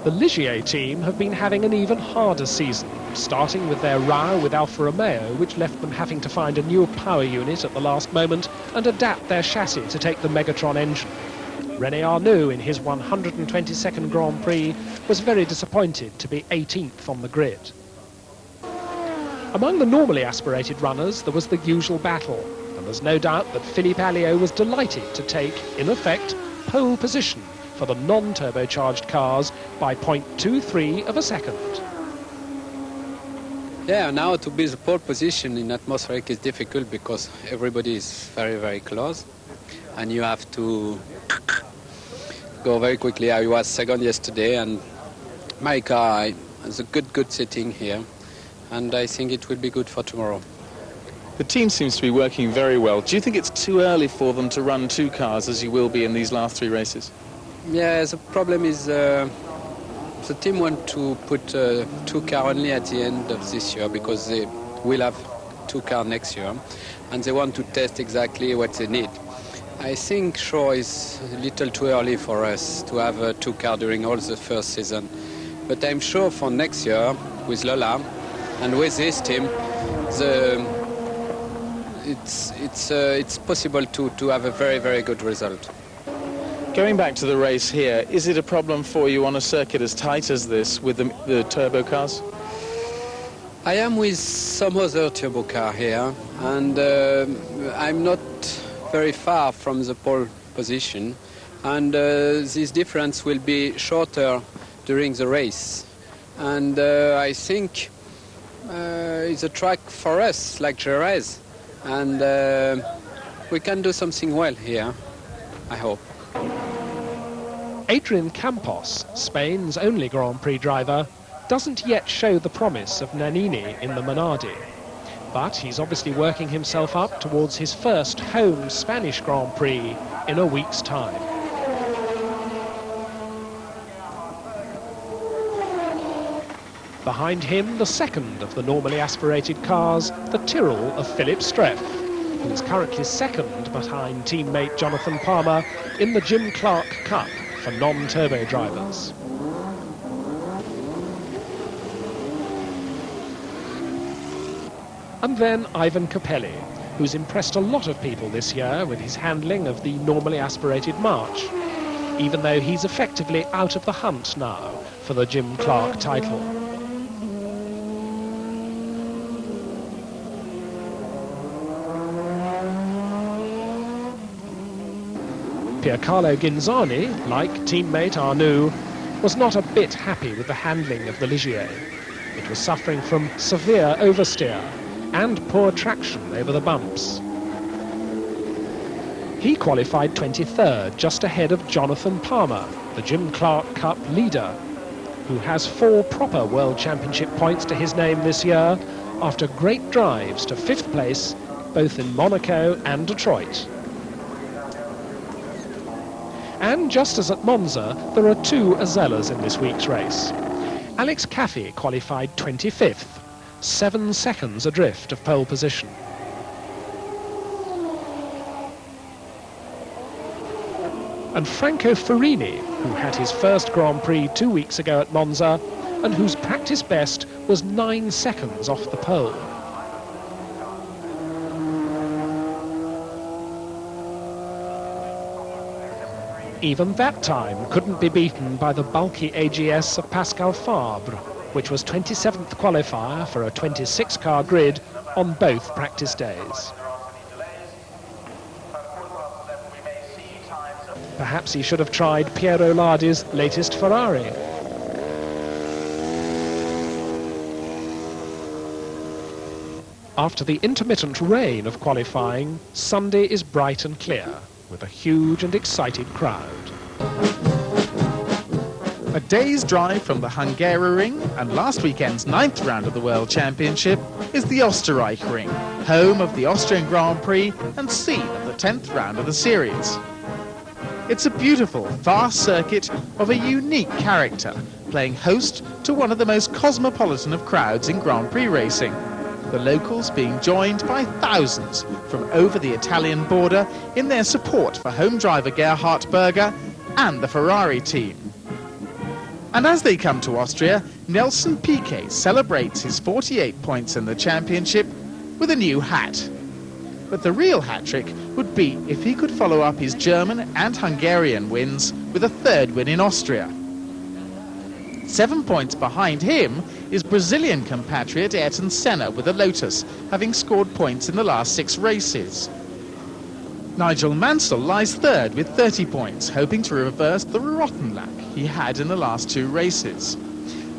The Ligier team have been having an even harder season, starting with their row with Alfa Romeo, which left them having to find a new power unit at the last moment and adapt their chassis to take the Megatron engine. René Arnoux, in his 122nd Grand Prix, was very disappointed to be 18th on the grid. Among the normally aspirated runners, there was the usual battle, and there's no doubt that Philippe Alliot was delighted to take, in effect, pole position for the non-turbocharged cars by 0.23 of a second. Yeah, now to be the pole position in atmospheric is difficult because everybody is very, very close. and you have to go very quickly. I was second yesterday, and my car has a good sitting here, and I think it will be good for tomorrow. The team seems to be working very well. Do you think it's too early for them to run 2 cars, as you will be in these last 3 races? Yeah, the problem is the team want to put 2 cars only at the end of this year, because they will have 2 cars next year, and they want to test exactly what they need. I think sure it's a little too early for us to have 2 cars during all the first season, but I'm sure for next year with Lola and with this team, it's possible to have a very good result. Going back to the race here, is it a problem for you on a circuit as tight as this with the turbo cars? I am with some other turbo car here, and I'm not very far from the pole position, and this difference will be shorter during the race. And I think it's a track for us, like Jerez, and we can do something well here, I hope. Adrian Campos, Spain's only Grand Prix driver, doesn't yet show the promise of Nannini in the Minardi. But he's obviously working himself up towards his first home Spanish Grand Prix in a week's time. Behind him, the second of the normally aspirated cars, the Tyrrell of Philip Streff, who is currently second behind teammate Jonathan Palmer in the Jim Clark Cup for non-turbo drivers. And then Ivan Capelli, who's impressed a lot of people this year with his handling of the normally aspirated March, even though he's effectively out of the hunt now for the Jim Clark title. Piercarlo Ghinzani, like teammate Arnoux, was not a bit happy with the handling of the Ligier. It was suffering from severe oversteer and poor traction over the bumps. He qualified 23rd, just ahead of Jonathan Palmer, the Jim Clark Cup leader, who has 4 proper World Championship points to his name this year after great drives to 5th place both in Monaco and Detroit. And just as at Monza, there are 2 Azellas in this week's race. Alex Caffey qualified 25th, 7 seconds adrift of pole position. And Franco Ferrini, who had his first Grand Prix 2 weeks ago at Monza, and whose practice best was 9 seconds off the pole. Even that time couldn't be beaten by the bulky AGS of Pascal Fabre, which was 27th qualifier for a 26-car grid on both practice days. Perhaps he should have tried Piero Lardi's latest Ferrari. After the intermittent rain of qualifying, Sunday is bright and clear, with a huge and excited crowd. A day's drive from the Hungaroring and last weekend's 9th round of the World Championship is the Österreich-Ring, home of the Austrian Grand Prix and scene of the 10th round of the series. It's a beautiful, vast circuit of a unique character, playing host to one of the most cosmopolitan of crowds in Grand Prix racing. The locals being joined by thousands from over the Italian border in their support for home driver Gerhard Berger and the Ferrari team. And as they come to Austria, Nelson Piquet celebrates his 48 points in the championship with a new hat. But the real hat-trick would be if he could follow up his German and Hungarian wins with a 3rd win in Austria. 7 points behind him is Brazilian compatriot Ayrton Senna with a Lotus, having scored points in the last 6 races. Nigel Mansell lies 3rd with 30 points, hoping to reverse the rotten luck he had in the last 2 races.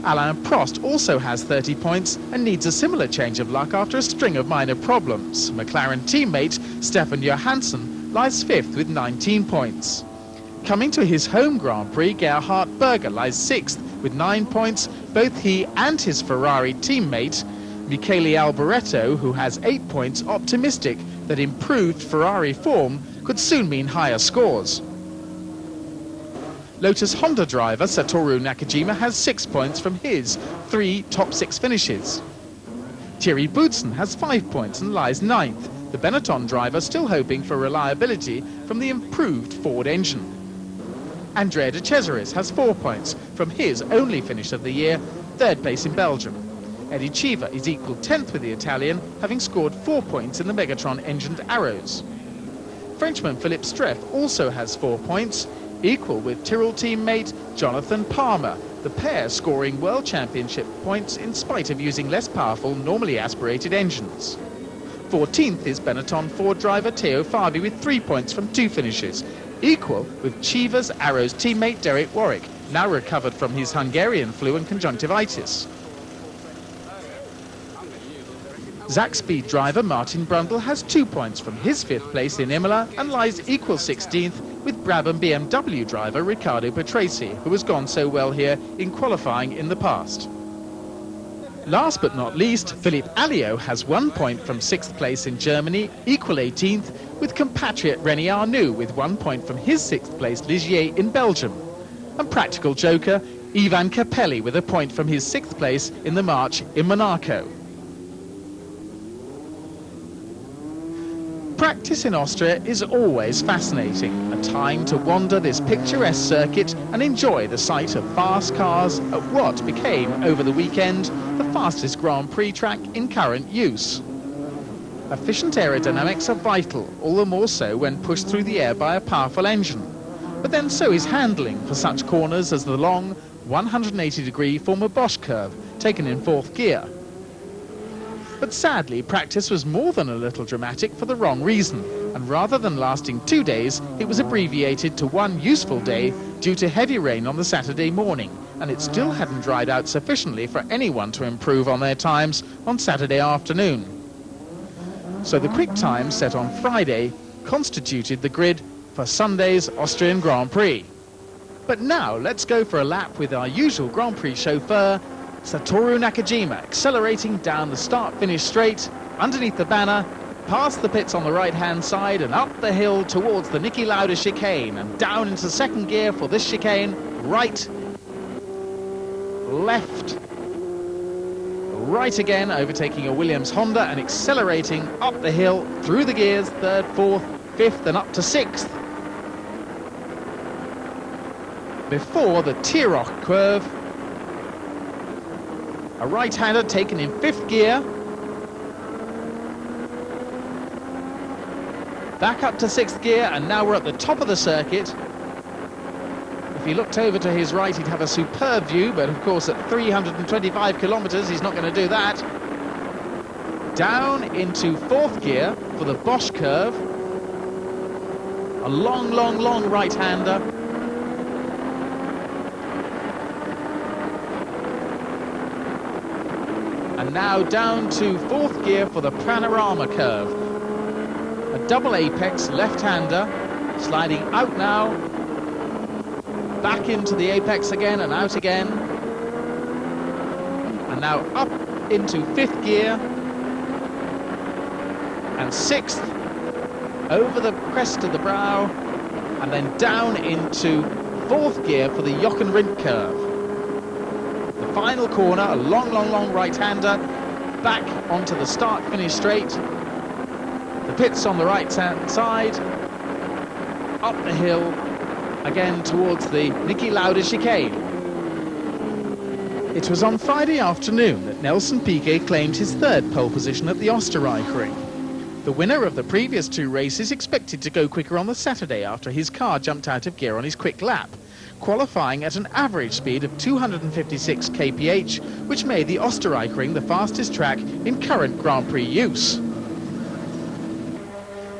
Alain Prost also has 30 points and needs a similar change of luck after a string of minor problems. McLaren teammate Stefan Johansson lies 5th with 19 points. Coming to his home Grand Prix, Gerhard Berger lies 6th with 9 points. Both he and his Ferrari teammate, Michele Alboreto, who has 8 points, optimistic that improved Ferrari form could soon mean higher scores. Lotus Honda driver Satoru Nakajima has 6 points from his 3 top 6 finishes. Thierry Boutsen has 5 points and lies 9th, the Benetton driver still hoping for reliability from the improved Ford engine. Andrea De Cesaris has 4 points from his only finish of the year, 3rd place in Belgium. Eddie Cheever is equal 10th with the Italian, having scored 4 points in the Megatron-engined Arrows. Frenchman Philippe Streff also has 4 points, equal with Tyrrell teammate Jonathan Palmer, the pair scoring World Championship points in spite of using less powerful, normally aspirated engines. 14th is Benetton Ford driver Theo Fabi with 3 points from 2 finishes, equal with Cheever's Arrows teammate Derek Warwick, now recovered from his Hungarian flu and conjunctivitis. Zakspeed driver Martin Brundle has 2 points from his 5th place in Imola and lies equal 16th with Brabham BMW driver Riccardo Patrese, who has gone so well here in qualifying in the past. Last but not least, Philippe Alliot has 1 point from 6th place in Germany, equal 18th, with compatriot René Arnoux with 1 point from his 6th place Ligier in Belgium. And practical joker Ivan Capelli with a point from his 6th place in the March in Monaco. Practice in Austria is always fascinating, a time to wander this picturesque circuit and enjoy the sight of fast cars at what became, over the weekend, the fastest Grand Prix track in current use. Efficient aerodynamics are vital, all the more so when pushed through the air by a powerful engine. But then so is handling for such corners as the long 180-degree former Bosch curve, taken in 4th gear. But sadly, practice was more than a little dramatic for the wrong reason, and rather than lasting 2 days, it was abbreviated to 1 useful day due to heavy rain on the Saturday morning, and it still hadn't dried out sufficiently for anyone to improve on their times on Saturday afternoon. So the quick time set on Friday constituted the grid for Sunday's Austrian Grand Prix. But now let's go for a lap with our usual Grand Prix chauffeur, Satoru Nakajima, accelerating down the start-finish straight, underneath the banner, past the pits on the right-hand side and up the hill towards the Niki Lauda chicane and down into 2nd gear for this chicane, right, left, right again, overtaking a Williams Honda and accelerating up the hill through the gears, 3rd, 4th, 5th and up to 6th. Before the Tirol curve, a right-hander taken in 5th gear. Back up to 6th gear, and now we're at the top of the circuit. If he looked over to his right, he'd have a superb view, but of course at 325 kilometers, he's not going to do that. Down into 4th gear for the Bosch curve. A long, long, long right-hander. And now down to 4th gear for the Panorama curve. A double apex left-hander, sliding out now, back into the apex again and out again. And now up into 5th gear, and 6th, over the crest of the brow, and then down into 4th gear for the Jochen Rindt curve. The final corner, a long, long, long right-hander, back onto the start-finish straight. The pits on the right-hand side, up the hill, again towards the Niki Lauda chicane. It was on Friday afternoon that Nelson Piquet claimed his 3rd pole position at the Österreichring. The winner of the previous 2 races expected to go quicker on the Saturday after his car jumped out of gear on his quick lap, qualifying at an average speed of 256 kph, which made the Österreichring the fastest track in current Grand Prix use.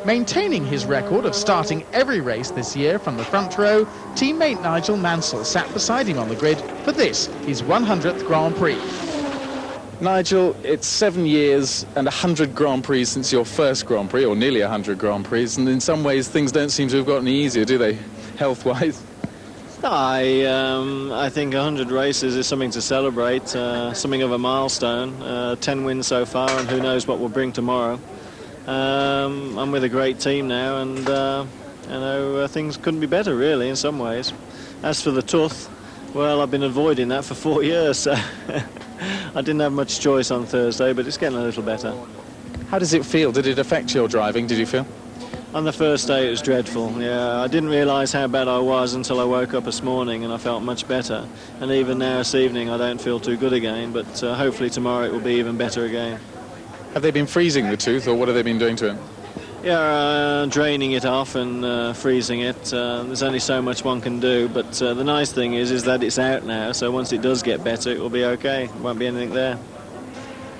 Maintaining his record of starting every race this year from the front row, teammate Nigel Mansell sat beside him on the grid for this, his 100th Grand Prix. Nigel, it's 7 years and 100 Grand Prix since your first Grand Prix, or nearly 100 Grand Prix, and in some ways things don't seem to have gotten any easier, do they, health-wise? No, I think 100 races is something to celebrate, something of a milestone. 10 wins so far, and who knows what we'll bring tomorrow. I'm with a great team now, and you know, things couldn't be better, really, in some ways. As for the tooth, well, I've been avoiding that for 4 years, so I didn't have much choice on Thursday, but it's getting a little better. How does it feel? Did it affect your driving, did you feel? On the first day it was dreadful, yeah. I didn't realise how bad I was until I woke up this morning and I felt much better. And even now this evening I don't feel too good again, but hopefully tomorrow it will be even better again. Have they been freezing the tooth, or what have they been doing to it? Yeah, draining it off and freezing it. There's only so much one can do, but the nice thing is that it's out now, so once it does get better it will be okay. Won't be anything there.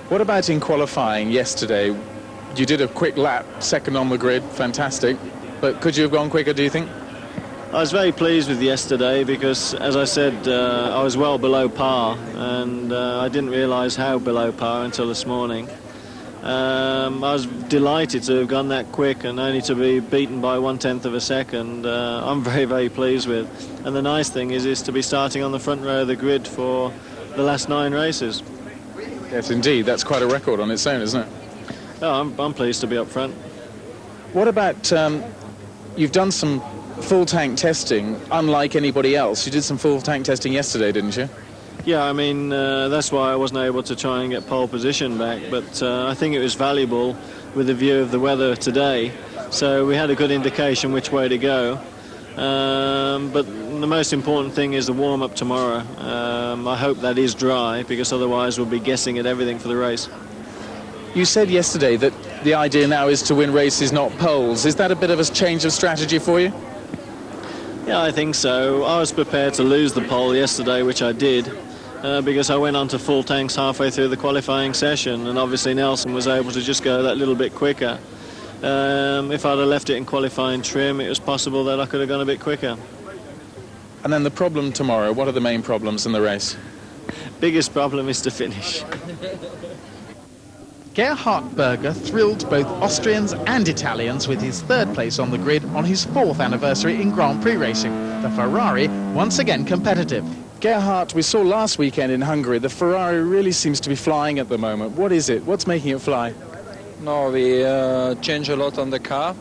What about in qualifying yesterday? You did a quick lap, second on the grid, fantastic. But could you have gone quicker, do you think? I was very pleased with yesterday because, as I said, I was well below par, and I didn't realise how below par until this morning. I was delighted to have gone that quick and only to be beaten by 1/10 of a second. I'm very, very pleased with. And the nice thing is to be starting on the front row of the grid for the last 9 races. Yes, indeed. That's quite a record on its own, isn't it? Oh, I'm pleased to be up front. What about, you've done some full tank testing, unlike anybody else. You did some full tank testing yesterday, didn't you? Yeah, I mean, that's why I wasn't able to try and get pole position back, but I think it was valuable with the view of the weather today. So we had a good indication which way to go. But the most important thing is the warm-up tomorrow. I hope that is dry, because otherwise we'll be guessing at everything for the race. You said yesterday that the idea now is to win races, not poles. Is that a bit of a change of strategy for you? Yeah, I think so. I was prepared to lose the pole yesterday, which I did, because I went on to full tanks halfway through the qualifying session, and obviously Nelson was able to just go that little bit quicker. If I'd have left it in qualifying trim, it was possible that I could have gone a bit quicker. And then the problem tomorrow, what are the main problems in the race? Biggest problem is to finish. Gerhard Berger thrilled both Austrians and Italians with his 3rd place on the grid on his 4th anniversary in Grand Prix racing. The Ferrari once again competitive. Gerhard, we saw last weekend in Hungary, the Ferrari really seems to be flying at the moment. What is it? What's making it fly? No, we change a lot on the car.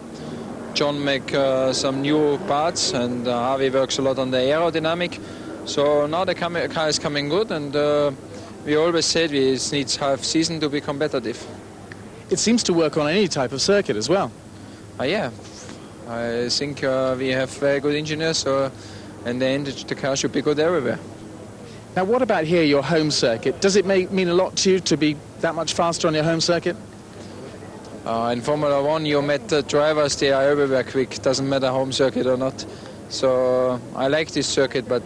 John make some new parts, and Harvey works a lot on the aerodynamic. So now the car is coming good, and we always said we need half season to be competitive. It seems to work on any type of circuit as well. Yeah, I think we have very good engineers, so in the end the car should be good everywhere. Now what about here, your home circuit? Does it mean a lot to you to be that much faster on your home circuit? In Formula 1 you met the drivers, they are everywhere quick, doesn't matter home circuit or not. So I like this circuit, but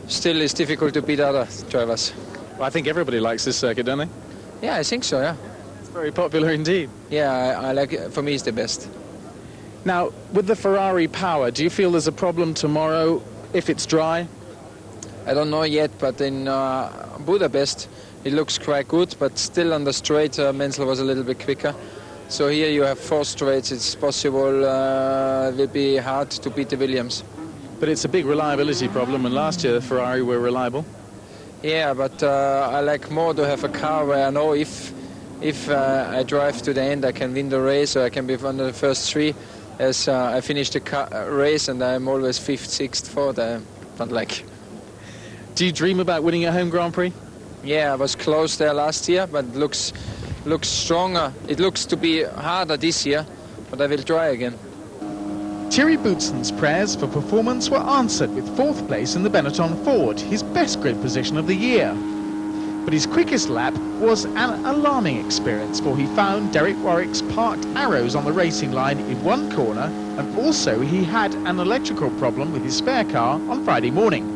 still it's difficult to beat other drivers. Well, I think everybody likes this circuit, don't they? Yeah, I think so, yeah. It's very popular indeed. Yeah, I like it. For me it's the best. Now, with the Ferrari power, do you feel there's a problem tomorrow if it's dry? I don't know yet, but in Budapest it looks quite good, but still on the straight Menzel was a little bit quicker. So here you have 4 straights, it's possible it will be hard to beat the Williams. But it's a big reliability problem, and last year the Ferrari were reliable. Yeah, but I like more to have a car where I know if I drive to the end I can win the race, or I can be one of the first 3. As I finish the race and I'm always 5th, 6th, 4th, I don't like. Do you dream about winning a home Grand Prix? Yeah, I was close there last year, but it looks stronger. It looks to be harder this year, but I will try again. Thierry Boutsen's prayers for performance were answered with 4th place in the Benetton Ford, his best grid position of the year. But his quickest lap was an alarming experience, for he found Derek Warwick's parked arrows on the racing line in one corner, and also he had an electrical problem with his spare car on Friday morning.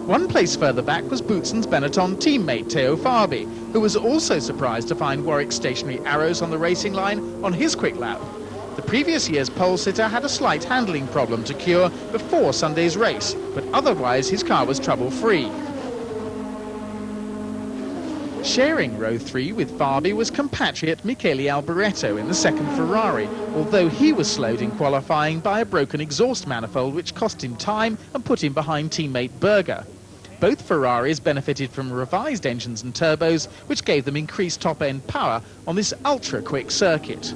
1 place further back was Boutsen's Benetton teammate Theo Fabi, who was also surprised to find Warwick's stationary arrows on the racing line on his quick lap. The previous year's pole sitter had a slight handling problem to cure before Sunday's race, but otherwise his car was trouble-free. Sharing row 3 with Fabi was compatriot Michele Alboreto in the second Ferrari, although he was slowed in qualifying by a broken exhaust manifold which cost him time and put him behind teammate Berger. Both Ferraris benefited from revised engines and turbos, which gave them increased top-end power on this ultra-quick circuit.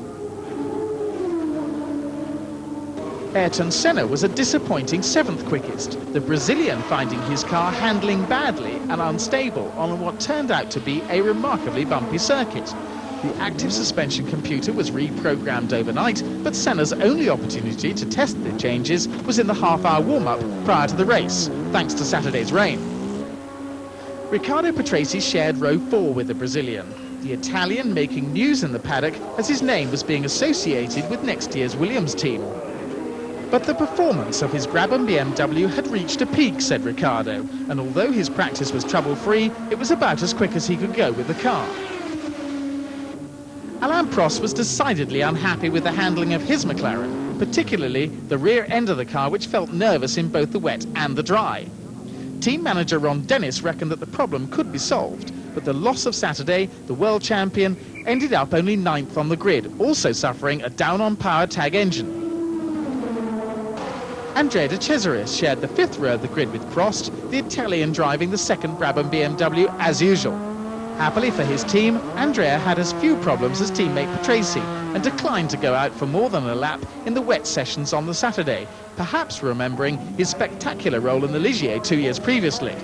Ayrton Senna was a disappointing 7th quickest, the Brazilian finding his car handling badly and unstable on what turned out to be a remarkably bumpy circuit. The active suspension computer was reprogrammed overnight, but Senna's only opportunity to test the changes was in the half-hour warm-up prior to the race, thanks to Saturday's rain. Riccardo Patrese shared row 4 with the Brazilian, the Italian making news in the paddock as his name was being associated with next year's Williams team. But the performance of his Brabham BMW had reached a peak, said Riccardo, and although his practice was trouble-free, it was about as quick as he could go with the car. Alain Prost was decidedly unhappy with the handling of his McLaren, particularly the rear end of the car, which felt nervous in both the wet and the dry. Team manager Ron Dennis reckoned that the problem could be solved, but the loss of Saturday, the world champion, ended up only 9th on the grid, also suffering a down-on-power tag engine. Andrea De Cesaris shared the 5th row of the grid with Prost, the Italian driving the second Brabham BMW as usual. Happily for his team, Andrea had as few problems as teammate Patrese and declined to go out for more than a lap in the wet sessions on the Saturday, perhaps remembering his spectacular role in the Ligier 2 years previously.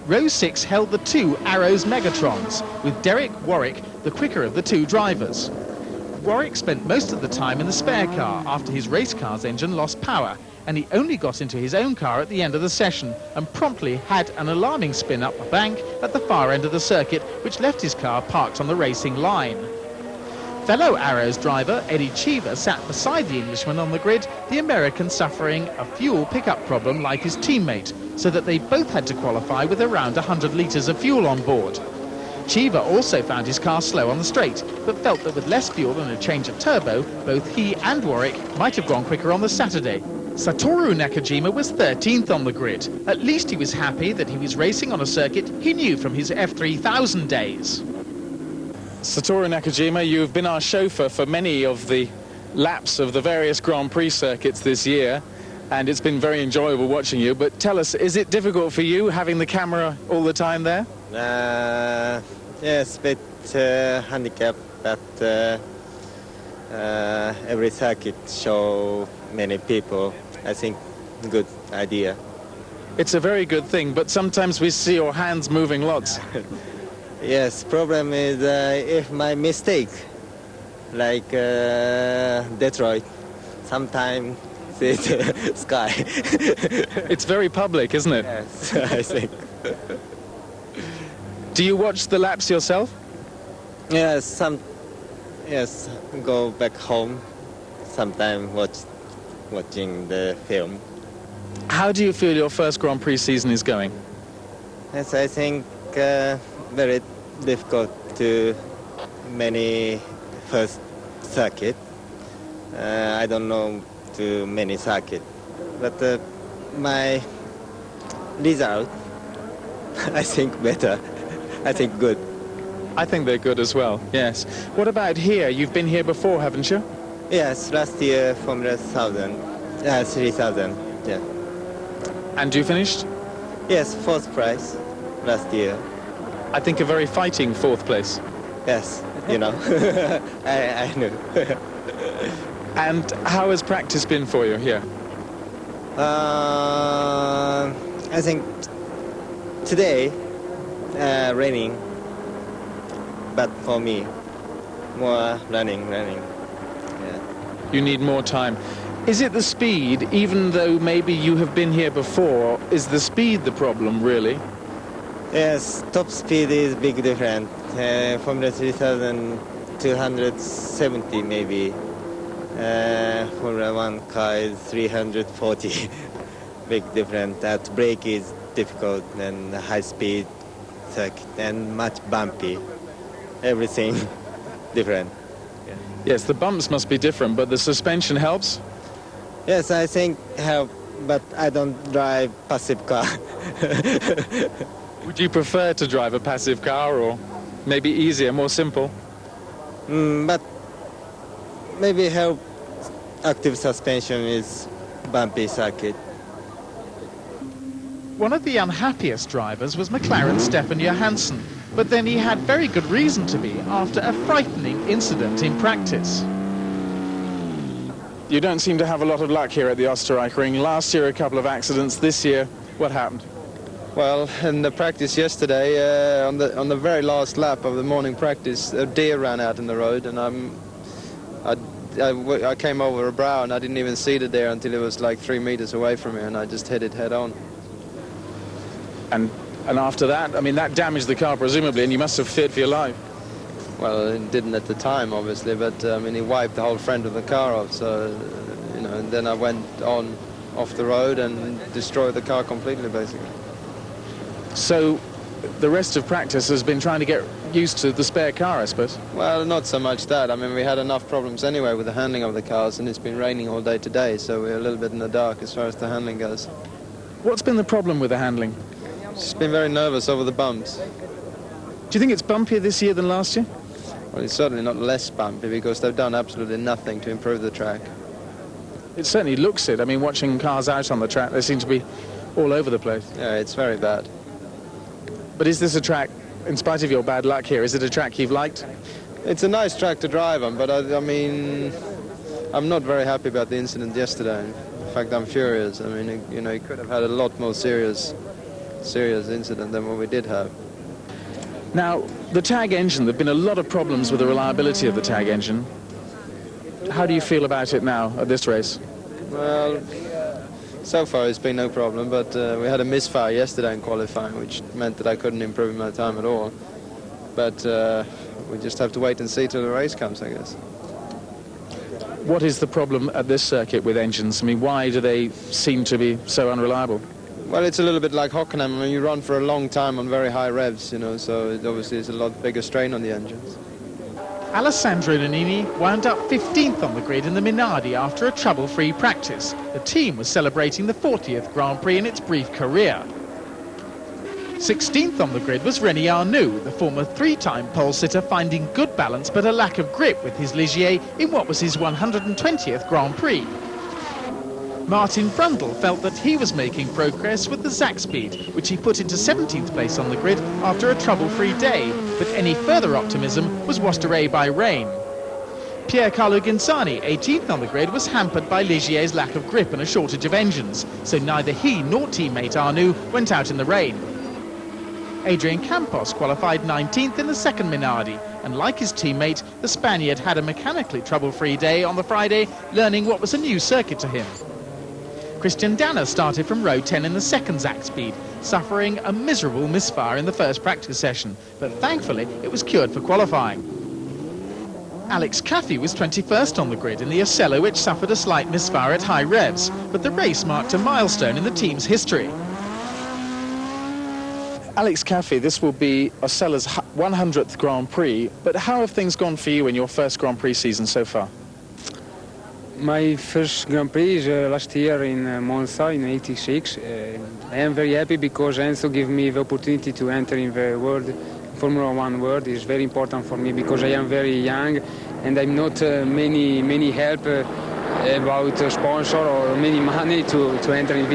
Row 6 held the 2 Arrows Megatrons, with Derek Warwick the quicker of the 2 drivers. Warwick spent most of the time in the spare car after his race car's engine lost power, and he only got into his own car at the end of the session and promptly had an alarming spin up a bank at the far end of the circuit, which left his car parked on the racing line. Fellow Arrows driver Eddie Cheever sat beside the Englishman on the grid, the American suffering a fuel pickup problem like his teammate, so that they both had to qualify with around 100 litres of fuel on board. Cheever also found his car slow on the straight, but felt that with less fuel and a change of turbo, both he and Warwick might have gone quicker on the Saturday. Satoru Nakajima was 13th on the grid. At least he was happy that he was racing on a circuit he knew from his F3000 days. Satoru Nakajima, you've been our chauffeur for many of the laps of the various Grand Prix circuits this year, and it's been very enjoyable watching you. But tell us, is it difficult for you having the camera all the time there? Yes, bit handicapped, but every circuit show many people. I think good idea. It's a very good thing, but sometimes we see your hands moving lots. Yes, problem is if my mistake, like Detroit, sometimes it's sky. It's very public, isn't it? Yes, I think. Do you watch the laps yourself? Yes, yes, go back home, sometimes watching the film. How do you feel your first Grand Prix season is going? Yes, I think very difficult to many first circuit. I don't know too many circuit, but my result, I think better. I think good. I think they're good as well, yes. What about here? You've been here before, haven't you? Yes, last year Formula 3000, yeah. And you finished? Yes, 4th prize last year. I think a very fighting 4th place. Yes, you know, I know. And how has practice been for you here? I think today raining, but for me, more running. Yeah. You need more time. Is it the speed, even though maybe you have been here before, is the speed the problem, really? Yes, top speed is big difference. Formula 3000, 270 maybe. Formula 1 car is 340. Big difference. That brake is difficult and high speed circuit and much bumpy. Everything different. Yeah. Yes, the bumps must be different, but the suspension helps? Yes, I think help, but I don't drive passive car. Would you prefer to drive a passive car, or maybe easier, more simple? But maybe help active suspension is bumpy circuit. One of the unhappiest drivers was McLaren's Stefan Johansson, but then he had very good reason to be after a frightening incident in practice. You don't seem to have a lot of luck here at the Österreichring. Last year a couple of accidents, this year what happened? Well, in the practice yesterday, on the very last lap of the morning practice, a deer ran out in the road, and I came over a brow and I didn't even see the deer until it was like 3 meters away from me, and I just hit it head on. And after that, I mean, that damaged the car presumably, and you must have feared for your life. Well, it didn't at the time, obviously, but I mean, he wiped the whole front of the car off, so, you know, and then I went on off the road and destroyed the car completely, basically. So the rest of practice has been trying to get used to the spare car, I suppose? Well, not so much that. I mean, we had enough problems anyway with the handling of the cars, and it's been raining all day today, so we're a little bit in the dark as far as the handling goes. What's been the problem with the handling? Just been very nervous over the bumps. Do you think it's bumpier this year than last year? Well, it's certainly not less bumpy, because they've done absolutely nothing to improve the track. It certainly looks it. I mean, watching cars out on the track, they seem to be all over the place. Yeah, it's very bad. But is this a track, in spite of your bad luck here, is it a track you've liked? It's a nice track to drive on, but I mean, I'm not very happy about the incident yesterday. In fact, I'm furious. I mean, you know, you could have had a lot more serious incident than what we did have. Now, the TAG engine, there have been a lot of problems with the reliability of the TAG engine. How do you feel about it now at this race? Well, so far it's been no problem, but we had a misfire yesterday in qualifying, which meant that I couldn't improve my time at all. But we just have to wait and see till the race comes, I guess. What is the problem at this circuit with engines? I mean, why do they seem to be so unreliable? Well, it's a little bit like Hockenheim. I mean, you run for a long time on very high revs, you know, so it obviously is a lot bigger strain on the engines. Alessandro Nannini wound up 15th on the grid in the Minardi after a trouble-free practice. The team was celebrating the 40th Grand Prix in its brief career. 16th on the grid was René Arnoux, the former three-time pole sitter, finding good balance but a lack of grip with his Ligier in what was his 120th Grand Prix. Martin Brundle felt that he was making progress with the Zakspeed, which he put into 17th place on the grid after a trouble-free day, but any further optimism was washed away by rain. Piercarlo Ghinzani, 18th on the grid, was hampered by Ligier's lack of grip and a shortage of engines, so neither he nor teammate Arnoux went out in the rain. Adrian Campos qualified 19th in the second Minardi, and like his teammate, the Spaniard had a mechanically trouble-free day on the Friday, learning what was a new circuit to him. Christian Danner started from row 10 in the second Zakspeed, suffering a miserable misfire in the first practice session, but thankfully it was cured for qualifying. Alex Caffey was 21st on the grid in the Ocello, which suffered a slight misfire at high revs, but the race marked a milestone in the team's history. Alex Caffey, this will be Ocello's 100th Grand Prix, but how have things gone for you in your first Grand Prix season so far? My first Grand Prix is last year in Monza in '86. I am very happy because Enzo gave me the opportunity to enter in the world, Formula One world. Is very important for me because I am very young and I'm not many help about sponsor or many money to enter in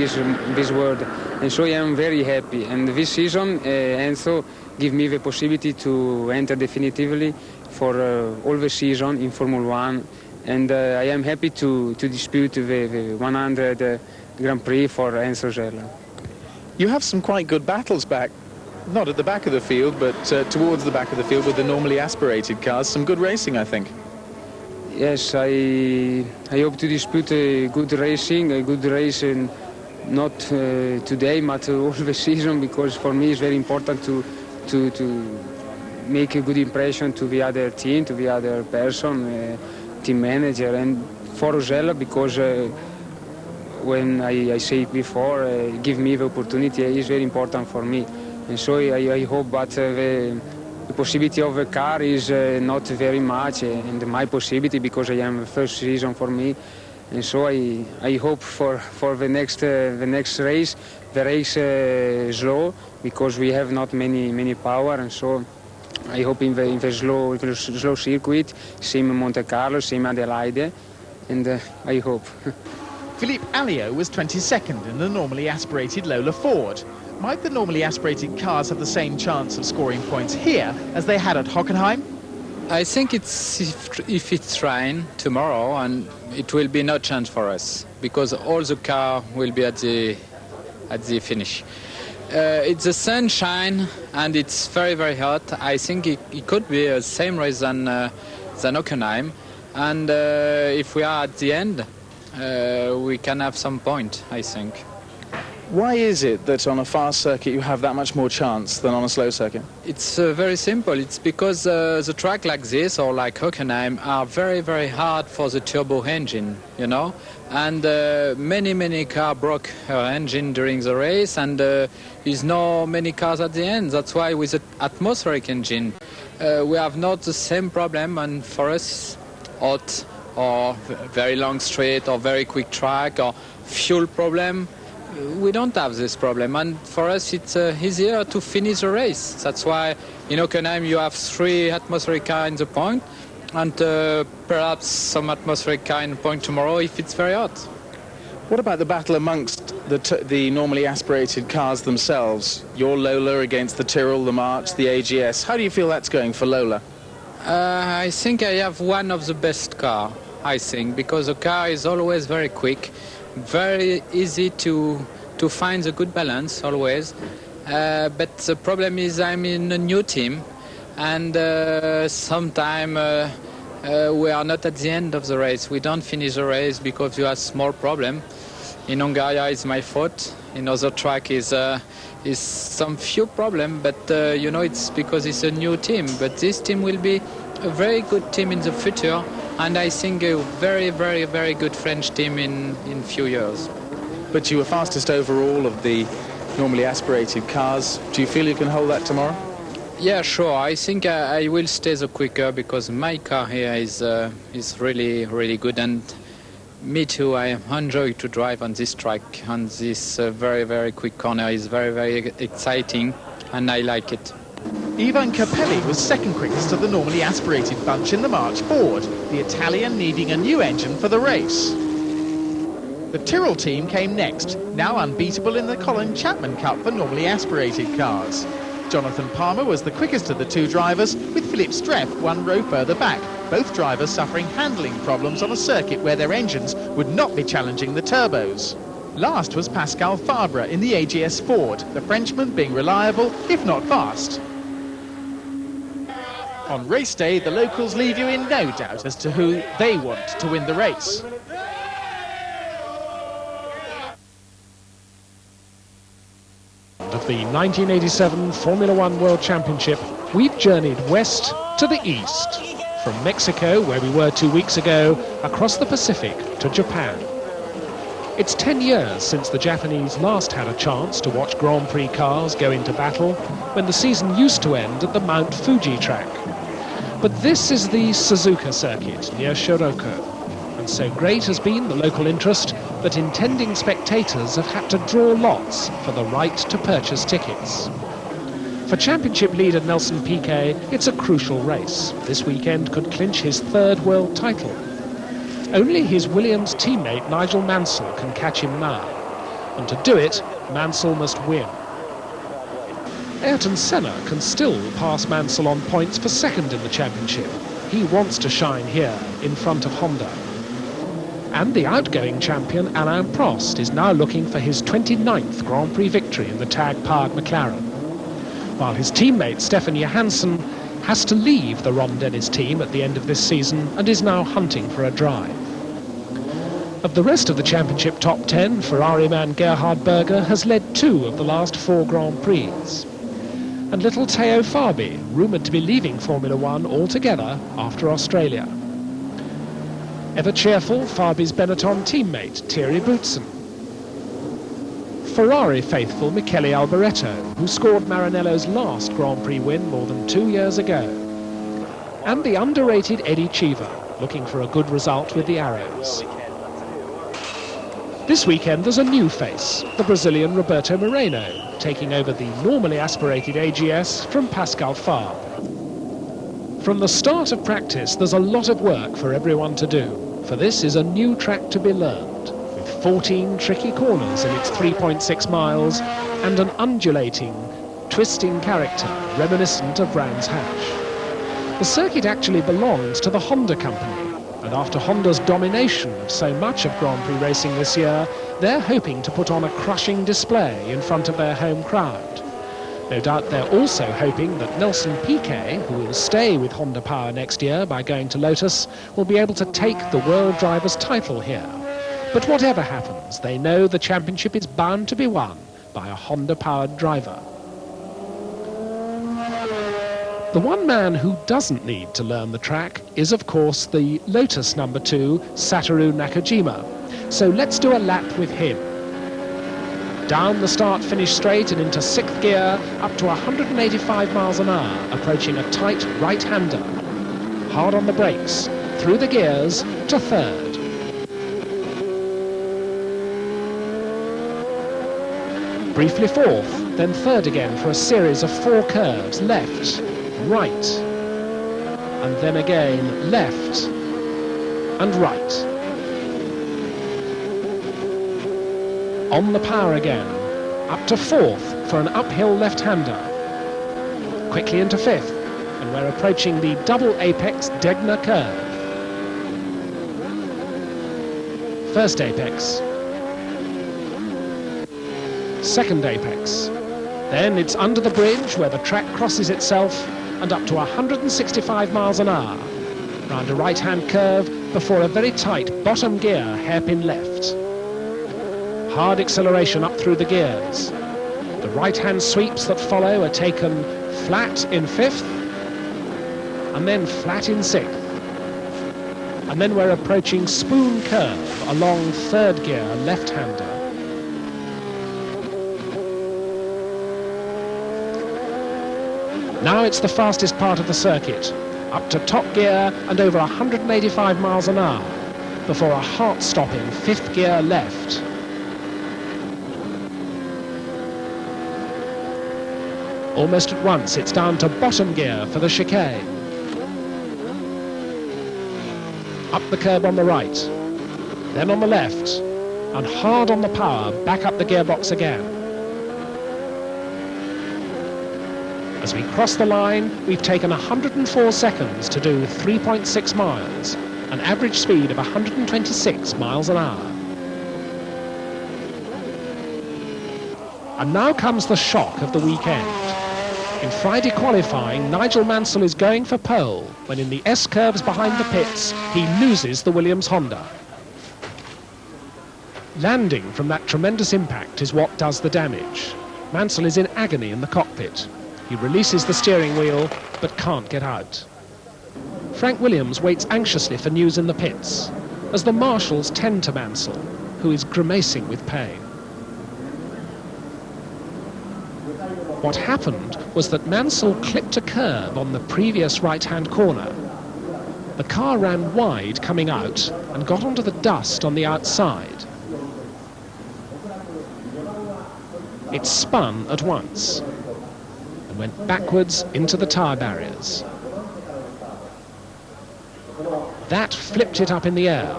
this world. And so I am very happy. And this season Enzo gave me the possibility to enter definitively for all the season in Formula One. And I am happy to dispute the 100 Grand Prix for Enzo Zerla. You have some quite good battles back, not at the back of the field, but towards the back of the field with the normally aspirated cars. Some good racing, I think. Yes, I hope to dispute a good racing, not today, but all the season, because for me it's very important to make a good impression to the other team, to the other person. Team manager, and for Zerla, because when I say it before, give me the opportunity is very important for me, and so I hope that the possibility of a car is not very much, and my possibility, because I am the first season for me, and so I hope for the next race. The race slow because we have not many power, and so I hope in the slow circuit, same Monte Carlo, same Adelaide, and I hope. Philippe Alliot was 22nd in the normally aspirated Lola Ford. Might the normally aspirated cars have the same chance of scoring points here as they had at Hockenheim? I think if it's rain tomorrow, and it will be no chance for us because all the car will be at the finish. It's the sunshine and it's very hot. I think it could be the same race than Hockenheim, and if we are at the end, we can have some point, I think. Why is it that on a fast circuit you have that much more chance than on a slow circuit? It's very simple. It's because the track like this or like Hockenheim are very hard for the turbo engine, you know, and many cars broke her engine during the race, and there's no many cars at the end. That's why with the atmospheric engine we have not the same problem, and for us hot or very long straight or very quick track or fuel problem, we don't have this problem, and for us it's easier to finish the race. That's why in Hockenheim you have 3 atmospheric cars in the point, and perhaps some atmospheric car in the point tomorrow if it's very hot. What about the battle amongst the normally aspirated cars themselves? Your Lola against the Tyrrell, the March, the AGS. How do you feel that's going for Lola? I think I have one of the best cars, I think, because the car is always very quick, very easy to find the good balance always. But the problem is I'm in a new team, and sometimes we are not at the end of the race. We don't finish the race because you have small problem. In Hungary it's my fault. In other track is some few problem, but you know, it's because it's a new team. But this team will be a very good team in the future, and I think a very good French team in few years. But you were fastest overall of the normally aspirated cars. Do you feel you can hold that tomorrow? Yeah, sure. I think I will stay the quicker because my car here is really good, and me too. I enjoy to drive on this track, and this very quick corner is very exciting, and I like it. Ivan Capelli was second quickest of the normally aspirated bunch in the March Ford, the Italian needing a new engine for the race. The Tyrrell team came next, now unbeatable in the Colin Chapman Cup for normally aspirated cars. Jonathan Palmer was the quickest of the 2 drivers, with Philippe Streff 1 row further back, both drivers suffering handling problems on a circuit where their engines would not be challenging the turbos. Last was Pascal Fabre in the AGS Ford, the Frenchman being reliable, if not fast. On race day, the locals leave you in no doubt as to who they want to win the race. Of the 1987 Formula One World Championship, we've journeyed west to the east, from Mexico, where we were 2 weeks ago, across the Pacific to Japan. It's 10 years since the Japanese last had a chance to watch Grand Prix cars go into battle, when the season used to end at the Mount Fuji track. But this is the Suzuka circuit near Shiroko, and so great has been the local interest that intending spectators have had to draw lots for the right to purchase tickets. For championship leader Nelson Piquet, it's a crucial race. This weekend could clinch his 3rd world title. Only his Williams teammate Nigel Mansell can catch him now, and to do it, Mansell must win. Ayrton Senna can still pass Mansell on points for 2nd in the championship. He wants to shine here in front of Honda. And the outgoing champion Alain Prost is now looking for his 29th Grand Prix victory in the tag-powered McLaren, while his teammate Stefan Johansson has to leave the Ron Dennis team at the end of this season and is now hunting for a drive. Of the rest of the championship top 10, Ferrari man Gerhard Berger has led 2 of the last 4 Grand Prix. And little Teo Fabi, rumoured to be leaving Formula One altogether after Australia. Ever cheerful, Fabi's Benetton teammate Thierry Boutsen. Ferrari faithful Michele Alboreto, who scored Maranello's last Grand Prix win more than 2 years ago. And the underrated Eddie Cheever, looking for a good result with the Arrows. This weekend there's a new face, the Brazilian Roberto Moreno, taking over the normally aspirated AGS from Pascal Fabre. From the start of practice there's a lot of work for everyone to do, for this is a new track to be learned, with 14 tricky corners in its 3.6 miles and an undulating, twisting character reminiscent of Brands Hatch. The circuit actually belongs to the Honda company, and after Honda's domination of so much of Grand Prix racing this year, they're hoping to put on a crushing display in front of their home crowd. No doubt they're also hoping that Nelson Piquet, who will stay with Honda Power next year by going to Lotus, will be able to take the World Drivers' title here. But whatever happens, they know the championship is bound to be won by a Honda-powered driver. The one man who doesn't need to learn the track is, of course, the Lotus number 2, Satoru Nakajima. So let's do a lap with him. Down the start-finish straight and into 6th gear, up to 185 miles an hour, approaching a tight right-hander. Hard on the brakes, through the gears to 3rd. Briefly 4th, then 3rd again for a series of 4 curves, left, right, and then again left and right. On the power again, up to 4th for an uphill left-hander. Quickly into 5th, and we're approaching the double apex Degner curve. First apex. Second apex. Then it's under the bridge where the track crosses itself and up to 165 miles an hour. Round a right-hand curve before a very tight bottom gear hairpin left. Hard acceleration up through the gears. The right-hand sweeps that follow are taken flat in 5th and then flat in 6th. And then we're approaching spoon curve along 3rd gear left-hander. Now it's the fastest part of the circuit, up to top gear and over 185 miles an hour, before a heart-stopping 5th gear left. Almost at once it's down to bottom gear for the chicane. Up the curb on the right, then on the left, and hard on the power, back up the gearbox again. As we cross the line, we've taken 104 seconds to do 3.6 miles, an average speed of 126 miles an hour. And now comes the shock of the weekend. In Friday qualifying, Nigel Mansell is going for pole when in the S-curves behind the pits, he loses the Williams Honda. Landing from that tremendous impact is what does the damage. Mansell is in agony in the cockpit. He releases the steering wheel, but can't get out. Frank Williams waits anxiously for news in the pits, as the marshals tend to Mansell, who is grimacing with pain. What happened was that Mansell clipped a curb on the previous right-hand corner. The car ran wide coming out and got onto the dust on the outside. It spun at once and went backwards into the tyre barriers. That flipped it up in the air,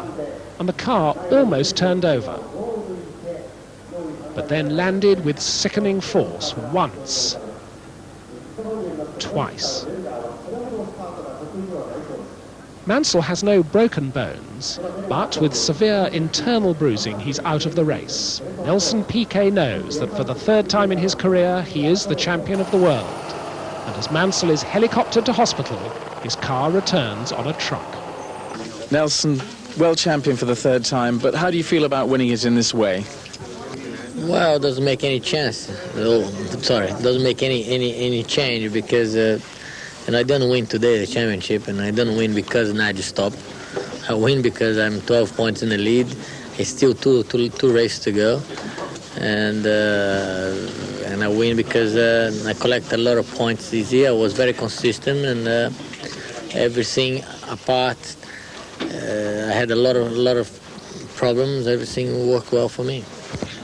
and the car almost turned over, but then landed with sickening force once, twice. Mansell has no broken bones, but with severe internal bruising, he's out of the race. Nelson Piquet knows that for the 3rd time in his career, he is the champion of the world. And as Mansell is helicoptered to hospital, his car returns on a truck. Nelson, world champion for the 3rd time, but how do you feel about winning it in this way? Well, it doesn't make any chance. Oh, sorry, it doesn't make any change because and I don't win today the championship, and I don't win because Nigel stopped. I win because I'm 12 points in the lead. It's still two races to go, and I win because I collect a lot of points this year. I was very consistent, and everything apart, I had a lot of problems. Everything worked well for me.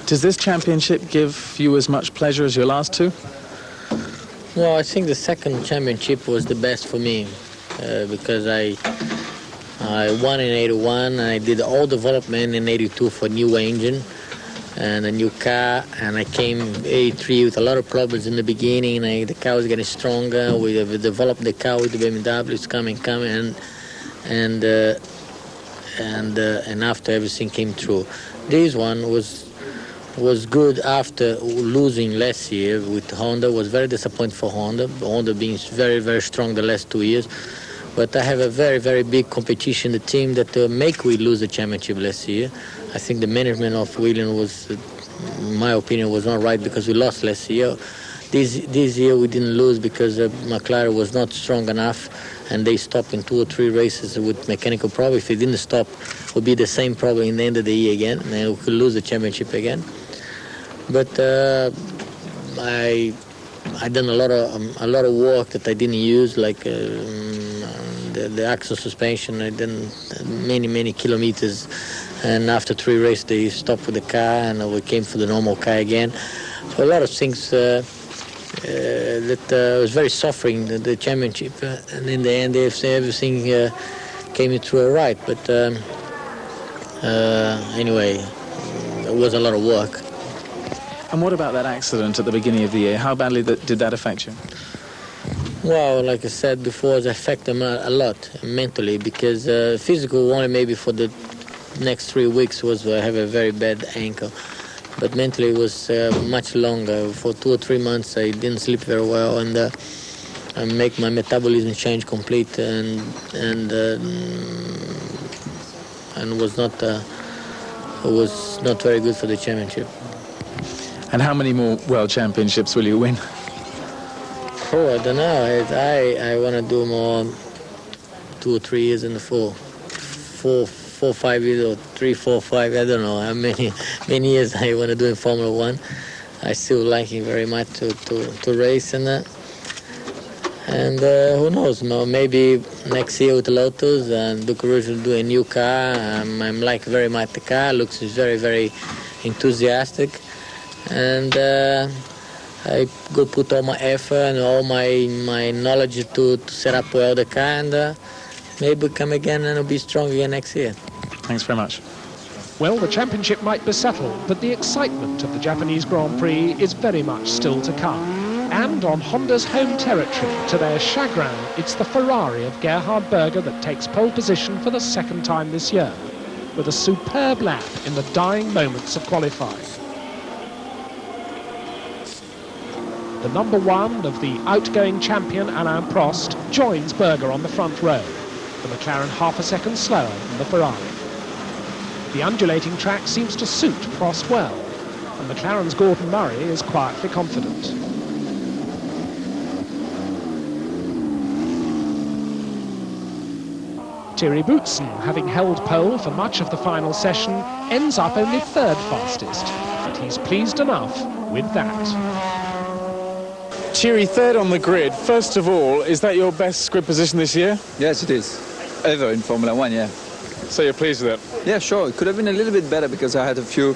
Does this championship give you as much pleasure as your last two? Well, I think the second championship was the best for me because I won in 81 and I did all development in 82 for new engine and a new car, and I came 83 with a lot of problems in the beginning, and the car was getting stronger. We developed the car with the BMWs coming, and after everything came through. This one was good after losing last year with Honda. Was very disappointed for Honda. Honda being very, very strong the last 2 years. But I have a very, very big competition, the team that make we lose the championship last year. I think the management of Williams was, in my opinion, was not right because we lost last year. This year we didn't lose because McLaren was not strong enough, and they stopped in 2 or 3 races with mechanical problem. If they didn't stop, it would be the same problem in the end of the year again, and we could lose the championship again. But I done a lot of work that I didn't use, like the axle suspension. I done many kilometers, and after 3 races they stopped with the car, and we came for the normal car again. So a lot of things that was very suffering the championship, and in the end everything came through right. But anyway, it was a lot of work. And what about that accident at the beginning of the year? How badly did that affect you? Well, like I said before, it affected me a lot mentally, because physical only maybe for the next 3 weeks was I have a very bad ankle. But mentally it was much longer. For 2 or 3 months I didn't sleep very well, and I make my metabolism change complete, and was not very good for the championship. And how many more World Championships will you win? Oh, I don't know. I want to do more 2 or 3 years in the 4, 5 years, or 3, 4, 5. I don't know how many years I want to do in Formula One. I still like it very much to race, and who knows? Maybe next year with Lotus, and Duke Rouge will do a new car. I'm like very much the car. Looks very, very enthusiastic. And I go put all my effort and all my knowledge to set up well the car, and maybe come again and be strong again next year. Thanks very much. Well, the championship might be settled, but the excitement of the Japanese Grand Prix is very much still to come. And on Honda's home territory, to their chagrin, it's the Ferrari of Gerhard Berger that takes pole position for the 2nd time this year, with a superb lap in the dying moments of qualifying. The number 1 of the outgoing champion, Alain Prost, joins Berger on the front row, the McLaren half a second slower than the Ferrari. The undulating track seems to suit Prost well, and McLaren's Gordon Murray is quietly confident. Thierry Boutsen, having held pole for much of the final session, ends up only 3rd fastest, but he's pleased enough with that. Thierry, 3rd on the grid. First of all, is that your best grid position this year? Yes, it is. Ever in Formula One, yeah. So you're pleased with it? Yeah, sure. It could have been a little bit better because I had a few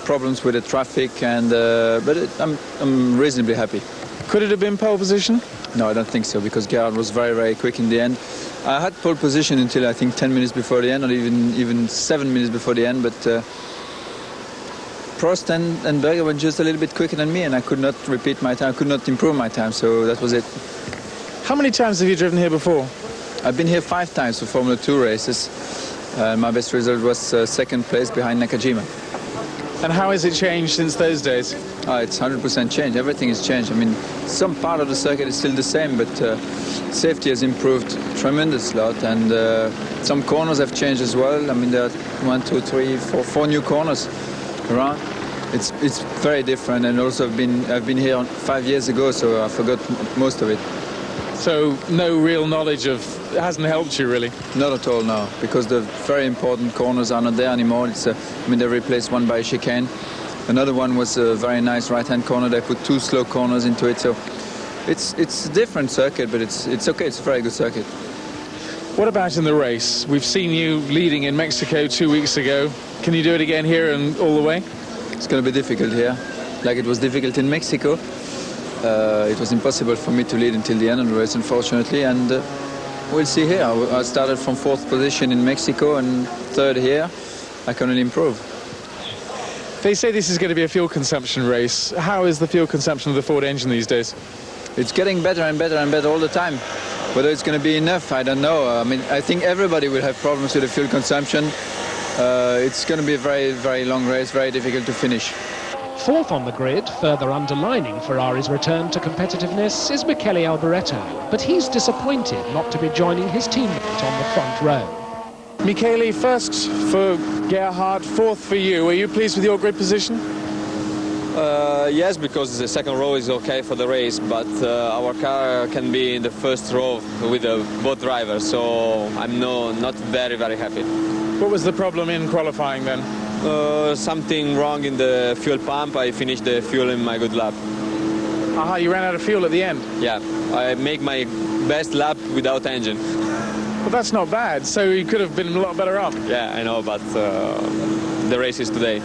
problems with the traffic, and I'm reasonably happy. Could it have been pole position? No, I don't think so, because Gerhard was very, very quick in the end. I had pole position until I think 10 minutes before the end, or even 7 minutes before the end, but Prost and Berger were just a little bit quicker than me, and I could not repeat my time, I could not improve my time, so that was it. How many times have you driven here before? I've been here 5 times for Formula 2 races. My best result was 2nd place behind Nakajima. And how has it changed since those days? It's 100% changed. Everything has changed. I mean, some part of the circuit is still the same, but safety has improved tremendous lot, and some corners have changed as well. I mean, there are 1, 2, 3, 4 new corners around. It's very different, and also I've been here 5 years ago, so I forgot most of it. So no real knowledge it hasn't helped you really? Not at all, no, because the very important corners are not there anymore. They replaced one by a chicane. Another one was a very nice right-hand corner. They put 2 slow corners into it, so it's a different circuit, but it's okay. It's a very good circuit. What about in the race? We've seen you leading in Mexico 2 weeks ago. Can you do it again here and all the way? It's going to be difficult here, like it was difficult in Mexico. It was impossible for me to lead until the end of the race, unfortunately, and we'll see here. I started from 4th position in Mexico and 3rd here. I can only improve. They say this is going to be a fuel consumption race. How is the fuel consumption of the Ford engine these days? It's getting better and better and better all the time. Whether it's going to be enough, I don't know. I mean, I think everybody will have problems with the fuel consumption. It's going to be a very, very long race, very difficult to finish. 4th on the grid, further underlining Ferrari's return to competitiveness, is Michele Alboreto, but he's disappointed not to be joining his teammate on the front row. Michele, first for Gerhard, 4th for you. Are you pleased with your grid position? Yes, because the 2nd row is okay for the race, but our car can be in the 1st row with both drivers, so I'm not very, very happy. What was the problem in qualifying then? Something wrong in the fuel pump. I finished the fuel in my good lap. Aha, you ran out of fuel at the end? Yeah, I make my best lap without engine. Well, that's not bad, so you could have been a lot better off. Yeah, I know, but the race is today.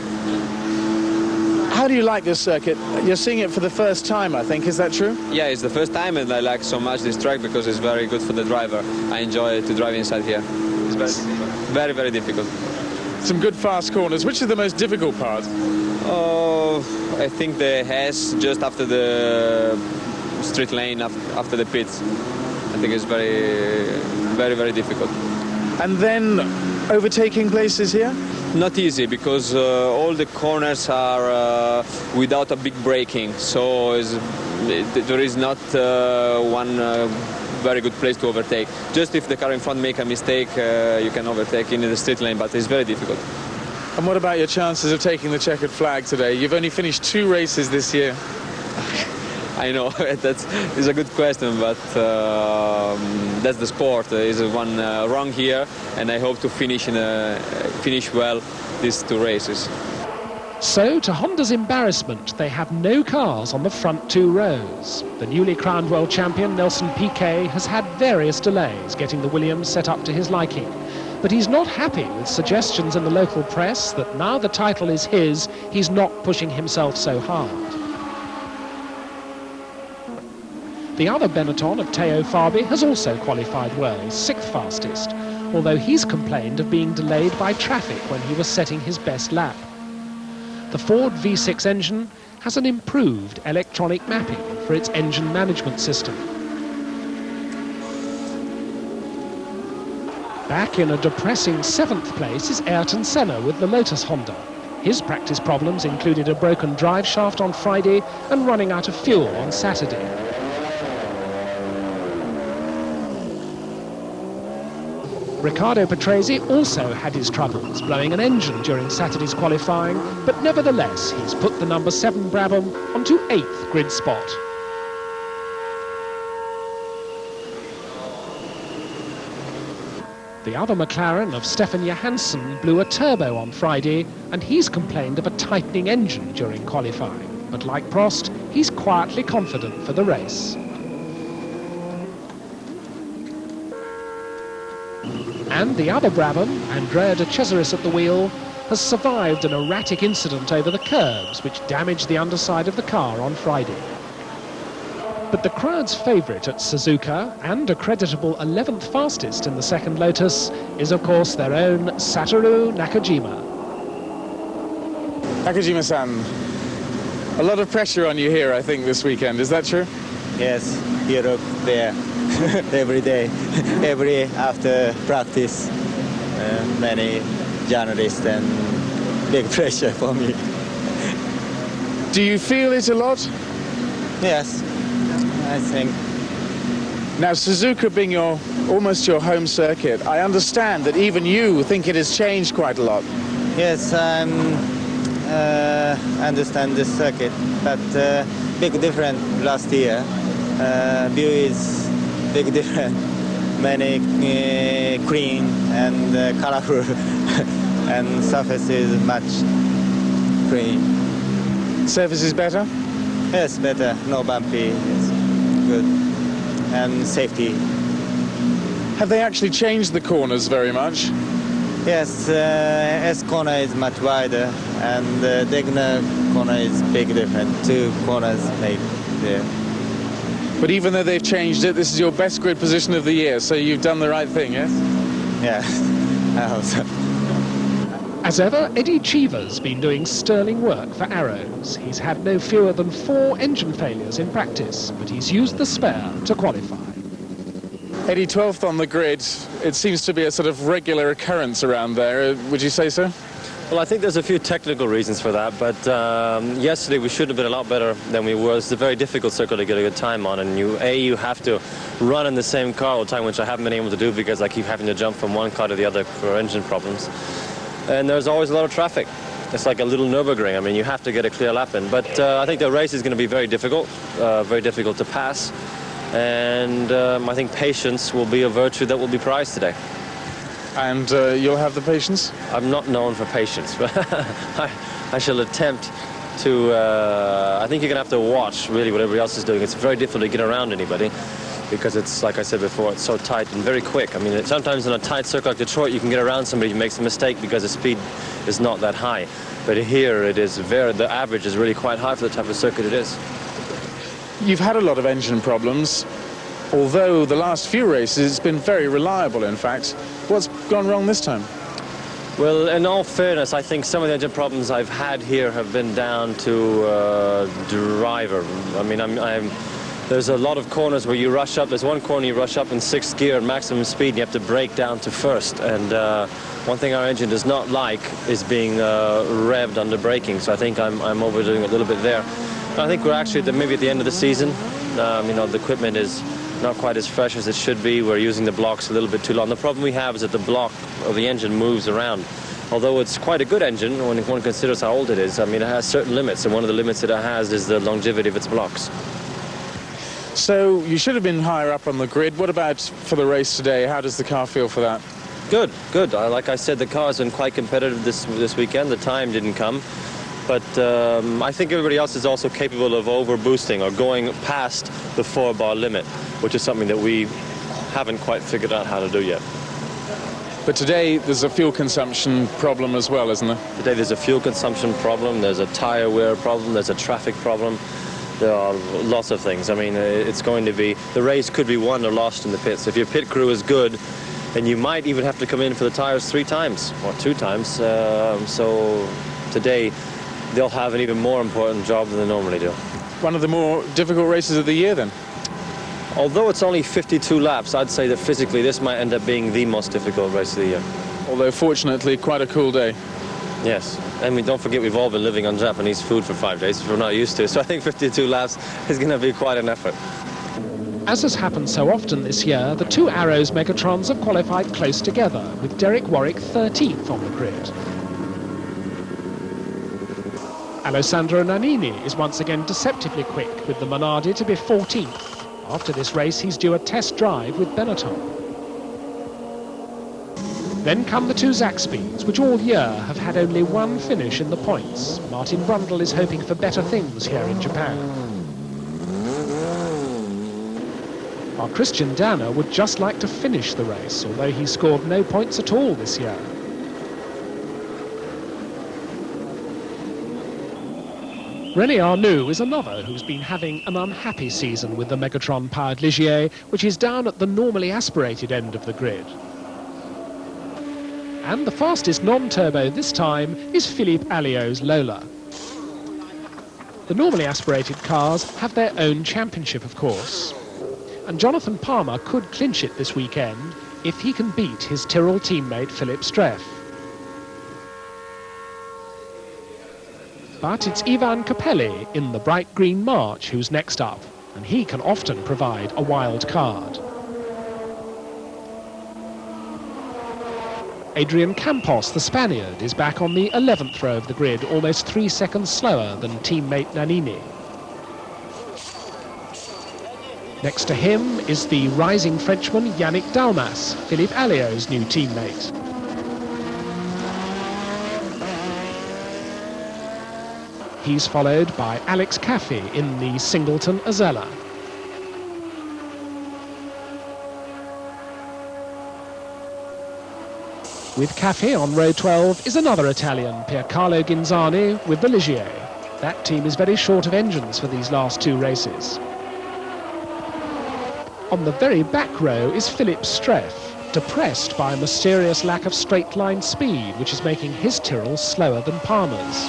How do you like this circuit? You're seeing it for the first time, I think. Is that true? Yeah, it's the first time, and I like so much this track because it's very good for the driver. I enjoy to drive inside here. It's very, very difficult. Some good fast corners. Which is the most difficult part? I think the Hess just after the street lane, after the pits. I think it's very, very difficult. And then overtaking places here? Not easy because all the corners are without a big braking, so there is not one very good place to overtake. Just if the car in front make a mistake, you can overtake in the street lane, but it's very difficult. And what about your chances of taking the checkered flag today? You've only finished 2 races this year. I know, that is a good question, but that's the sport. There is one wrong here, and I hope to finish well these 2 races. So, to Honda's embarrassment, they have no cars on the front 2 rows. The newly crowned world champion, Nelson Piquet, has had various delays getting the Williams set up to his liking. But he's not happy with suggestions in the local press that now the title is his, he's not pushing himself so hard. The other Benetton of Teo Fabi has also qualified well, 6th fastest, although he's complained of being delayed by traffic when he was setting his best lap. The Ford V6 engine has an improved electronic mapping for its engine management system. Back in a depressing 7th place is Ayrton Senna with the Lotus Honda. His practice problems included a broken drive shaft on Friday and running out of fuel on Saturday. Riccardo Patrese also had his troubles blowing an engine during Saturday's qualifying, but nevertheless he's put the number 7 Brabham onto 8th grid spot. The other McLaren of Stefan Johansson blew a turbo on Friday, and he's complained of a tightening engine during qualifying. But like Prost, he's quietly confident for the race. And the other Brabham, Andrea De Cesaris at the wheel, has survived an erratic incident over the curbs which damaged the underside of the car on Friday. But the crowd's favourite at Suzuka, and a creditable 11th fastest in the 2nd Lotus, is of course their own Satoru Nakajima. Nakajima-san, a lot of pressure on you here, I think, this weekend. Is that true? Yes, Europe there. Every day, after practice, many journalists and big pressure for me. Do you feel it a lot? Yes, I think. Now, Suzuka being almost your home circuit, I understand that even you think it has changed quite a lot. Yes, I understand this circuit, but big difference last year. View is big difference, many clean and colorful, and surface is much clean. Surface is better? Yes, better, no bumpy, it's good, and safety. Have they actually changed the corners very much? Yes, S corner is much wider, and Degner corner is big difference. 2 corners made there. But even though they've changed it, this is your best grid position of the year, so you've done the right thing, yes? Yeah, I hope so. As ever, Eddie Cheever's been doing sterling work for Arrows. He's had no fewer than 4 engine failures in practice, but he's used the spare to qualify. Eddie, 12th on the grid. It seems to be a sort of regular occurrence around there. Would you say so? Well, I think there's a few technical reasons for that, but yesterday we should have been a lot better than we were. It's a very difficult circuit to get a good time on, and you have to run in the same car all the time, which I haven't been able to do because I keep having to jump from one car to the other for engine problems. And there's always a lot of traffic. It's like a little Nürburgring. I mean, you have to get a clear lap in. But I think the race is going to be very difficult to pass. And I think patience will be a virtue that will be prized today. And you'll have the patience? I'm not known for patience, but I shall attempt to... I think you're going to have to watch, really, what everybody else is doing. It's very difficult to get around anybody because it's, like I said before, it's so tight and very quick. I mean, sometimes in a tight circuit like Detroit, you can get around somebody who makes a mistake because the speed is not that high. But here, it is the average is really quite high for the type of circuit it is. You've had a lot of engine problems, although the last few races it's been very reliable, in fact. What's gone wrong this time? Well, in all fairness, I think some of the engine problems I've had here have been down to driver. I mean, there's a lot of corners where you rush up. There's one corner you rush up in 6th gear at maximum speed, and you have to brake down to 1st. And one thing our engine does not like is being revved under braking. So I think I'm overdoing it a little bit there. I think we're actually maybe at the end of the season. You know, the equipment is not quite as fresh as it should be. We're using the blocks a little bit too long. The problem we have is that the block of the engine moves around. Although it's quite a good engine, when one considers how old it is, I mean, it has certain limits, and one of the limits that it has is the longevity of its blocks. So you should have been higher up on the grid. What about for the race today? How does the car feel for that? Good, good. Like I said, the car's been quite competitive this weekend. The time didn't come. But I think everybody else is also capable of over-boosting or going past the 4-bar limit, which is something that we haven't quite figured out how to do yet. But today there's a fuel consumption problem as well, isn't there? Today there's a fuel consumption problem, there's a tire wear problem, there's a traffic problem. There are lots of things. I mean, it's going to be... The race could be won or lost in the pits. If your pit crew is good, then you might even have to come in for the tires 3 times or 2 times. So today they'll have an even more important job than they normally do. One of the more difficult races of the year, then? Although it's only 52 laps, I'd say that physically this might end up being the most difficult race of the year. Although, fortunately, quite a cool day. Yes. I mean, don't forget we've all been living on Japanese food for 5 days, which we're not used to. So I think 52 laps is going to be quite an effort. As has happened so often this year, the 2 Arrows Megatrons have qualified close together, with Derek Warwick 13th on the grid. Alessandro Nannini is once again deceptively quick, with the Minardi to be 14th. After this race, he's due a test drive with Benetton. Then come the 2 Zaxbys, which all year have had only 1 finish in the points. Martin Brundle is hoping for better things here in Japan. While Christian Danner would just like to finish the race, although he scored no points at all this year. René Arnoux is another who's been having an unhappy season with the Megatron-powered Ligier, which is down at the normally aspirated end of the grid. And the fastest non-turbo this time is Philippe Alliot's Lola. The normally aspirated cars have their own championship, of course. And Jonathan Palmer could clinch it this weekend if he can beat his Tyrrell teammate Philip Streff. But it's Ivan Capelli in the bright green March who's next up, and he can often provide a wild card. Adrian Campos, the Spaniard, is back on the 11th row of the grid, almost 3 seconds slower than teammate Nannini. Next to him is the rising Frenchman Yannick Dalmas, Philippe Alliot's new teammate. He's followed by Alex Caffey in the Singleton Azella. With Café on row 12 is another Italian, Piercarlo Ghinzani with the Ligier. That team is very short of engines for these last two races. On the very back row is Philip Streff, depressed by a mysterious lack of straight-line speed, which is making his Tyrrell slower than Palmer's.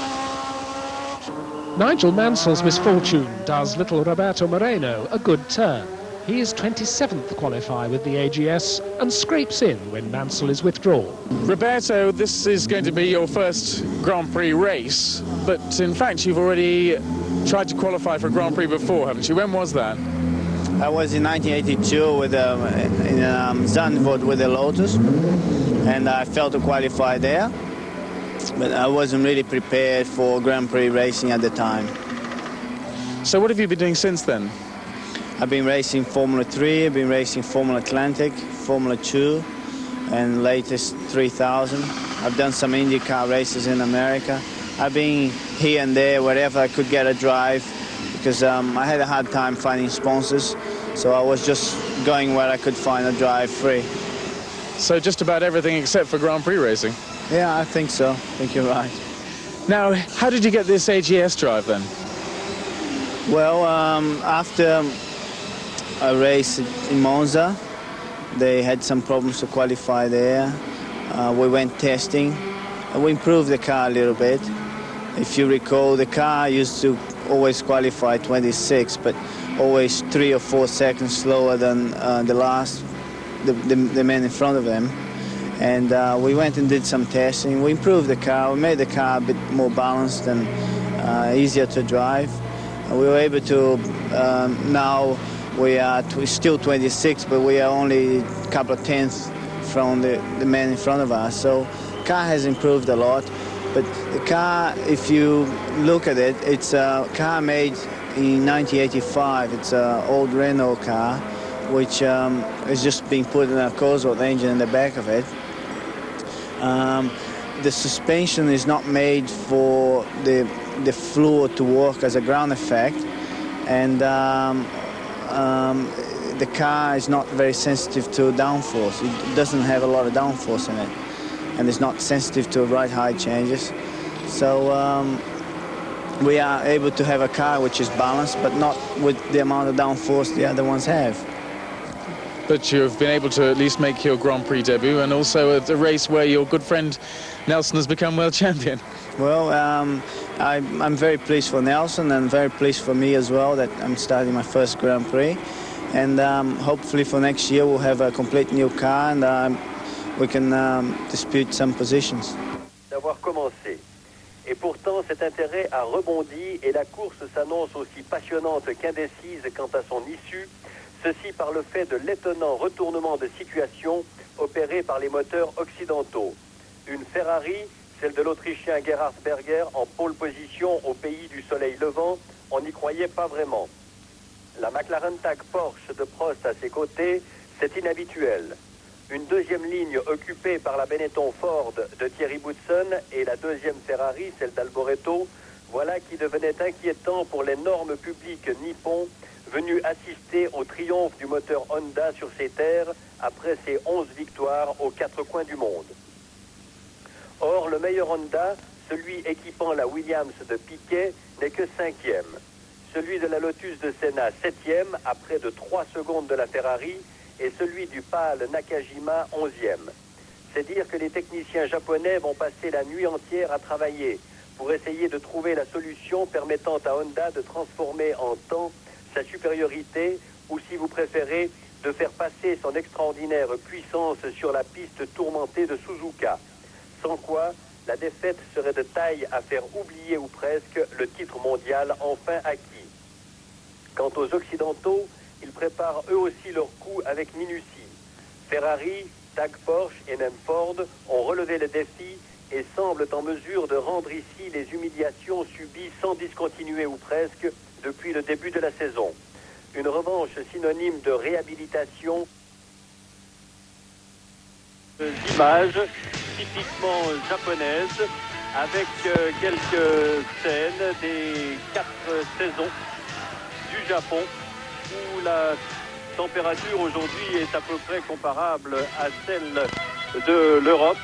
Nigel Mansell's misfortune does little Roberto Moreno a good turn. He is 27th qualifier with the AGS and scrapes in when Mansell is withdrawn. Roberto, this is going to be your first Grand Prix race, but in fact you've already tried to qualify for a Grand Prix before, haven't you? When was that? I was in 1982 with in Zandvoort with the Lotus, and I failed to qualify there, but I wasn't really prepared for Grand Prix racing at the time. So what have you been doing since then? I've been racing Formula 3, I've been racing Formula Atlantic, Formula 2, and latest 3000. I've done some IndyCar races in America. I've been here and there, wherever I could get a drive, because I had a hard time finding sponsors, so I was just going where I could find a drive free. So just about everything except for Grand Prix racing? Yeah, I think so. I think you're right. Now, how did you get this AGS drive then? Well, after a race in Monza, they had some problems to qualify there. We went testing, and we improved the car a little bit. If you recall, the car used to always qualify 26, but always 3 or 4 seconds slower than the man in front of them. And we went and did some testing. We improved the car. We made the car a bit more balanced and easier to drive. And we were able to now. We're still 26, but we are only a couple of tenths from the man in front of us. So the car has improved a lot. But the car, if you look at it, it's a car made in 1985. It's an old Renault car, which is just being put in a Cosworth engine in the back of it. The suspension is not made for the floor to work as a ground effect. And the car is not very sensitive to downforce. It doesn't have a lot of downforce in it, and it's not sensitive to ride-height changes. So we are able to have a car which is balanced, but not with the amount of downforce the other ones have. But you've been able to at least make your Grand Prix debut, and also at a race where your good friend Nelson has become world champion. Well, I'm very pleased for Nelson and very pleased for me as well that I'm starting my first Grand Prix. And hopefully for next year we'll have a complete new car and we can dispute some positions. D'avoir commencé. Et pourtant, cet intérêt a rebondi et la course s'annonce aussi passionnante qu'indécise quant à son issue. Ceci par le fait de l'étonnant retournement de situation opéré par les moteurs occidentaux. Une Ferrari, celle de l'Autrichien Gerhard Berger, en pole position au pays du soleil levant, on n'y croyait pas vraiment. La McLaren Tag Porsche de Prost à ses côtés, c'est inhabituel. Une deuxième ligne occupée par la Benetton Ford de Thierry Boutsen et la deuxième Ferrari, celle d'Alboreto, voilà qui devenait inquiétant pour l'énorme public nippon venu assister au triomphe du moteur Honda sur ses terres après ses 11 victoires aux 4 coins du monde. Or, le meilleur Honda, celui équipant la Williams de Piquet, n'est que 5e. Celui de la Lotus de Senna, 7e, à près de 3 secondes de la Ferrari, et celui du pâle Nakajima, 11e. C'est dire que les techniciens japonais vont passer la nuit entière à travailler pour essayer de trouver la solution permettant à Honda de transformer en temps sa supériorité, ou si vous préférez, de faire passer son extraordinaire puissance sur la piste tourmentée de Suzuka. Sans quoi, la défaite serait de taille à faire oublier ou presque le titre mondial enfin acquis. Quant aux Occidentaux, ils préparent eux aussi leur coup avec minutie. Ferrari, Tag Porsche et même Ford ont relevé le défi et semblent en mesure de rendre ici les humiliations subies sans discontinuer ou presque depuis le début de la saison. Une revanche synonyme de réhabilitation. Images typiquement japonaises avec quelques scènes des 4 saisons du Japon où la température aujourd'hui est à peu près comparable à celle de l'Europe.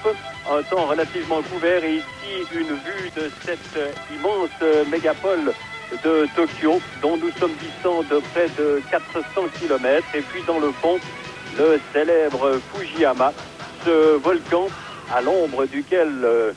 Un temps relativement couvert et ici une vue de cette immense mégapole de Tokyo dont nous sommes distants de près de 400 km. Et puis dans le fond, le célèbre Fujiyama, ce volcan à l'ombre duquel